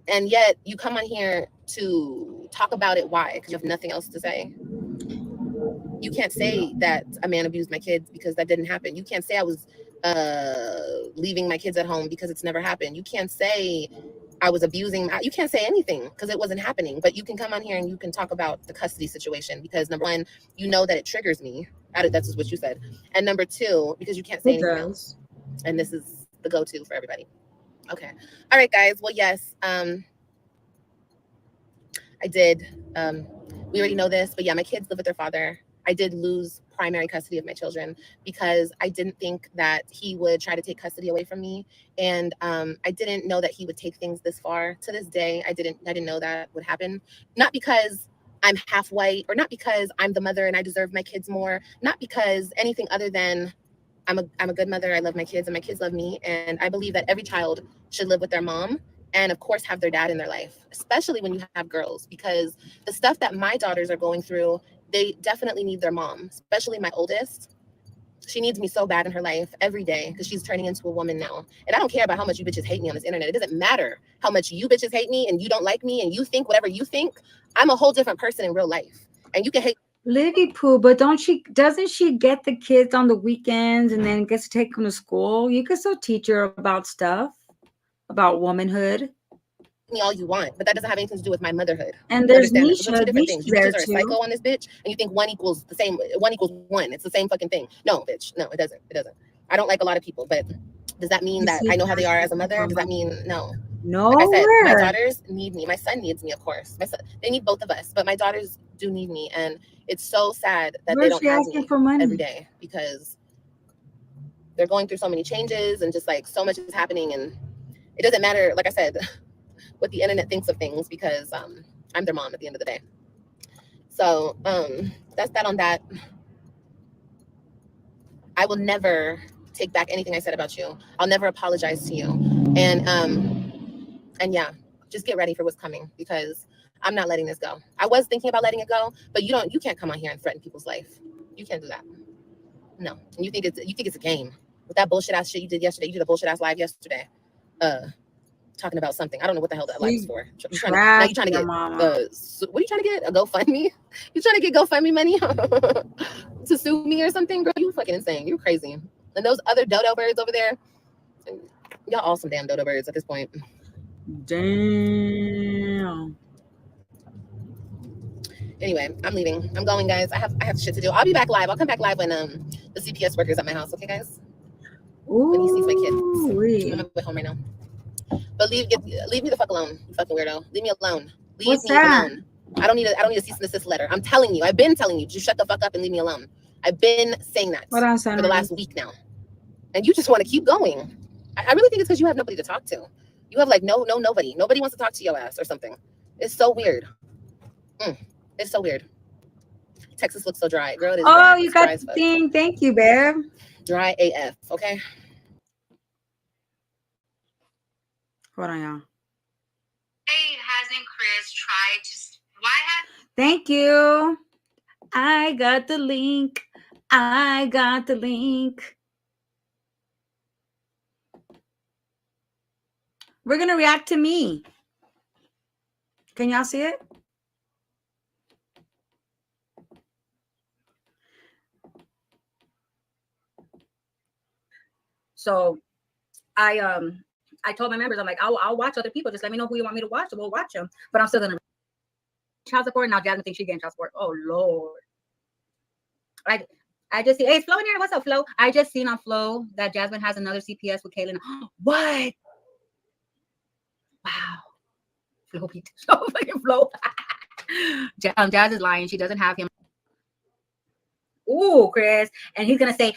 And yet you come on here to talk about it. Why? Because you have nothing else to say. You can't say that a man abused my kids because that didn't happen. You can't say I was leaving my kids at home because it's never happened. You can't say I was abusing. You can't say anything because it wasn't happening. But you can come on here and you can talk about the custody situation because number one, you know that it triggers me. That's just what you said. And number two, because you can't say anything else. And this is the go-to for everybody. Okay. All right, guys. Well, yes. I did. We already know this, but yeah, my kids live with their father. I did lose primary custody of my children because I didn't think that he would try to take custody away from me. And I didn't know that he would take things this far. To this day, I didn't know that would happen. Not because I'm half white or not because I'm the mother and I deserve my kids more. Not because anything other than I'm a good mother. I love my kids and my kids love me. And I believe that every child should live with their mom and of course have their dad in their life, especially when you have girls, because the stuff that my daughters are going through, they definitely need their mom, especially my oldest. She needs me so bad in her life every day because she's turning into a woman now. And I don't care about how much you bitches hate me on this internet. It doesn't matter how much you bitches hate me and you don't like me and you think whatever you think. I'm a whole different person in real life. And you can hate Liddy Poo, but doesn't she get the kids on the weekends and then gets to take them to school? You can still teach her about stuff, about womanhood. me all you want, but that doesn't have anything to do with my motherhood. And there's Understand that? Those are Nisha. two different Nisha's things. You there bitches are too. a psycho on this bitch, and you think one equals the same. 1 equals 1. It's the same fucking thing. No, bitch. No, it doesn't. It doesn't. I don't like a lot of people, but does that mean that I know how they are as a mother? Does that mean no? No. Like I said, my daughters need me. My son needs me, of course. My son, they need both of us, but my daughters do need me, and it's so sad that they don't have me every day because they're going through so many changes and just like so much is happening, and it doesn't matter. Like I said, what the internet thinks of things because I'm their mom at the end of the day. So that's that on that. I will never take back anything I said about you. I'll never apologize to you. And yeah, just get ready for what's coming because I'm not letting this go. I was thinking about letting it go, but you can't come on here and threaten people's life. You can't do that. No. And you think it's a game. With that bullshit ass shit you did yesterday, you did a bullshit ass live yesterday. Talking about something. I don't know what the hell that live is for. You're trying to get what are you trying to get? A GoFundMe? You trying to get GoFundMe money to sue me or something? Girl, you fucking insane. You're crazy. And those other dodo birds over there, y'all all some damn dodo birds at this point. Damn. Anyway, I'm leaving. I'm going, guys. I have shit to do. I'll be back live. I'll come back live when the CPS worker's at my house. Okay, guys? When he sees my kids. I'm on my way home right now. But leave me the fuck alone, you fucking weirdo. Leave me alone. Leave me alone. I don't need a cease and desist letter. I'm telling you. I've been telling you. Just shut the fuck up and leave me alone. I've been saying that for the last week now. And you just want to keep going. I really think it's because you have nobody to talk to. You have like nobody. Nobody wants to talk to your ass or something. It's so weird. It's so weird. Texas looks so dry. Girl, it is dry. You got the thing. Thank you, babe. Dry AF, okay? Hold on, y'all. Why hasn't Chris tried to? Thank you. I got the link. We're gonna react to me. Can y'all see it? So I told my members, I'm like, I'll watch other people. Just let me know who you want me to watch, and we'll watch them. But I'm still gonna child support. Now Jasmine thinks she's getting child support. Oh Lord. I just see, hey, Flo in here. What's up, Flo? I just seen on Flo that Jasmine has another CPS with Kaylin. What? Wow. Flo, fucking Flo. Jazz is lying. She doesn't have him. Ooh, Chris. And he's gonna say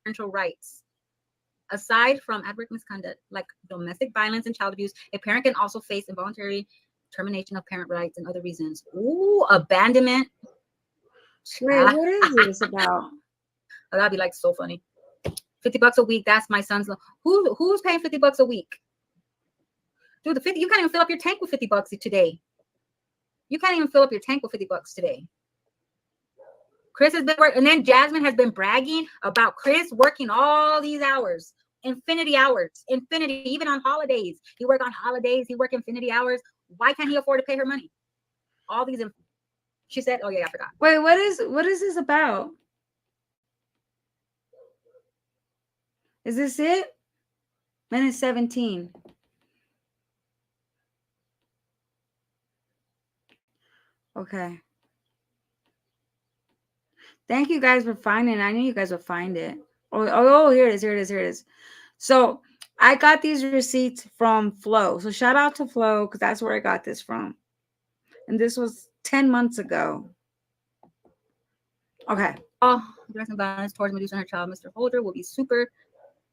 parental rights. Aside from adverse misconduct like domestic violence and child abuse, a parent can also face involuntary termination of parent rights and other reasons. Ooh, abandonment. Wait, what is this about? Oh, that'd be like so funny. $50 a week. That's my son's. Who's paying $50 a week? Dude, the 50. You can't even fill up your tank with $50 today. You can't even fill up your tank with $50 today. Chris has been working, and then Jasmine has been bragging about Chris working all these hours, infinity hours, infinity, even on holidays. He work on holidays, he work infinity hours. Why can't he afford to pay her money? All these, she said, oh yeah, I forgot. Wait, what is this about? Is this it? Minute 17. Okay. Thank you guys for finding it. I knew you guys would find it. Oh, here it is. So I got these receipts from Flo. So shout out to Flo because that's where I got this from. And this was 10 months ago. Okay. Oh, domestic violence towards Medusa and her child, Mr. Holder, will be super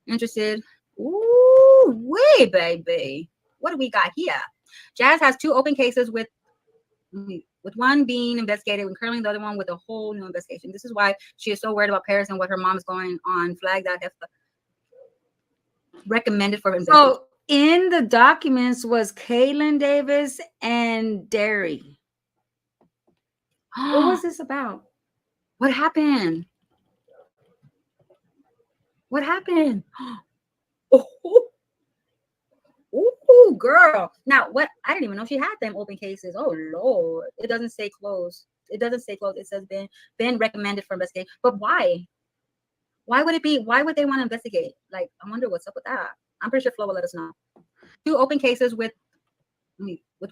interested. Ooh, way, baby. What do we got here? Jazz has 2 open cases with one being investigated and currently the other one with a whole new investigation. This is why she is so worried about Paris and what her mom is going on. Flag that HEFA recommended for investigation. So in the documents was Kaylin Davis and Derry. What was this about? What happened? What happened? Ooh, girl. Now, what? I didn't even know she had them open cases. Oh, Lord. It doesn't say closed. It doesn't say closed. It says been recommended for investigation. But why? Why would it be? Why would they want to investigate? Like, I wonder what's up with that. I'm pretty sure Flo will let us know. 2 open cases with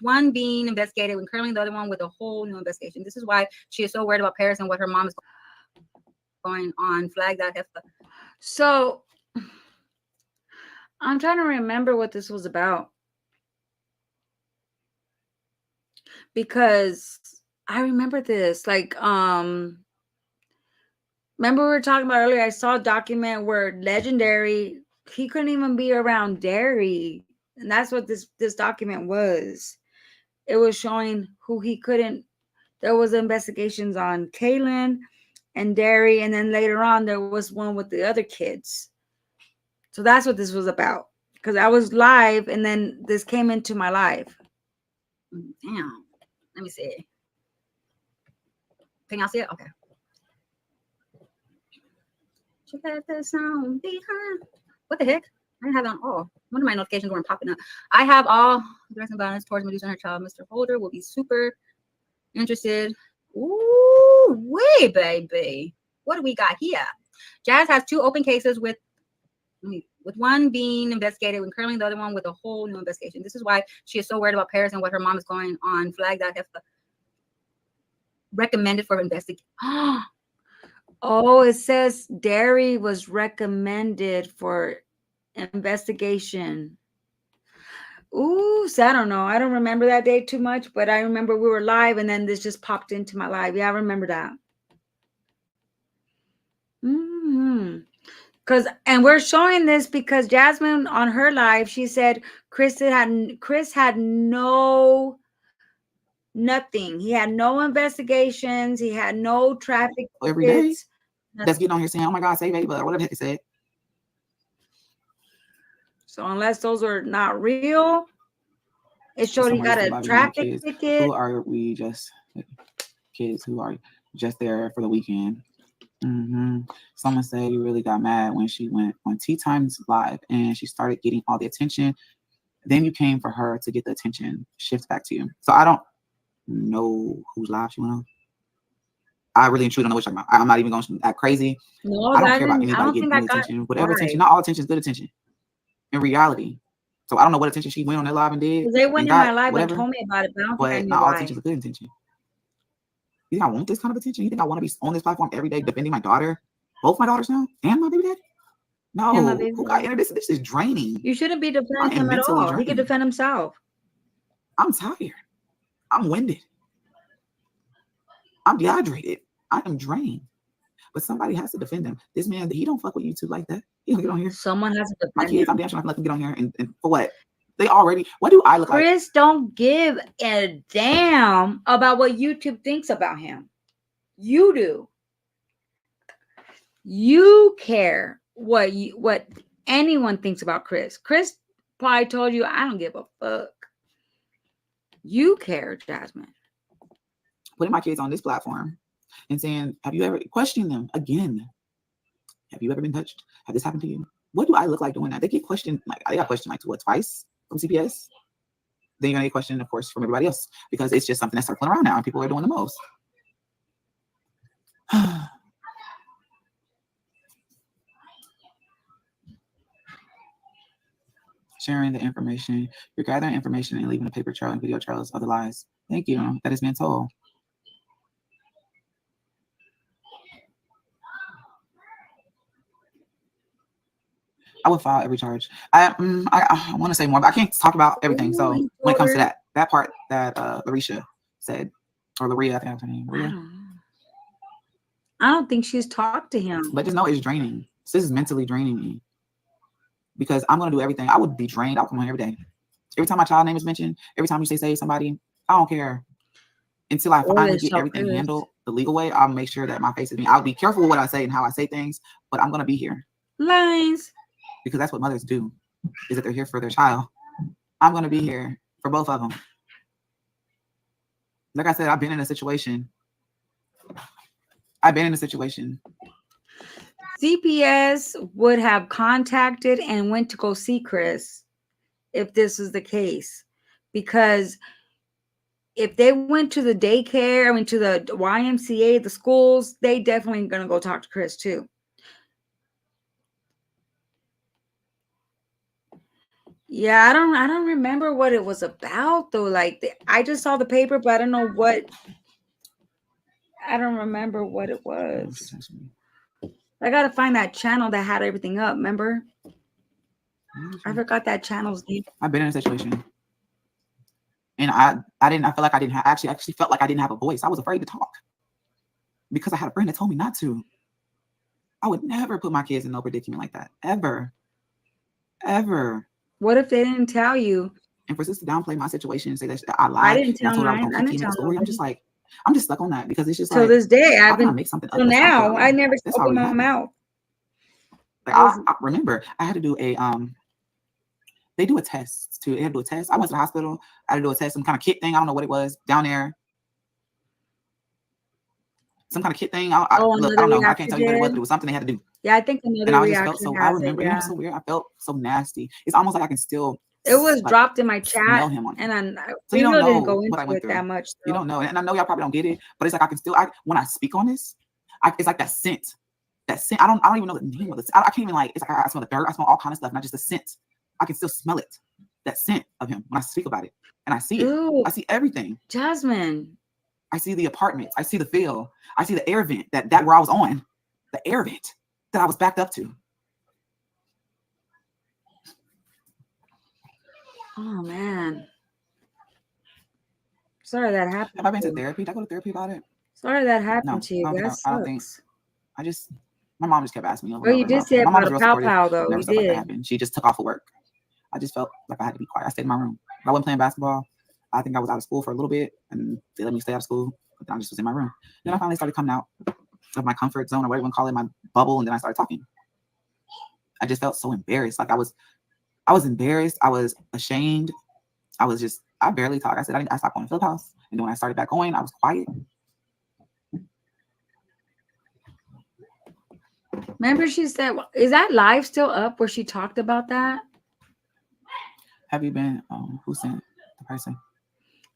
one being investigated and currently the other one with a whole new investigation. This is why she is so worried about Paris and what her mom is going on. Flag that HEFA. So I'm trying to remember what this was about. Because I remember this. Like, remember we were talking about earlier, I saw a document where Legendary, he couldn't even be around Derry. And that's what this document was. It was showing who he couldn't. There was investigations on Kaylin and Derry. And then later on, there was one with the other kids. So that's what this was about. Because I was live and then this came into my live. Damn. Let me see. Can y'all see it? Okay. What the heck? I didn't have it on all. One of my notifications weren't popping up. I have all domestic violence towards Medusa and her child. Mr. Holder will be super interested. Ooh, way, baby. What do we got here? Jazz has 2 open cases with one being investigated and currently the other one with a whole new investigation. This is why she is so worried about Paris and what her mom is going on. Flag that HEFA recommended for investigation. Oh, it says Derry was recommended for investigation. Ooh, so I don't know. I don't remember that day too much, but I remember we were live and then this just popped into my live. Yeah, I remember that. And we're showing this because Jasmine on her live, she said Chris had nothing. He had no investigations. He had no traffic every day. That's getting on here saying, "Oh my God, save Ava," or whatever the heck they said. So unless those are not real, it showed he got a traffic ticket. Who are we? Just kids who are just there for the weekend. Someone said you really got mad when she went on Tea Times Live and she started getting all the attention. Then you came for her to get the attention shift back to you. So I don't know whose live she went on. I really and truly don't know what you're talking about. I'm not even going to act crazy. No, I don't care about anybody getting any attention. Whatever attention, not all attention is good attention in reality. So I don't know what attention she went on that live and did. They went in my live and told me about it, but not all attention is good attention. You think I want this kind of attention? You think I want to be on this platform every day defending my daughter? Both my daughters now? And my baby daddy? No. Who got into this? This is draining. You shouldn't be defending him at all. He can defend himself. I'm tired. I'm winded. I'm dehydrated. I am drained. but somebody has to defend him. This man, he don't fuck with YouTube like that. He don't get on here. Someone has to defend My kids, him. I'm damn sure not gonna let them get on here and for what? They already, what do I look like? Chris don't give a damn about what YouTube thinks about him. You do. You care what anyone thinks about Chris. Chris probably told you, I don't give a fuck. You care, Jasmine. Putting my kids on this platform and saying, have you ever questioned them again? Have you ever been touched? Have this happened to you? What do I look like doing that? They get questioned, like I got questioned like twice from CPS. Then you're gonna get questioned, of course, from everybody else because it's just something that's circling around now and people are doing the most. Sharing the information. You're gathering information and leaving a paper trail and video trails of the lies. Thank you. That is being told. I would file every charge. I want to say more, but I can't talk about everything. So when it comes to that part that Larisha said, or Laria, I think that's her name. Laria? I don't think she's talked to him. But just know it's draining. This is mentally draining me because I'm gonna do everything. I would be drained. I'll come on every day. Every time my child name is mentioned, every time you say somebody, I don't care. Until I finally get everything handled the legal way, I'll make sure that my face is me. I'll be careful with what I say and how I say things, but I'm gonna be here. Lines. Because that's what mothers do, is that they're here for their child. I'm gonna be here for both of them. Like I said, I've been in a situation. CPS would have contacted and went to go see Chris if this was the case. Because if they went to the daycare, I mean to the YMCA, the schools, they definitely gonna go talk to Chris too. Yeah, I don't remember what it was about though. Like I just saw the paper, but I don't know what. I don't remember what it was. I gotta find that channel that had everything up. Remember? I forgot that channel's name. I've been in a situation, and I felt like I didn't have actually felt like I didn't have a voice. I was afraid to talk because I had a friend that told me not to. I would never put my kids in no predicament like that ever. What if they didn't tell you? And for sis to downplay my situation and say that I lied, I didn't tell her I was mine. going to keep the story. I'm just stuck on that because it's just till like this day. I've been make something up. Till now, I never opened my mouth. Like I remember I had to do a they do a test too. They had to do a test. I went to the hospital. I had to do a test, some kind of kit thing. I don't know what it was down there. Some kind of kit thing. I don't know. I can't tell you what it was, but it was something they had to do. Yeah, I think another reaction just felt so. I remember it was so weird. I felt so nasty. It's almost like I can still. It was dropped in my chat, and so you don't know didn't go what I into went it through. that much. You don't know, and I know y'all probably don't get it, but it's like I can still. When I speak on this, it's like that scent. That scent. I don't even know the name of it. I can't even like. It's like I smell the dirt. I smell all kind of stuff, not just the scent. I can still smell it. That scent of him when I speak about it, and I see it. I see everything. Jasmine. I see the apartments. I see the field. I see the air vent that where I was on, the air vent that I was backed up to. Oh man, sorry that happened. Have I been to therapy? Did I go to therapy about it? Sorry that happened to you. I don't think. My mom just kept asking me. Well, you did say about a pow though. You did. Like she just took off of work. I just felt like I had to be quiet. I stayed in my room. I wasn't playing basketball. I think I was out of school for a little bit, and they let me stay out of school. But then I just was in my room. Then I finally started coming out of my comfort zone, or whatever you want to call it, my bubble, and then I started talking. I just felt so embarrassed. Like I was embarrassed. I was ashamed. I barely talk. I said I stopped going to Philip House, and then when I started back going, I was quiet. Remember, she said, "Is that live still up where she talked about that?" Have you been? Who sent the person?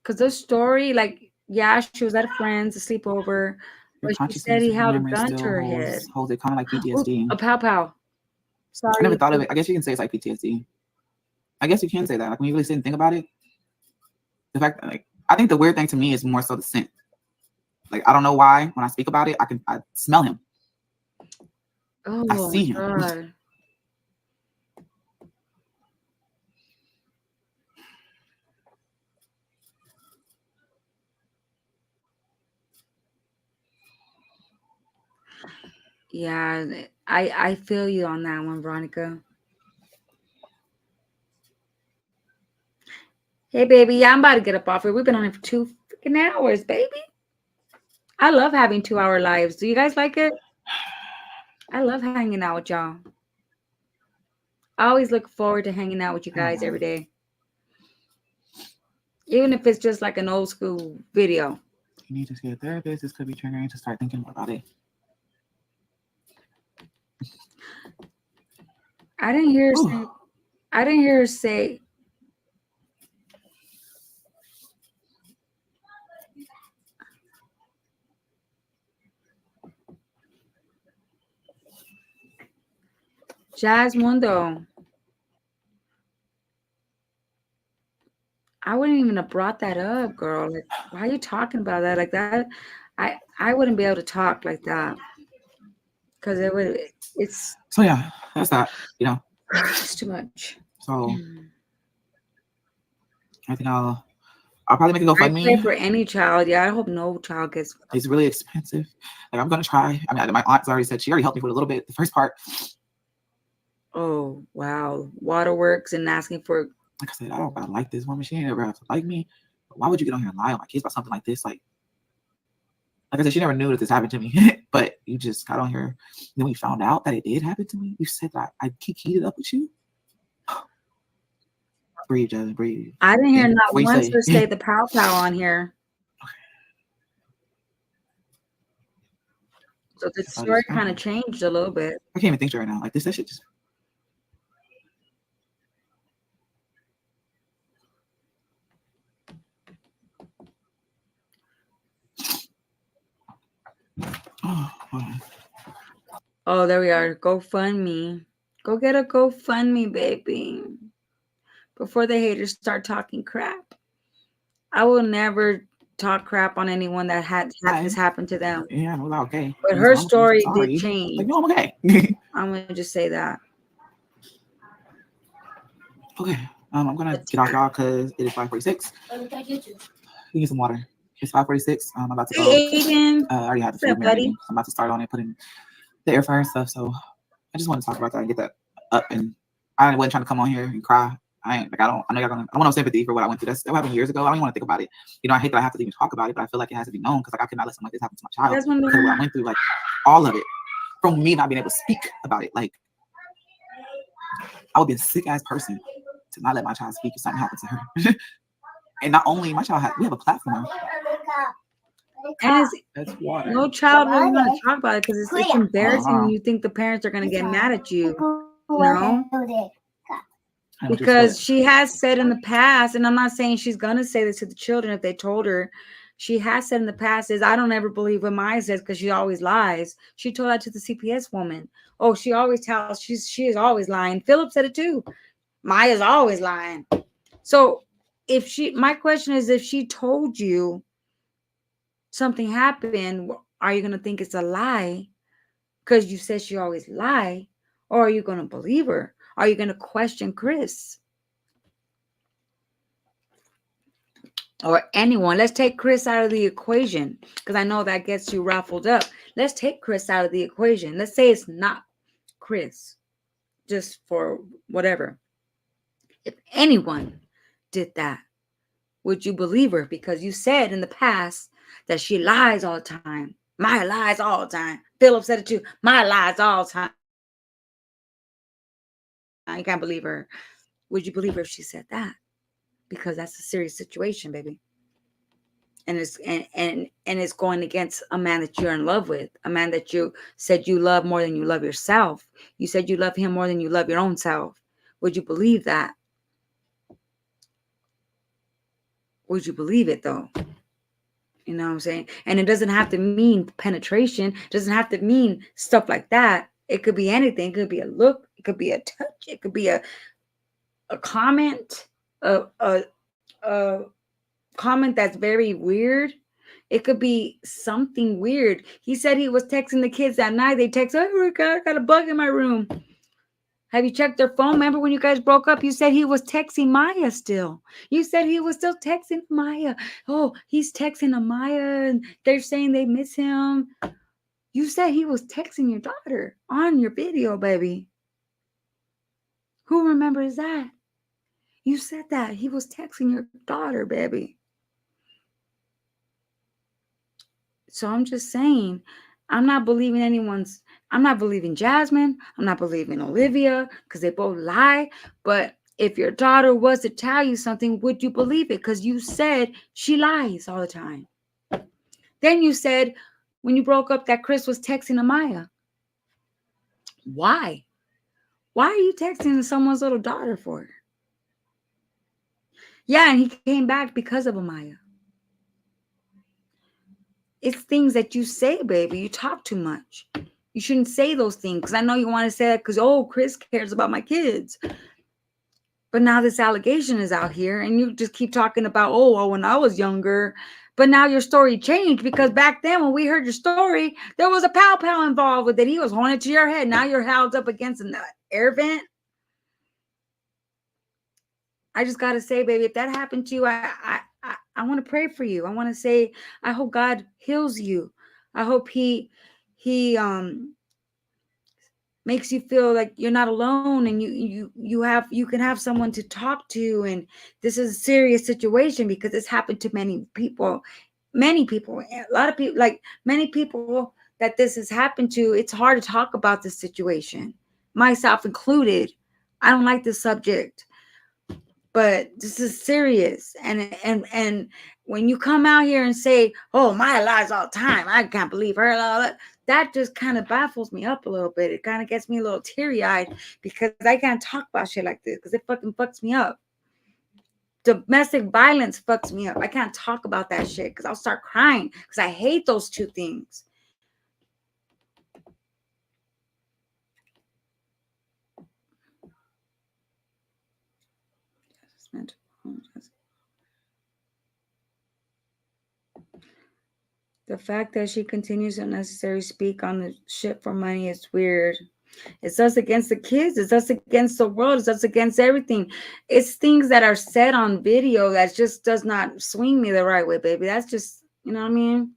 Because the story, like, yeah, she was at a friend's, a sleepover, but she said he held a gun to her head. Holds it kind of like PTSD. A pow. Sorry. I never thought of it. I guess you can say it's like PTSD. I guess you can say that. Like when you really sit and think about it, the fact that, like, I think the weird thing to me is more so the scent. Like I don't know why when I speak about it, I smell him. Oh, I see him. God. Yeah, I feel you on that one, Veronica. Hey, baby, yeah, I'm about to get up off here. We've been on here for 2 freaking hours, baby. I love having 2-hour lives. Do you guys like it? I love hanging out with y'all. I always look forward to hanging out with you guys every day. Even if it's just like an old school video. You need to see a therapist. This could be triggering to start thinking more about it. I didn't hear her say. Jazz Mundo. I wouldn't even have brought that up, girl. Like, why are you talking about that like that? I wouldn't be able to talk like that because it's So yeah, that's that. You know, it's too much. So I think I'll probably make a I pray GoFundMe. for any child. Yeah, I hope no child gets. It's really expensive. Like I'm gonna try. I mean, my aunt's already said she already helped me with a little bit. The first part. Oh wow, waterworks and asking for. Like I said, I don't like this woman. She ain't ever have to like me. But why would you get on here and lie on my kids about something like this? Like I said, she never knew that this happened to me. But you just got on here. And then when you found out that it did happen to me, you said that I heated up with you. Breathe, Jasmine, breathe. I didn't hear not once her say the pow pow on here. So the story kind of changed a little bit. I can't even think right now. Like this, that shit just. Oh, there we are. GoFundMe. Go get a GoFundMe, baby. Before the haters start talking crap. I will never talk crap on anyone that had this happen to them. Yeah, well, okay. But her story did change. Like, no, I'm okay. I'm gonna just say that. Okay. I'm gonna get off y'all because it is 5:46. You get some water. It's 5:46. I'm about to go. Aiden. I already had the food marinating. I'm about to start on it, putting the air fryer and stuff. So I just want to talk about that and get that up. And I wasn't trying to come on here and cry. I ain't like I know y'all gonna. I want no sympathy for what I went through. That happened years ago. I don't even want to think about it. You know, I hate that I have to even talk about it, but I feel like it has to be known because like I cannot let something like this happen to my child. Because of what I went through, like all of it, from me not being able to speak about it. Like I would be a sick ass person to not let my child speak if something happened to her. And not only my child, we have a platform. And that's water. No child really want to talk about it because it's embarrassing when you think the parents are going to get mad at you. You know? Because she has said in the past, and I'm not saying she's going to say this to the children if they told her, she has said in the past is, I don't ever believe what Maya says because she always lies. She told that to the CPS woman. Oh, she always tells, she is always lying. Philip said it too. Maya's always lying. So my question is, if she told you something happened, are you going to think it's a lie because you said she always lie? Or are you going to believe her? Are you going to question Chris? Or anyone? Let's take Chris out of the equation because I know that gets you ruffled up. Let's take Chris out of the equation. Let's say it's not Chris, just for whatever. If anyone did that, would you believe her? Because you said in the past that she lies all the time. Maya lies all the time. Philip said it too. Maya lies all the time. I can't believe her. Would you believe her if she said that? Because that's a serious situation, baby. And it's going against a man that you're in love with, a man that you said you love more than you love yourself. You said you love him more than you love your own self. Would you believe that? Would you believe it though? You know what I'm saying? And it doesn't have to mean penetration. It doesn't have to mean stuff like that. It could be anything. It could be a look. It could be a touch. It could be a comment. A comment that's very weird. It could be something weird. He said he was texting the kids that night. They text, oh, I got a bug in my room. Have you checked their phone? Remember when you guys broke up? You said he was texting Maya still. You said he was still texting Maya. Oh, he's texting Maya and they're saying they miss him. You said he was texting your daughter on your video, baby. Who remembers that? You said that he was texting your daughter, baby. So I'm just saying, I'm not believing Jasmine. I'm not believing Olivia because they both lie. But if your daughter was to tell you something, would you believe it? Because you said she lies all the time. Then you said when you broke up that Chris was texting Amaya. Why? Why are you texting someone's little daughter for? Yeah, and he came back because of Amaya. It's things that you say, baby. You talk too much. You shouldn't say those things because I know you want to say that because, oh, Chris cares about my kids. But now this allegation is out here and you just keep talking about, oh, when I was younger. But now your story changed because back then when we heard your story, there was a pow involved with it. He was holding it to your head. Now you're held up against an air vent. I just got to say, baby, if that happened to you, I want to pray for you. I want to say, I hope God heals you. I hope he makes you feel like you're not alone and you can have someone to talk to. And this is a serious situation because it's happened to many people, a lot of people, like many people that this has happened to. It's hard to talk about this situation, myself included. I don't like this subject. But this is serious. And when you come out here and say, oh, Maya lies all the time, I can't believe her, that just kind of baffles me up a little bit. It kind of gets me a little teary-eyed because I can't talk about shit like this because it fucking fucks me up. Domestic violence fucks me up. I can't talk about that shit because I'll start crying because I hate those two things. The fact that she continues to unnecessarily speak on the shit for money is weird. It's us against the kids. It's us against the world. It's us against everything. It's things that are said on video that just does not swing me the right way, baby. That's just, you know what I mean?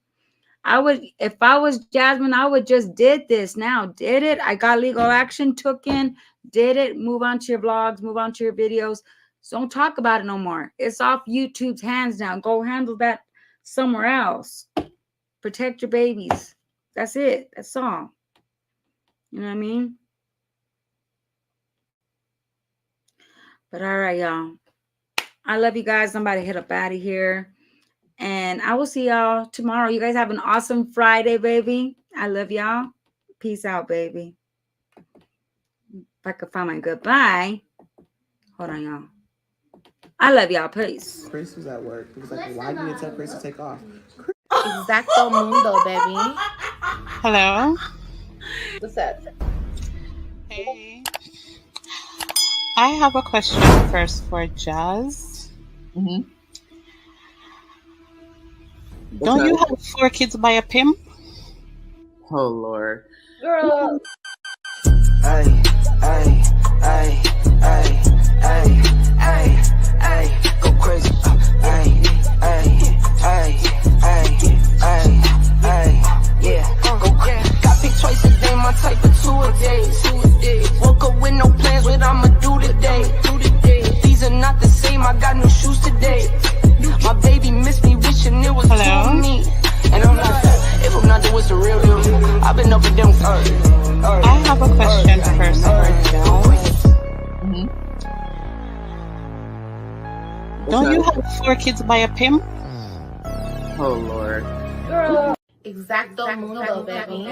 If I was Jasmine, I would just did this now. Did it. I got legal action, took in, did it. Move on to your vlogs, move on to your videos. So don't talk about it no more. It's off YouTube's hands now. Go handle that somewhere else. Protect your babies. That's it. That's all. You know what I mean? But all right, y'all. I love you guys. I'm about to hit up out of here. And I will see y'all tomorrow. You guys have an awesome Friday, baby. I love y'all. Peace out, baby. If I could find my goodbye. Hold on, y'all. I love y'all. Peace. Chris was at work. He was like, why didn't you tell Chris to take off? Exacto mundo, baby. Hello. What's that? Hey. I have a question first for Jazz. Mm-hmm. Don't you have 4 kids by a pimp? Oh, Lord. Girl. Ay, ay, ay, ay, ay, ay, ay, go crazy. Ay, ay, ay, ay, ay, ay, yeah, go crazy. Got picked twice a day, my type of 2 a day. Woke up with no plans, what I'ma do today. These are not the same, I got new shoes today. My baby missed me, wishing it was two of me. And I'm not that. If I'm not, then what's the real deal? I've been up and down. I have a question first for Jazz. Mm-hmm. Don't you have 4 kids by a pimp? Oh, Lord. Girl. Exacto mundo, baby.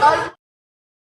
Oh,